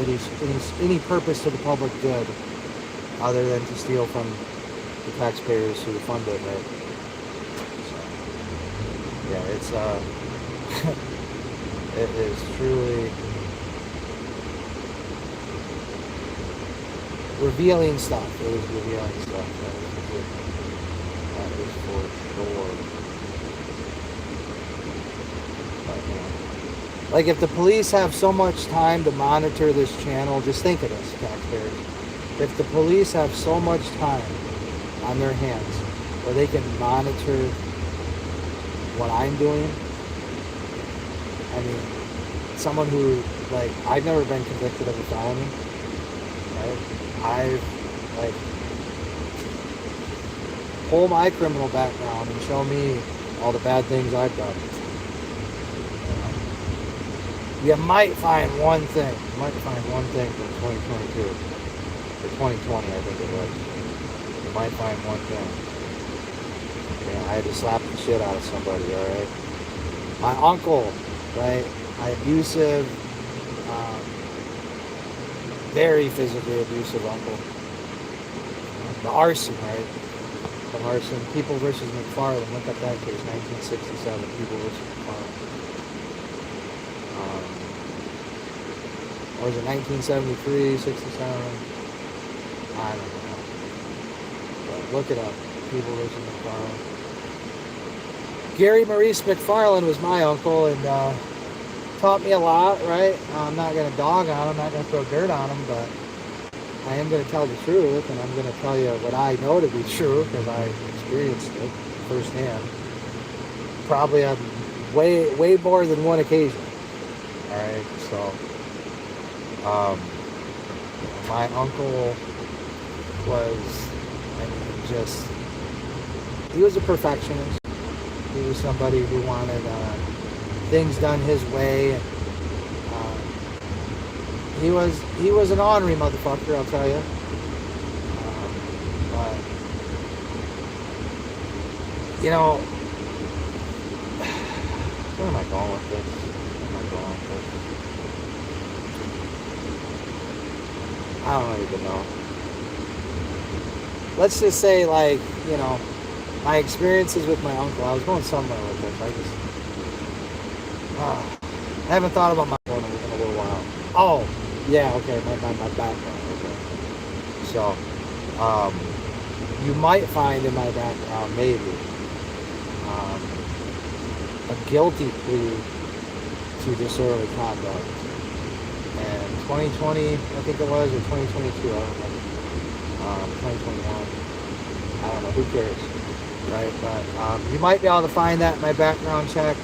any purpose to the public good other than to steal from the taxpayers who fund it, right? So, yeah, it's it is truly revealing stuff. It is revealing stuff. That is for sure. But, Like if the police have so much time to monitor this channel, just think of this, taxpayers. If the police have so much time on their hands where they can monitor what I'm doing, I mean, someone who, like, I've never been convicted of a felony, right? I've, like, pull my criminal background and show me all the bad things I've done. You might find one thing. You might find one thing from 2022. Or 2020, I think it was. You might find one thing. Yeah, I had to slap the shit out of somebody, alright? My uncle, right? My abusive, very physically abusive uncle. The arson, right? The arson. People versus McFarland. Look up that case, 1967. People versus McFarland. Or was it 1973, 67? I don't know. But look it up. People versus McFarland. Gary Maurice McFarland was my uncle and taught me a lot, right? I'm not going to dog on him, I'm not going to throw dirt on him, but I am going to tell the truth, and I'm going to tell you what I know to be true because I experienced it firsthand. Probably on way more than one occasion. All right, so my uncle was, I mean, just, he was a perfectionist. He was somebody who wanted things done his way. And, he was an ornery motherfucker, I'll tell you. But you know, where am I going with this? Where am I going with this? I don't even know. Let's just say, like, you know, my experiences with my uncle. I was going somewhere with this. I haven't thought about my uncle in a little while. Oh, yeah, okay, my background. Okay. So, you might find in my background, maybe, a guilty plea to disorderly conduct. And 2020, I think it was, or 2022, I don't remember. 2021. I don't know, who cares, right? But you might be able to find that in my background check.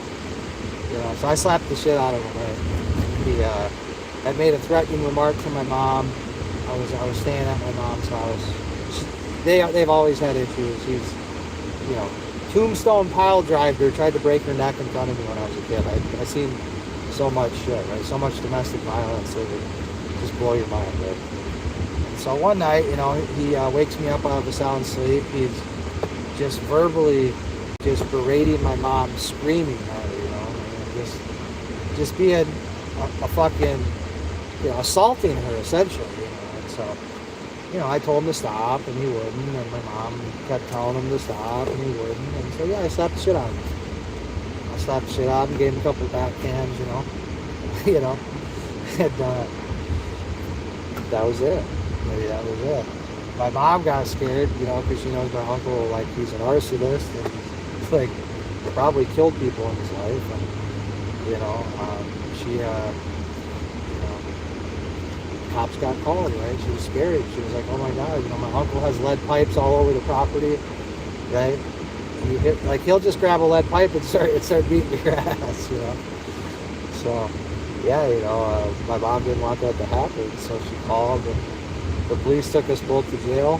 You know, so I slapped the shit out of him, right? He had made a threatening remark to my mom. I was staying at my mom's house. They've always had issues. He's, you know, tombstone pile driver, tried to break her neck in front of me when I was a kid. I seen so much shit, right? So much domestic violence, it would just blow your mind, right? And so one night, you know, he wakes me up out of a sound sleep. He's just verbally just berating my mom, screaming at her, you know, and just being a fucking, you know, assaulting her essentially, you know. And so, you know, I told him to stop and he wouldn't, and my mom kept telling him to stop and he wouldn't, and so yeah, I slapped the shit out of him. I slapped the shit out of him, gave him a couple backhands, you know, you know, and that was it. Maybe that was it. My mom got scared, you know, because she knows my uncle, like, he's an arsonist and he's, like, probably killed people in his life, and, you know, she, you know, cops got called, right? She was scared. She was like, oh my God, you know, my uncle has lead pipes all over the property, right? And like, he'll just grab a lead pipe and start beating your ass, you know? So, yeah, you know, my mom didn't want that to happen, so she called, and the police took us both to jail.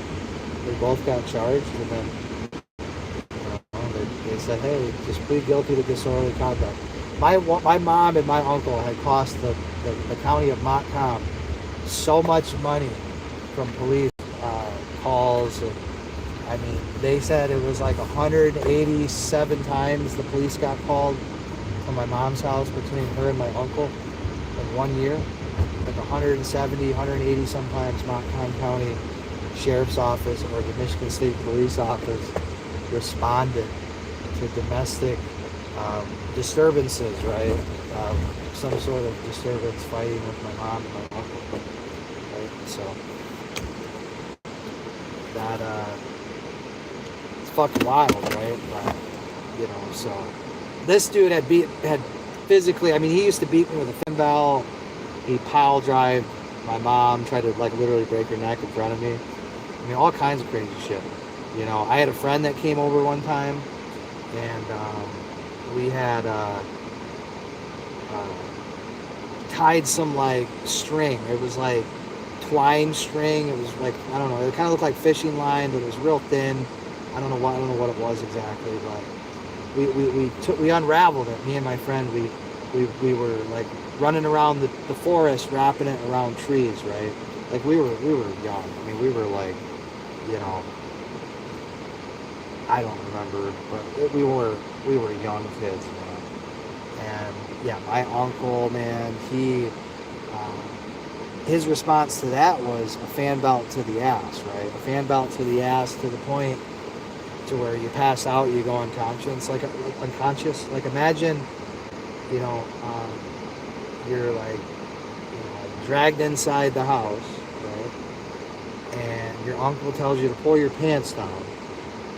We both got charged, and then, you know, they said, hey, just plead guilty to disorderly conduct. My mom and my uncle had cost the county of Montcalm so much money from police calls, and I mean, they said it was like 187 times the police got called from my mom's house between her and my uncle in 1 year. Like 170, 180 sometimes Montcalm County Sheriff's Office or the Michigan State Police Office responded to domestic disturbances, right? Some sort of disturbance, fighting with my mom and my uncle, right? So that it's fucking wild, right? But, you know, so this dude had physically, I mean, he used to beat me with a fin belt. He pile drive my mom, tried to like literally break her neck in front of me. I mean, all kinds of crazy shit. You know, I had a friend that came over one time, and we had tied some like string. It was like twine string. It was like, I don't know. It kind of looked like fishing line, but it was real thin. I don't know what it was exactly, but we unraveled it. Me and my friend, we were like running around the forest, wrapping it around trees, right? Like we were young. I mean, we were like, you know, I don't remember, but we were young kids, man. And yeah, my uncle, man, his response to that was a fan belt to the ass, right? A fan belt to the ass to the point to where you pass out, you go unconscious. Like imagine, you know, you're like, you know, dragged inside the house, right? And your uncle tells you to pull your pants down,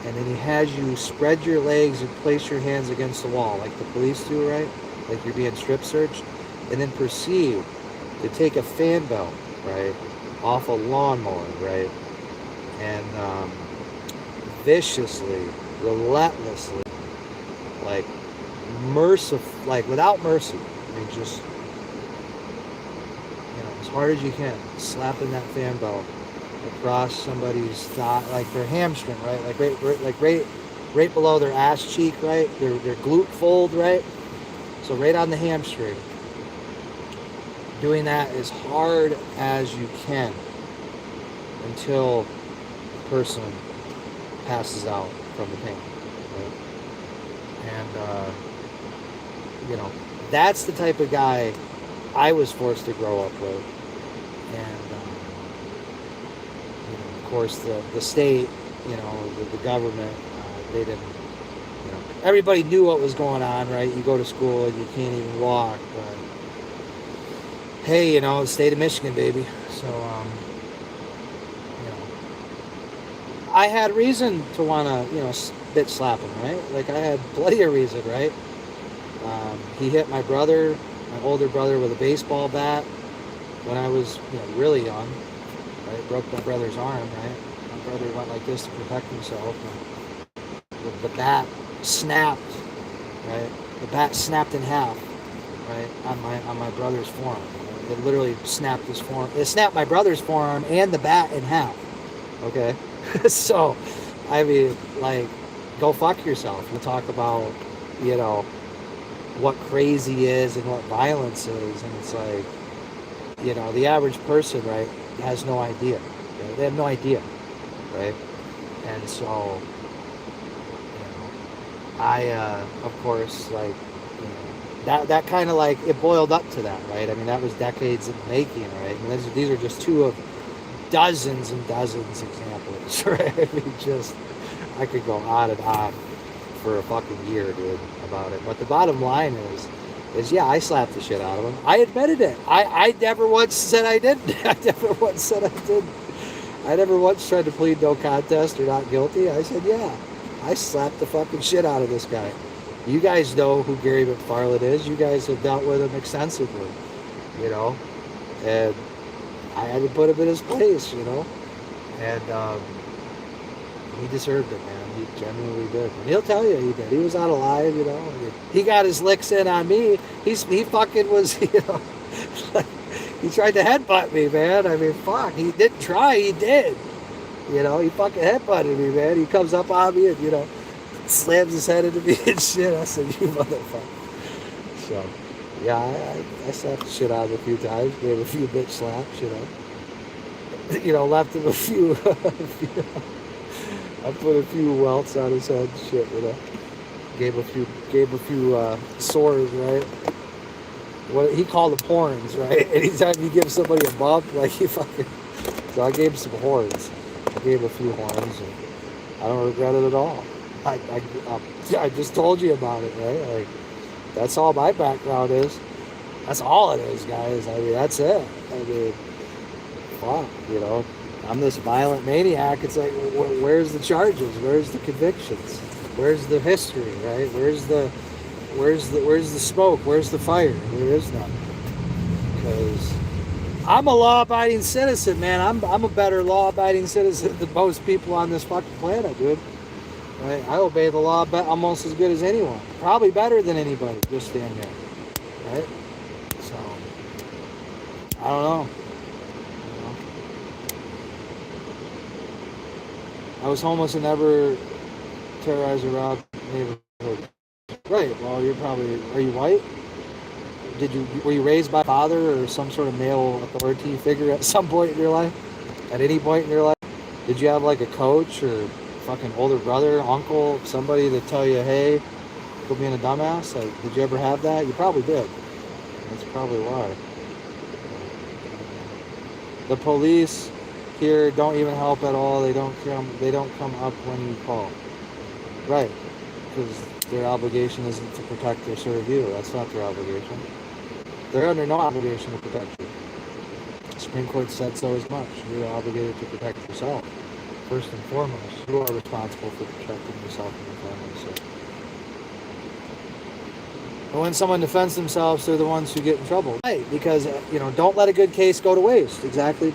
and then he has you spread your legs and place your hands against the wall, like the police do, right? Like you're being strip searched, and then proceed to take a fan belt, right, off a lawnmower, right, and viciously, relentlessly, like like without mercy, I mean, just, you know, as hard as you can, slapping that fan belt across somebody's thigh, like their hamstring, right, like right below their ass cheek, right, their glute fold, right, so right on the hamstring. Doing that as hard as you can until the person passes out from the pain, right? And you know, that's the type of guy I was forced to grow up with. And you know, of course, the state, you know, the government, they didn't, you know, everybody knew what was going on, right? You go to school and you can't even walk, but hey, you know, the state of Michigan, baby. So, you know, I had reason to want to, you know, bitch slap him, right? Like, I had plenty of reason, right? He hit my brother, my older brother, with a baseball bat when I was, you know, really young, right? Broke my brother's arm, right? My brother went like this to protect himself. And the bat snapped, right? The bat snapped in half, right, on my brother's forearm. It literally snapped his forearm. It snapped my brother's forearm and the bat in half. Okay? So, I mean, like, go fuck yourself. We'll talk about, you know, what crazy is and what violence is. And it's like, you know, the average person, right, has no idea. Right? They have no idea. Right? And so, you know, I, of course, like, that kind of like, it boiled up to that, right? I mean, that was decades in the making, right? I mean, these are just two of dozens and dozens examples, right? I mean, just, I could go on and on for a fucking year, dude, about it. But the bottom line is yeah, I slapped the shit out of him. I admitted it. I never once said I didn't. I never once said I didn't. I never once tried to plead no contest or not guilty. I said, yeah, I slapped the fucking shit out of this guy. You guys know who Gary McFarland is. You guys have dealt with him extensively, you know, and I had to put him in his place, you know, and he deserved it, man. He genuinely did. And he'll tell you he did. He was out alive, you know. He got his licks in on me. He fucking was, you know, like, he tried to headbutt me, man. I mean, fuck. He didn't try. He did. You know, he fucking headbutted me, man. He comes up on me and, you know, slams his head into me and shit. I said, you motherfucker. So, yeah, I slapped the shit out of him a few times. Gave him a few bitch slaps, you know. You know, left him a few, I put a few welts on his head and shit, you know. Gave a few sores, right? What he called them horns, right? Anytime you give somebody a bump, like he fucking. So I gave him some horns. I gave him a few horns, and I don't regret it at all. I just told you about it, right? Like, that's all my background is. That's all it is, guys. I mean, that's it. I mean, fuck, you know. I'm this violent maniac. It's like, where's the charges? Where's the convictions? Where's the history, right? Where's the, Where's the smoke? Where's the fire? There is none. Because I'm a law-abiding citizen, man. I'm a better law-abiding citizen than most people on this fucking planet, dude. Right? I obey the law almost as good as anyone. Probably better than anybody. Just stand here, right? So I don't know. I was homeless and never terrorized or robbed neighborhood. Right. Well, are you white? Were you raised by a father or some sort of male authority figure at some point in your life? At any point in your life? Did you have like a coach or fucking older brother, uncle, somebody to tell you, hey, quit being a dumbass? Like, did you ever have that? You probably did. That's probably why. The police here don't even help at all. They don't come up when you call. Right. Because their obligation isn't to protect or serve you. That's not their obligation. They're under no obligation to protect you. The Supreme Court said so as much. You're obligated to protect yourself. First and foremost, you are responsible for protecting yourself and your family. So. But when someone defends themselves, they're the ones who get in trouble. Right, because, don't let a good case go to waste. Exactly.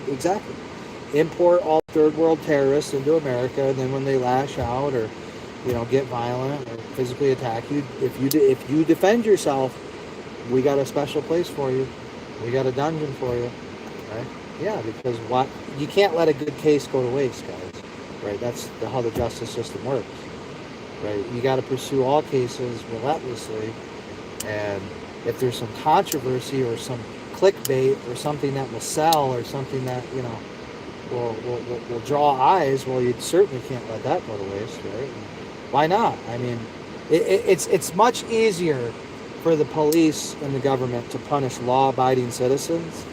Import all third world terrorists into America, and then when they lash out or, get violent or physically attack you, if you defend yourself, we got a special place for you. We got a dungeon for you, right? Yeah, because you can't let a good case go to waste, guys. Right? That's how the justice system works. Right? You got to pursue all cases relentlessly, and if there's some controversy or some clickbait or something that will sell or something that will draw eyes, well, you certainly can't let that go to waste, right? Why not? I mean, it's much easier for the police and the government to punish law-abiding citizens,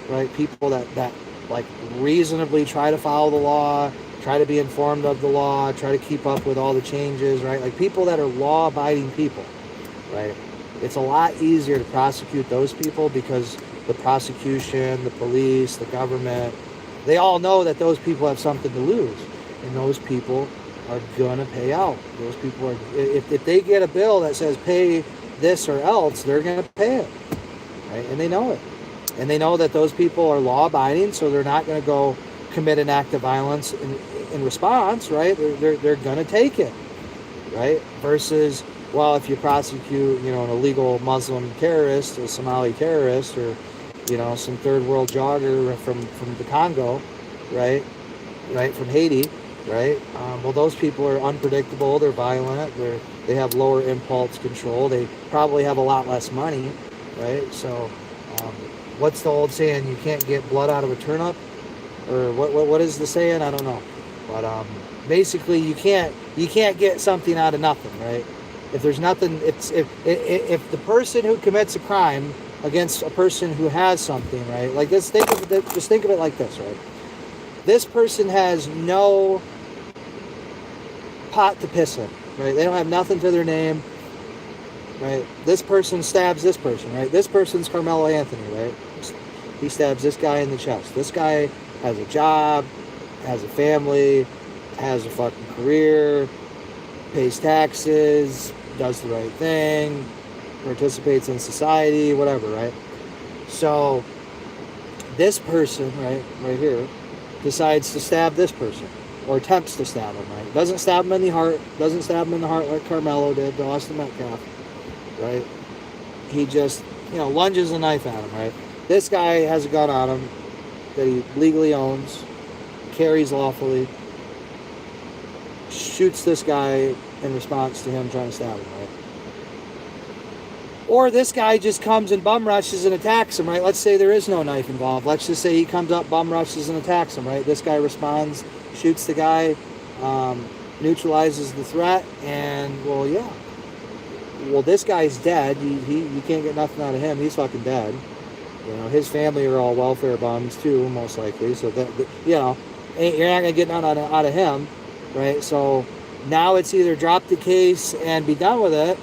right? People that like reasonably try to follow the law, try to be informed of the law, try to keep up with all the changes, right? Like people that are law-abiding people, right? It's a lot easier to prosecute those people because the prosecution, the police, the government, they all know that those people have something to lose, and those people are gonna pay out. Those people are, if they get a bill that says pay this or else, they're gonna pay it, right? And they know it, and they know that those people are law-abiding, so they're not gonna go commit an act of violence in response, right? They're gonna take it, right? Versus, well, if you prosecute, an illegal Muslim terrorist, a Somali terrorist, or some third world jogger from the Congo, right, from Haiti, right? Well, those people are unpredictable. They're violent. They have lower impulse control. They probably have a lot less money, right? So, what's the old saying? You can't get blood out of a turnip, or what is the saying? I don't know, but basically, you can't get something out of nothing, right? If there's nothing, if the person who commits a crime against a person who has something, right? Like just think of it like this, right? This person has no pot to piss in, right? They don't have nothing to their name, right? This person stabs this person, right? This person's Carmelo Anthony, right? He stabs this guy in the chest. This guy has a job, has a family, has a fucking career, pays taxes, does the right thing, participates in society, whatever, right? So this person, right here, decides to stab this person, or attempts to stab him, right? Doesn't stab him in the heart like Carmelo did to Austin Metcalf, right? He just, lunges a knife at him, right? This guy has a gun on him that he legally owns, carries lawfully, shoots this guy in response to him trying to stab him, right? Or this guy just comes and bum rushes and attacks him, right? Let's say there is no knife involved. Let's just say he comes up, bum rushes and attacks him, right? This guy responds, shoots the guy, neutralizes the threat, and, well, yeah. Well, this guy's dead. You can't get nothing out of him. He's fucking dead. His family are all welfare bums too, most likely. So, you're not going to get none out of him, right? So now it's either drop the case and be done with it,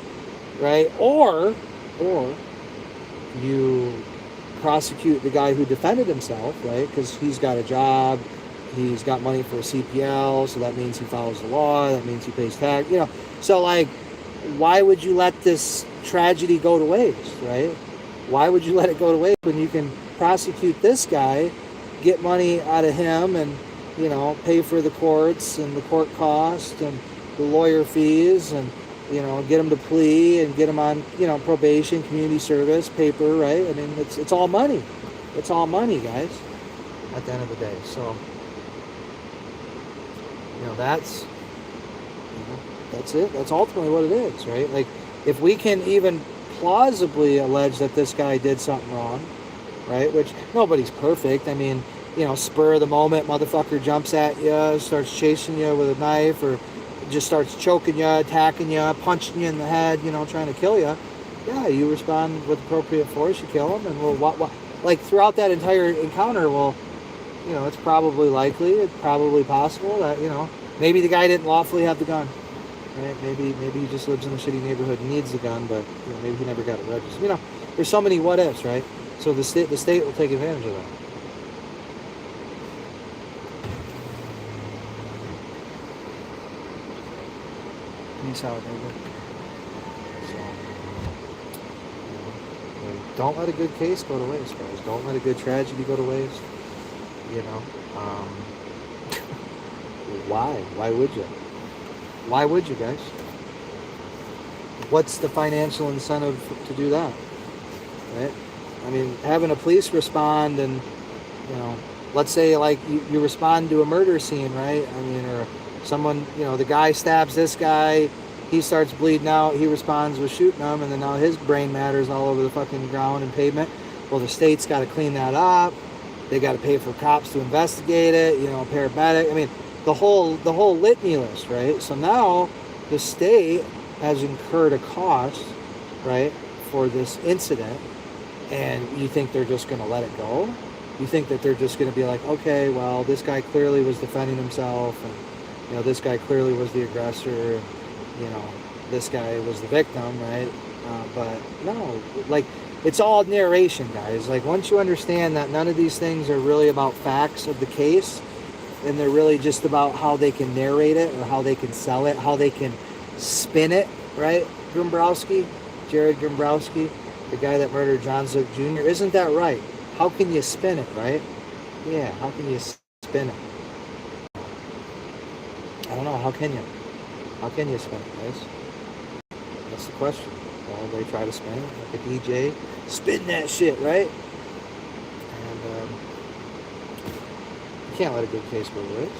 right? Or you prosecute the guy who defended himself, right? Because he's got a job, he's got money for a CPL, so that means he follows the law, that means he pays tax, So, like, why would you let this tragedy go to waste, right? Why would you let it go to waste when you can prosecute this guy, get money out of him, and pay for the courts and the court cost and the lawyer fees, and get him to plea and get him on probation, community service, paper, right? I mean, it's all money. It's all money, guys, at the end of the day. So that's it. That's ultimately what it is, right? Like, if we can even plausibly allege that this guy did something wrong, right? Which nobody's perfect. I mean, spur of the moment, motherfucker jumps at you, starts chasing you with a knife, or just starts choking you, attacking you, punching you in the head, trying to kill you. Yeah, you respond with appropriate force, you kill him, and like throughout that entire encounter, it's probably likely, it's probably possible that, maybe the guy didn't lawfully have the gun, right? Maybe he just lives in a shitty neighborhood and needs the gun, but maybe he never got it registered. There's so many what ifs, right? So the state will take advantage of that. Peace out, neighbor. So, don't let a good case go to waste, guys. Don't let a good tragedy go to waste. Why? Why would you? Why would you, guys? What's the financial incentive to do that? Right? I mean, having a police respond and, let's say like you respond to a murder scene, right? I mean, or someone, the guy stabs this guy, he starts bleeding out, he responds with shooting him, and then now his brain matter's all over the fucking ground and pavement. Well, the state's got to clean that up. They got to pay for cops to investigate it, paramedic. I mean, the whole litany list, right? So now the state has incurred a cost, right, for this incident, and you think they're just going to let it go? You think that they're just going to be like, okay, well, this guy clearly was defending himself, and this guy clearly was the aggressor, and this guy was the victim, right? But no, like, it's all narration, guys. Like, once you understand that none of these things are really about facts of the case, and they're really just about how they can narrate it, or how they can sell it, how they can spin it, right? Jared Gombrowski, the guy that murdered John Zook Jr., isn't that right? How can you spin it, right? Yeah, how can you spin it? I don't know, how can you? How can you spin it, guys? That's the question. Well, they try to spin it like a DJ. Spin that shit, right? And you can't let a good case go to waste.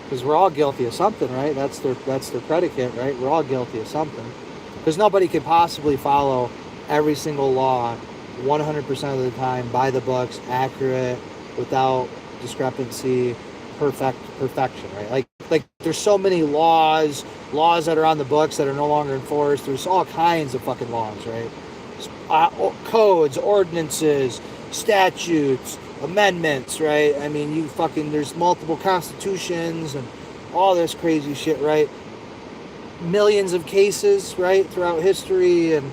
Because we're all guilty of something, right? That's their predicate, right? We're all guilty of something. Because nobody can possibly follow every single law 100% of the time, by the books, accurate, without discrepancy, perfection, right? Like there's so many laws that are on the books that are no longer enforced. There's all kinds of fucking laws, right? Codes, ordinances, statutes, amendments, right? I mean, there's multiple constitutions and all this crazy shit, right? Millions of cases, right, throughout history, and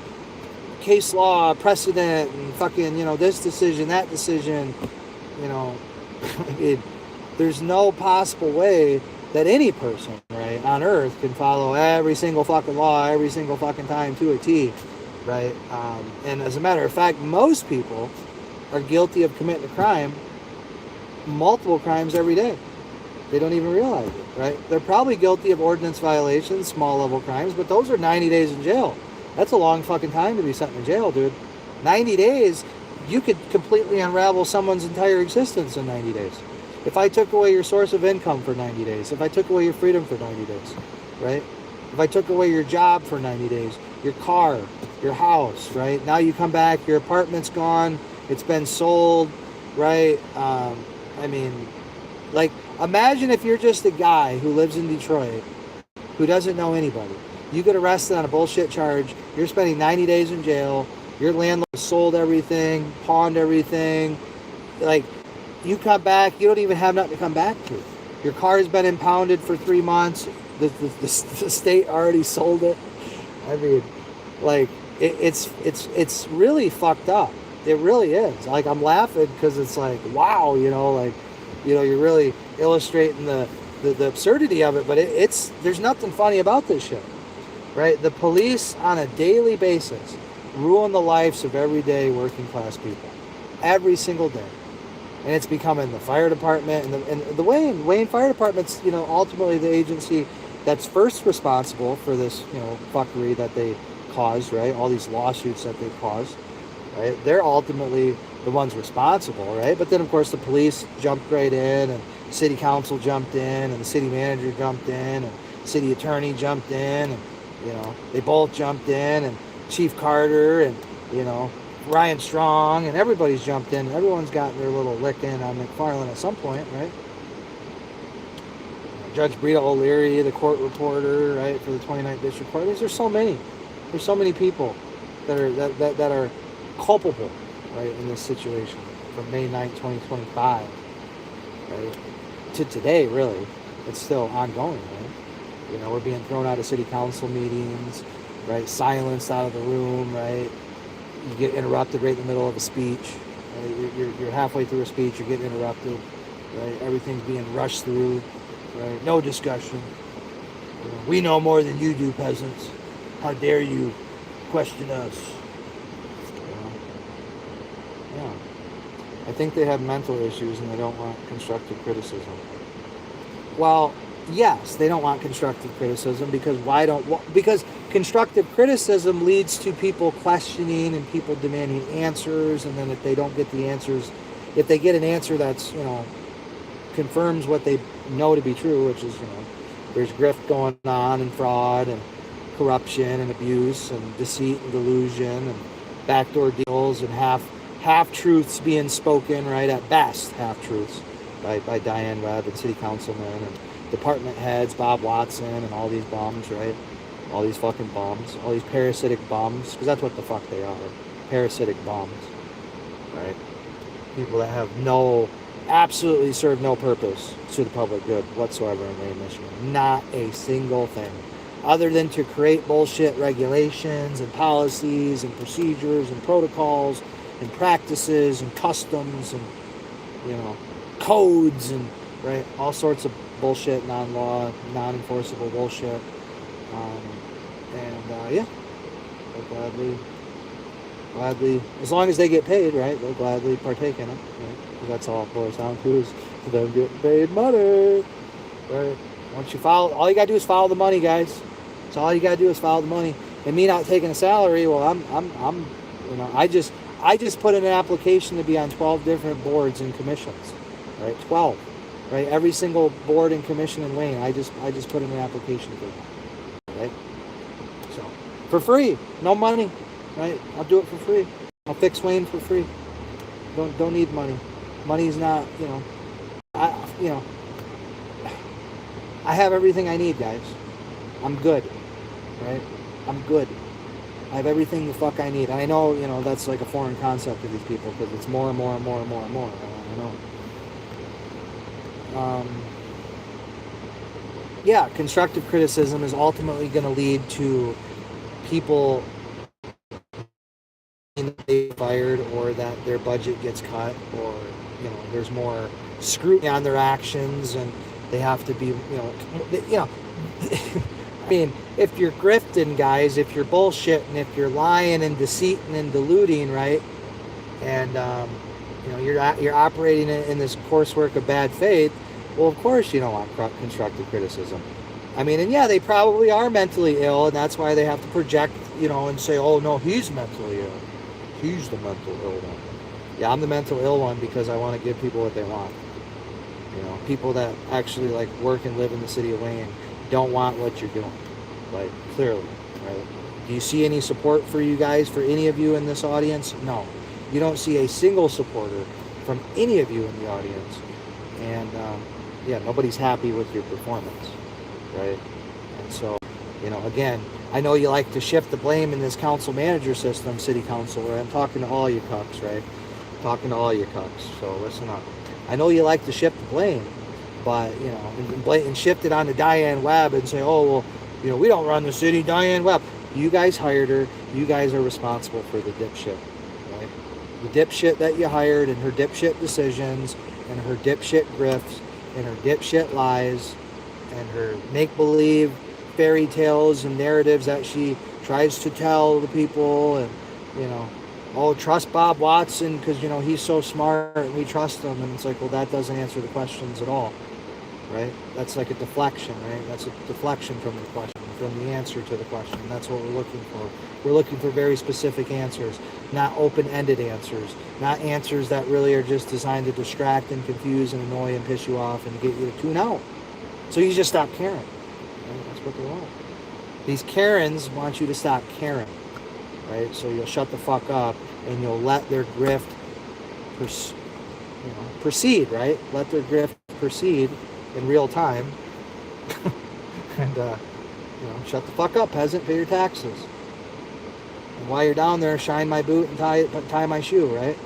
case law, precedent, and fucking, this decision, that decision, there's no possible way that any person, right, on earth can follow every single fucking law every single fucking time to a T, right? And as a matter of fact, most people are guilty of committing a crime, multiple crimes every day. They don't even realize it, right? They're probably guilty of ordinance violations, small level crimes, but those are 90 days in jail. That's a long fucking time to be sent in jail, dude. 90 days, you could completely unravel someone's entire existence in 90 days. If I took away your source of income for 90 days, if I took away your freedom for 90 days, right? If I took away your job for 90 days, your car, your house, right? Now you come back, your apartment's gone, it's been sold, right? I mean, like, imagine if you're just a guy who lives in Detroit, who doesn't know anybody. You get arrested on a bullshit charge, you're spending 90 days in jail, your landlord sold everything, pawned everything, like, you come back, you don't even have nothing to come back to. Your car has been impounded for 3 months, the state already sold it. I mean, like, it's really fucked up. It really is. Like, I'm laughing because it's like, wow, you're really illustrating the absurdity of it, but there's nothing funny about this shit. right? The police on a daily basis ruin the lives of everyday working class people every single day. And it's becoming the fire department and the Wayne Fire Department's, you know, ultimately the agency that's first responsible for this, you know, fuckery that they caused, right? All these lawsuits that they caused, right? They're ultimately the ones responsible, right? But then of course the police jumped right in, and city council jumped in, and the city manager jumped in, and city attorney jumped in, and, you know, they both jumped in, and Chief Carter, and, you know, Ryan Strong, and everybody's jumped in. Everyone's gotten their little lick in on McFarland at some point, right? Judge Brita O'Leary, the court reporter, right, for the 29th District Court. There's so many. There's so many people that are culpable, right, in this situation from May 9th, 2025, right, to today, really. It's still ongoing, right? You know, we're being thrown out of city council meetings, right, silenced out of the room, right? You get interrupted right in the middle of a speech. Right? You're halfway through a speech, you're getting interrupted. Right? Everything's being rushed through. Right? No discussion. You know, we know more than you do, peasants. How dare you question us? You know? Yeah. I think they have mental issues and they don't want constructive criticism. Well, yes, they don't want constructive criticism because because constructive criticism leads to people questioning and people demanding answers, and then if they don't get the answers, if they get an answer that's, you know, confirms what they know to be true, which is, you know, there's grift going on and fraud and corruption and abuse and deceit and delusion and backdoor deals and half truths being spoken, right, at best half truths by Diane Webb and city councilmen and department heads, Bob Watson, and all these bums, right? All these fucking bums, all these parasitic bums, because that's what the fuck they are, parasitic bums, right? People that have absolutely serve no purpose to the public good whatsoever in Wayne, Michigan. Not a single thing, other than to create bullshit regulations and policies and procedures and protocols and practices and customs and, you know, codes and, right, all sorts of bullshit, non-law, non-enforceable bullshit. Yeah, they'll gladly, as long as they get paid, right, they'll gladly partake in it, right? Because that's all it boils down to, is them getting paid money, right? Once you all you gotta do is follow the money, guys. That's all you gotta do is follow the money. And me not taking a salary, well, I'm you know, I just put in an application to be on 12 different boards and commissions, right? 12. Right, every single board and commission in Wayne, I just put in an application for that, right? So, for free, no money, right? I'll do it for free. I'll fix Wayne for free. Don't need money. Money's not, you know, I have everything I need, guys. I'm good, right? I'm good. I have everything the fuck I need. And I know, you know, that's like a foreign concept to these people because it's more and more and more and more and more. I know. Yeah, constructive criticism is ultimately going to lead to people being fired, or that their budget gets cut, or, you know, there's more scrutiny on their actions, and they have to be, you know, I mean, if you're grifting, guys, if you're bullshitting, if you're lying and deceiving and deluding, right, and you know, you're operating in this coursework of bad faith, well, of course you don't want constructive criticism. I mean, and yeah, they probably are mentally ill, and that's why they have to project, you know, and say, oh, no, he's mentally ill. He's the mental ill one. Yeah, I'm the mental ill one because I want to give people what they want. You know, people that actually, like, work and live in the city of Wayne don't want what you're doing, like, clearly, right? Do you see any support for you guys, for any of you in this audience? No. You don't see a single supporter from any of you in the audience. And, yeah, nobody's happy with your performance, right? And so, you know, again, I know you like to shift the blame in this council manager system, city council, right? I'm talking to all you cucks, right? I'm talking to all you cucks, so listen up. I know you like to shift the blame, but, you know, and shift it onto Diane Webb and say, oh, well, you know, we don't run the city, Diane Webb. You guys hired her. You guys are responsible for the dipshit, right? The dipshit that you hired, and her dipshit decisions, and her dipshit grifts, and her dipshit lies, and her make-believe fairy tales and narratives that she tries to tell the people, and you know, oh, trust Bob Watson because you know he's so smart and we trust him, and it's like, well, that doesn't answer the questions at all, right? That's like a deflection, right? That's a deflection from the question, from the answer to the question. That's what we're looking for. We're looking for very specific answers, not open-ended answers, not answers that really are just designed to distract and confuse and annoy and piss you off and get you to tune out. So you just stop caring. Right? That's what they want. These Karens want you to stop caring, right? So you'll shut the fuck up and you'll let their grift proceed, right? Let their grift proceed in real time. And, shut the fuck up, peasant, pay your taxes. And while you're down there, shine my boot and tie my shoe, right?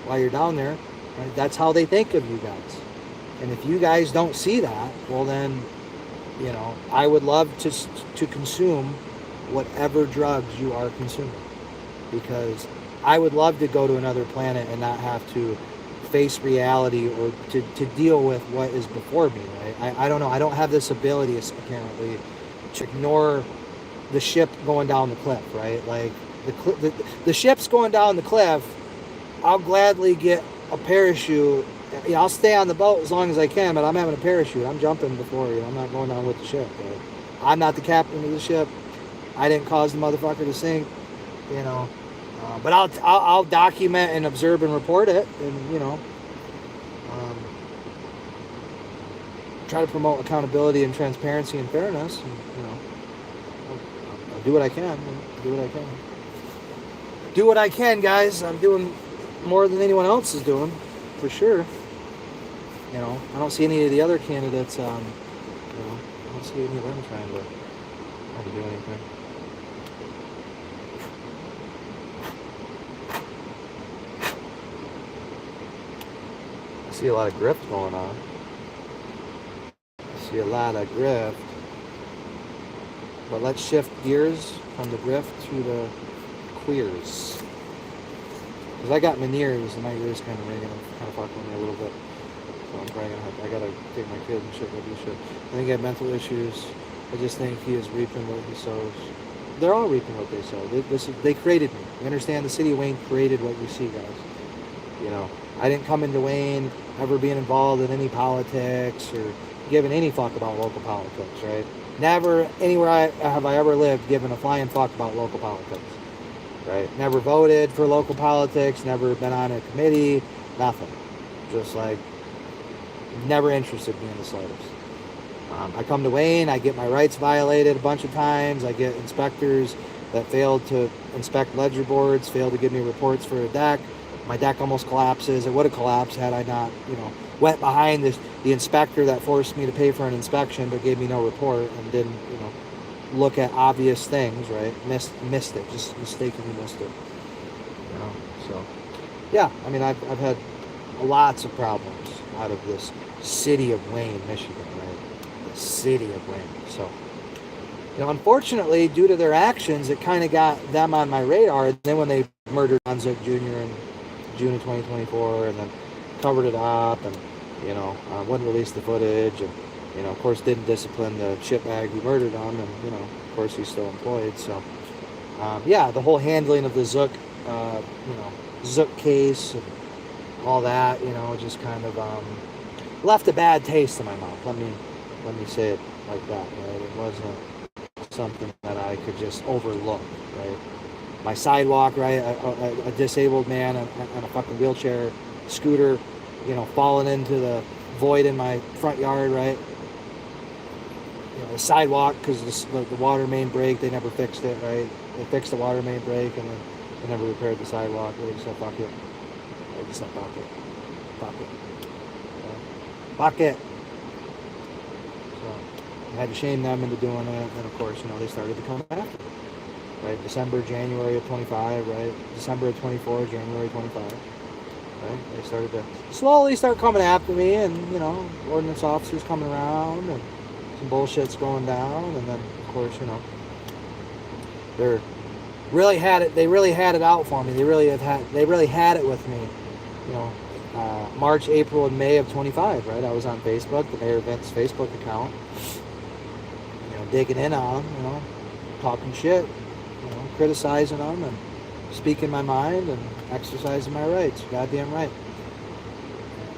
While you're down there, right? That's how they think of you guys. And if you guys don't see that, well then, I would love to consume whatever drugs you are consuming. Because I would love to go to another planet and not have to face reality or to deal with what is before me, right? I don't know. I don't have this ability, apparently, to ignore the ship going down the cliff, right? Like, the ship's going down the cliff. I'll gladly get a parachute. I'll stay on the boat as long as I can, but I'm having a parachute. I'm jumping before you. I'm not going down with the ship, right? I'm not the captain of the ship. I didn't cause the motherfucker to sink, but I'll document and observe and report it, and try to promote accountability and transparency and fairness. And, I'll do what I can. Do what I can, guys. I'm doing more than anyone else is doing, for sure. I don't see any of the other candidates. I don't see any of them trying to do anything. I see a lot of grift going on. But let's shift gears from the grift to the queers. Because I got Meniere's and my ears kind of ringing, kind of fucking with me a little bit. So I'm probably I gotta take my kid and shit, go do shit. I think I have mental issues. I just think he is reaping what he sows. They're all reaping what they sow. They created me. You understand? The city of Wayne created what you see, guys. I didn't come into Wayne ever being involved in any politics or giving any fuck about local politics, right? Never anywhere have I ever lived given a flying fuck about local politics, right? Never voted for local politics, never been on a committee, nothing. Just like, never interested me in the slightest. I come to Wayne, I get my rights violated a bunch of times, I get inspectors that failed to inspect ledger boards, failed to give me reports for a deck. My deck almost collapses. It would have collapsed had I not, went behind the inspector that forced me to pay for an inspection but gave me no report and didn't, look at obvious things, right? Missed it, just mistakenly missed it. So, yeah, I mean, I've had lots of problems out of this city of Wayne, Michigan, right? The city of Wayne. So, unfortunately, due to their actions, it kind of got them on my radar. And then when they murdered John Zook Jr. in June of 2024 and then covered it up and, wouldn't release the footage and, of course, didn't discipline the shitbag who murdered him and, of course, he's still employed. So, the whole handling of the Zook, Zook case and all that, just kind of left a bad taste in my mouth. Let me say it like that, right? It wasn't something that I could just overlook, right? My sidewalk, right? A disabled man on a fucking wheelchair, scooter, falling into the void in my front yard, right? The sidewalk, because the water main break, they never fixed it, right? They fixed the water main break and then they never repaired the sidewalk. They just said, fuck it. Fuck it. So I had to shame them into doing it. And of course, they started to come after me. Right? December, January of 25, right? December of 24, January 25. Right? They started to slowly start coming after me and, ordinance officers coming around and some bullshit's going down. And then, of course, they really had it out for me. They really had it with me. March, April, and May of 25, right? I was on Facebook, the Mayor Vince Facebook account. digging in on them, you know, talking shit, you know, criticizing them and speaking my mind and exercising my rights. Goddamn right. And,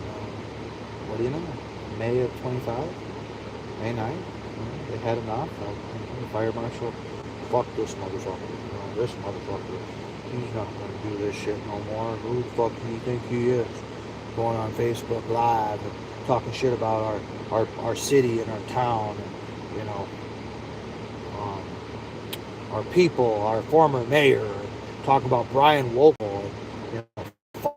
what do you know? May of 25, May 9th, they had enough. The fire marshal, fuck this motherfucker. You know, this motherfucker, he's not going to do this shit no more. Who the fuck do you think he is? Going on Facebook Live and talking shit about our city and our town and, you know, our people, our former mayor, and talk about Brian Wolfel and, you know,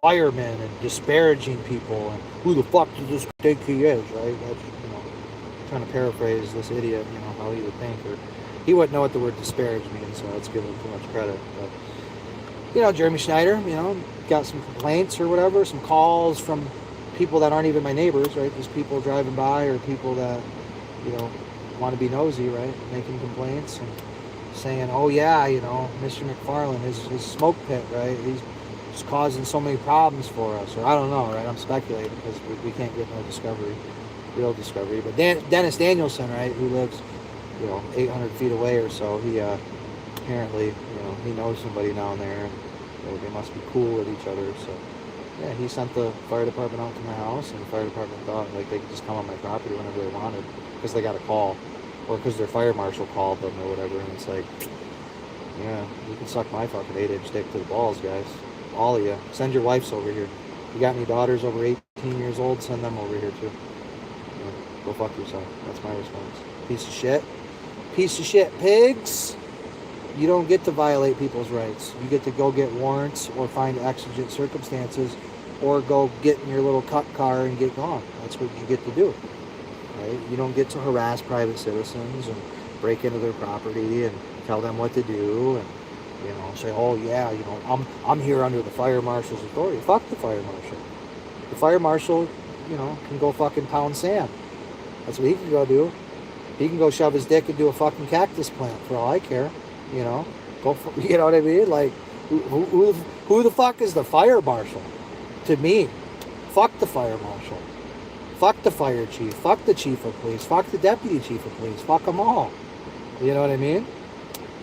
firemen and disparaging people and who the fuck does this think he is, right? That's, you know, trying to paraphrase this idiot, you know, how he would think, or he wouldn't know what the word disparage means, so let's give him too much credit. But, you know, Jeremy Schneider, you know, got some complaints or whatever, some calls from people that aren't even my neighbors, right? Just people driving by or people that, you know, want to be nosy, right? Making complaints and saying, oh yeah, you know, Mr. McFarland, his smoke pit, right? He's just causing so many problems for us, or I don't know, right? I'm speculating because we can't get no real discovery. But Dennis Danielson, right, who lives, you know, 800 feet away or so, he apparently, you know, he knows somebody down there, and they must be cool with each other. So yeah, he sent the fire department out to my house, and the fire department thought like they could just come on my property whenever they wanted because they got a call, or because their fire marshal called them or whatever. And it's like, yeah, you can suck my fucking 8-inch dick to the balls, guys. All of you. Send your wives over here. You got any daughters over 18 years old? Send them over here too. Yeah, go fuck yourself. That's my response. Piece of shit. Piece of shit pigs. You don't get to violate people's rights. You get to go get warrants or find exigent circumstances or go get in your little cut car and get gone. That's what you get to do. Right? You don't get to harass private citizens and break into their property and tell them what to do and, you know, say, oh yeah, you know, I'm here under the fire marshal's authority. Fuck the fire marshal. The fire marshal, you know, can go fucking pound sand. That's what he can go do. He can go shove his dick into a fucking cactus plant for all I care. You know, go for, you know what I mean? Like, who the fuck is the fire marshal? To me, fuck the fire marshal. Fuck the fire chief. Fuck the chief of police. Fuck the deputy chief of police. Fuck them all. You know what I mean?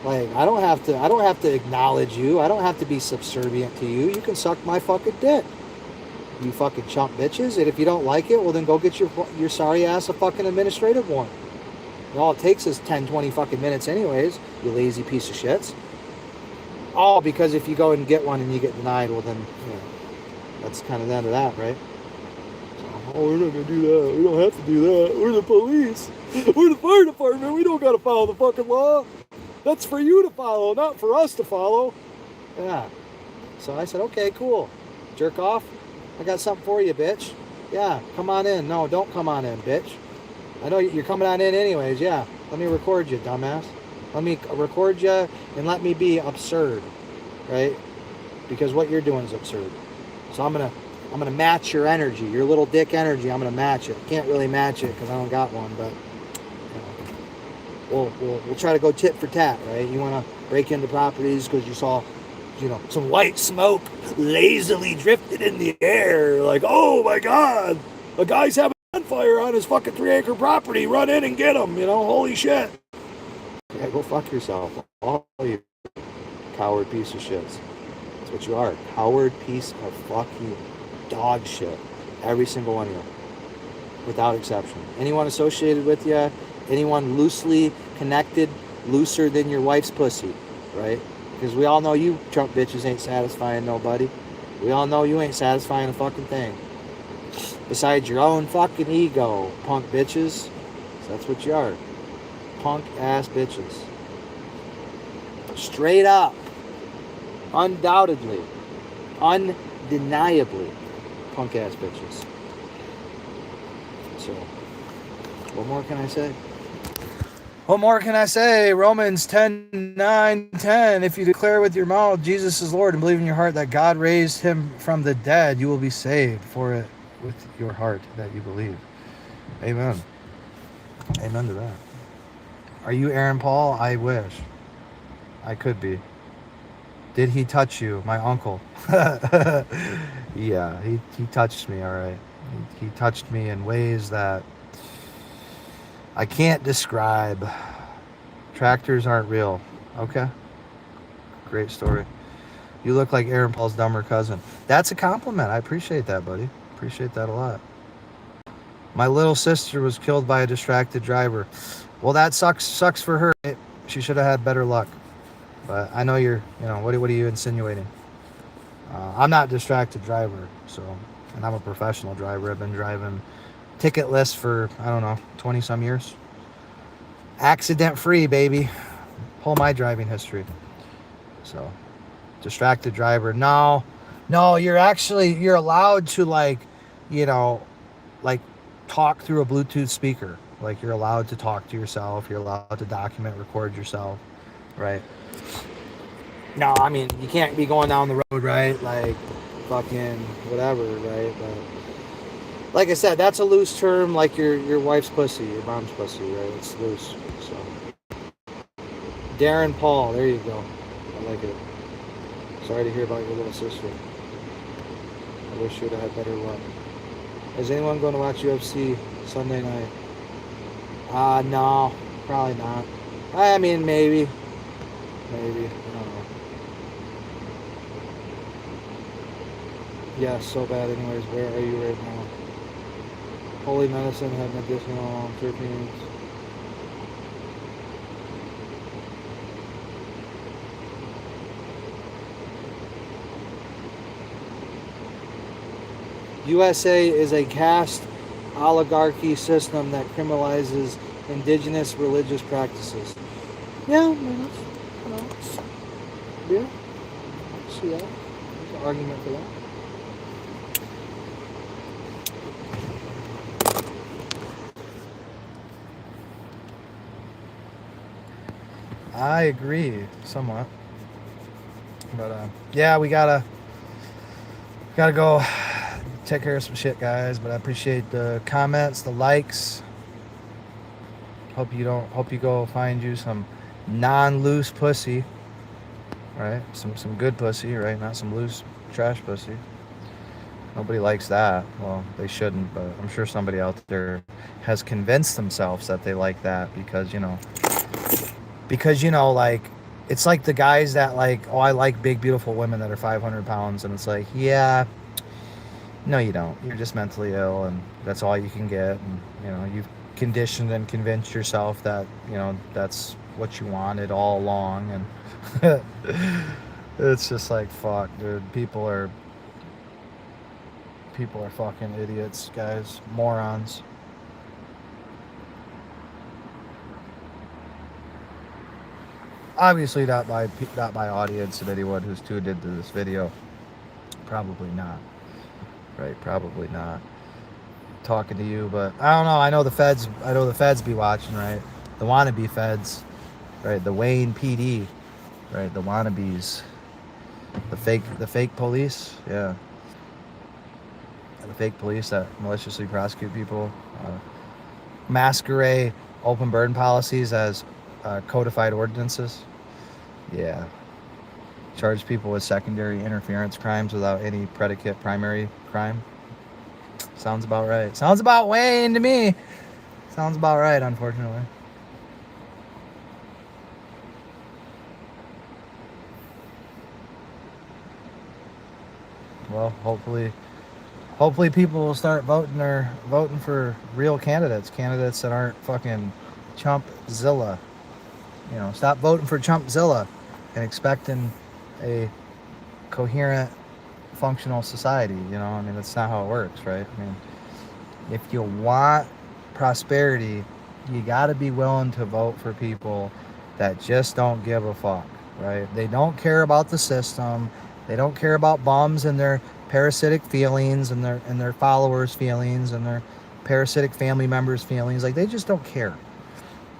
Like, I don't have to acknowledge you. I don't have to be subservient to you. You can suck my fucking dick, you fucking chump bitches. And if you don't like it, well then go get your sorry ass a fucking administrative warrant. And all it takes is 10, 20 fucking minutes anyways, you lazy piece of shits. All because if you go and get one and you get denied, well then, you know, that's kind of the end of that, right? So, oh, we're not going to do that. We don't have to do that. We're the police. We're the fire department. We don't got to follow the fucking law. That's for you to follow, not for us to follow. Yeah. So I said, okay, cool. Jerk off. I got something for you, bitch. Yeah, come on in. No, don't come on in, bitch. I know you're coming on in anyways, yeah. Let me record you, dumbass. Let me record you and let me be absurd, right? Because what you're doing is absurd. So I'm gonna match your energy, your little dick energy. I'm gonna match it. Can't really match it because I don't got one, but you know, we'll try to go tit for tat, right? You want to break into properties because you saw, you know, some white smoke lazily drifted in the air. Like, oh my God, a guy's having fire on his fucking 3-acre property. Run in and get him, you know, holy shit. Yeah, go fuck yourself. All you coward piece of shits. That's what you are. Coward piece of fucking dog shit. Every single one of you. Without exception. Anyone associated with you, anyone loosely connected, looser than your wife's pussy, right? Because we all know you Trump bitches ain't satisfying nobody. We all know you ain't satisfying a fucking thing. Besides your own fucking ego, punk bitches. So that's what you are. Punk ass bitches. Straight up. Undoubtedly. Undeniably. Punk ass bitches. So, what more can I say? What more can I say? Romans 10:9-10. If you declare with your mouth Jesus is Lord and believe in your heart that God raised him from the dead, you will be saved. For it with your heart that you believe. Amen. Amen to that. Are you Aaron Paul? I wish. I could be. Did he touch you? My uncle. Yeah, he touched me, all right. He touched me in ways that I can't describe. Tractors aren't real. Okay. Great story. You look like Aaron Paul's dumber cousin. That's a compliment. I appreciate that, buddy. Appreciate that a lot. My little sister was killed by a distracted driver. Well, that sucks for her. She should have had better luck. But I know what are you insinuating? I'm not a distracted driver, and I'm a professional driver. I've been driving ticketless for, I don't know, 20 some years. Accident free, baby. Pull my driving history. So, distracted driver. No, you're allowed to like talk through a Bluetooth speaker. Like you're allowed to talk to yourself. You're allowed to document, record yourself, right? No, I mean, you can't be going down the road, right? Like fucking whatever, right? But like I said, that's a loose term, like your wife's pussy, your mom's pussy, right? It's loose. So Darren Paul, there you go. I like it. Sorry to hear about your little sister. I wish you would have had better luck. Is anyone going to watch UFC Sunday night? No, probably not. I mean, maybe. I don't know. Yeah, so bad anyways. Where are you right now? Holy medicine had medicinal terpenes. USA is a caste oligarchy system that criminalizes indigenous religious practices. Yeah, I mean, yeah. See that? There's an argument for that. I agree somewhat, but yeah, we gotta go take care of some shit, guys. But I appreciate the comments, the likes. Hope you go find you some non-loose pussy, right? Some good pussy, right? Not some loose trash pussy. Nobody likes that. Well, they shouldn't, but I'm sure somebody out there has convinced themselves that they like that because like it's like the guys that like, oh, I like big beautiful women that are 500 pounds, and it's like, yeah, no you don't, you're just mentally ill and that's all you can get, and you've conditioned and convinced yourself that that's what you wanted all along, and it's just like, fuck, dude, people are fucking idiots, guys, morons. Obviously not by audience and anyone who's tuned into this video. Probably not. Right, probably not. Talking to you, but I don't know. I know the feds be watching, right? The wannabe feds, right? The Wayne PD, right? The wannabes, the fake police, yeah. The fake police that maliciously prosecute people, masquerade open burn policies as codified ordinances. Yeah. Charge people with secondary interference crimes without any predicate primary crime. Sounds about right. Sounds about Wayne to me. Sounds about right, unfortunately. Well, hopefully people will start voting for real candidates that aren't fucking Chumpzilla. Stop voting for Chumpzilla and expecting a coherent, functional society. I mean, that's not how it works, right? I mean, if you want prosperity, you got to be willing to vote for people that just don't give a fuck, right? They don't care about the system. They don't care about bums and their parasitic feelings and their followers' feelings and their parasitic family members' feelings. Like, they just don't care.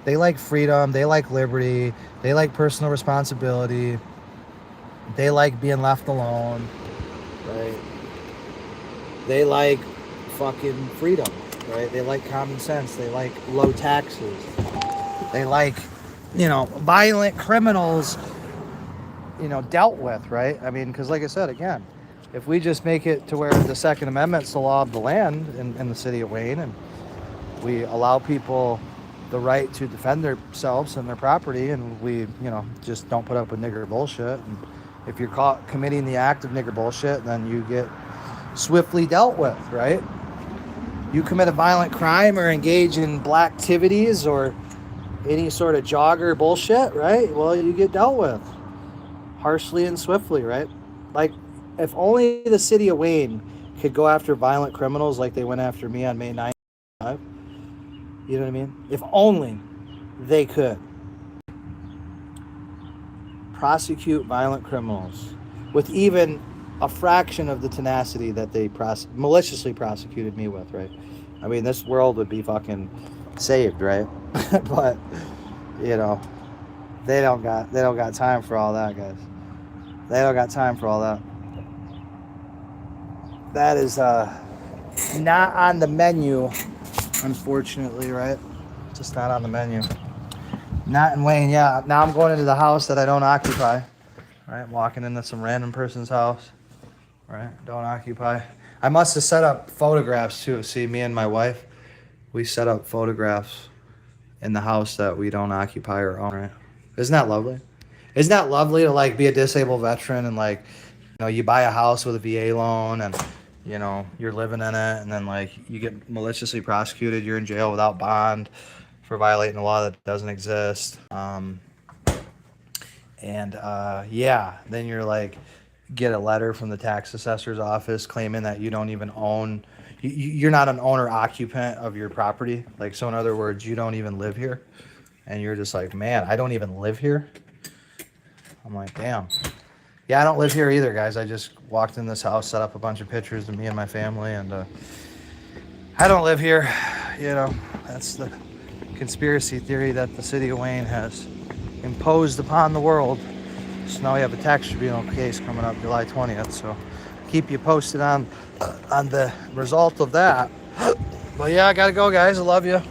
They like freedom. They like liberty. They like personal responsibility. They like being left alone, right? They like fucking freedom, right? They like common sense. They like low taxes. They like, violent criminals, dealt with, right? I mean, because like I said, again, if we just make it to where the Second Amendment's the law of the land in the city of Wayne, and we allow people the right to defend themselves and their property, and we, you know, just don't put up with nigger bullshit. And if you're caught committing the act of nigger bullshit, then you get swiftly dealt with, right? You commit a violent crime or engage in black activities or any sort of jogger bullshit, right? Well, you get dealt with harshly and swiftly, right? Like, if only the city of Wayne could go after violent criminals like they went after me on May 9th, you know what I mean? If only they could prosecute violent criminals with even a fraction of the tenacity that they maliciously prosecuted me with, right? I mean, this world would be fucking saved, right? But, you know, they don't got time for all that, guys. They don't got time for all that. That is not on the menu, unfortunately, right? Just not on the menu. Not in Wayne, yeah. Now I'm going into the house that I don't occupy. Right? I'm walking into some random person's house. Right? Don't occupy. I must have set up photographs too. See, me and my wife, we set up photographs in the house that we don't occupy or own, right? Isn't that lovely? Isn't that lovely to like be a disabled veteran and like, you know, you buy a house with a VA loan and, you know, you're living in it and then like you get maliciously prosecuted, you're in jail without bond for violating a law that doesn't exist. Yeah, then you're like, get a letter from the tax assessor's office claiming that you don't even own, you're not an owner occupant of your property. Like, so in other words, you don't even live here. And you're just like, man, I don't even live here. I'm like, damn. Yeah, I don't live here either, guys. I just walked in this house, set up a bunch of pictures of me and my family, and I don't live here. You know, that's the conspiracy theory that the city of Wayne has imposed upon the world. So now we have a tax tribunal case coming up July 20th. So keep you posted on the result of that. But yeah, I gotta go, guys. I love you.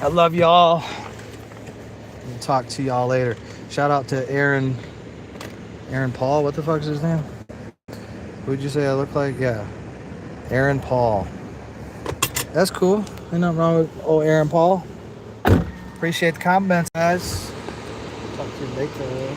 I love y'all. I'll talk to y'all later. Shout out to Aaron Paul. What the fuck is his name? Who'd you say I look like? Yeah, Aaron Paul. That's cool. Ain't nothing wrong with Aaron Paul. Appreciate the comments, guys. Talk to you later.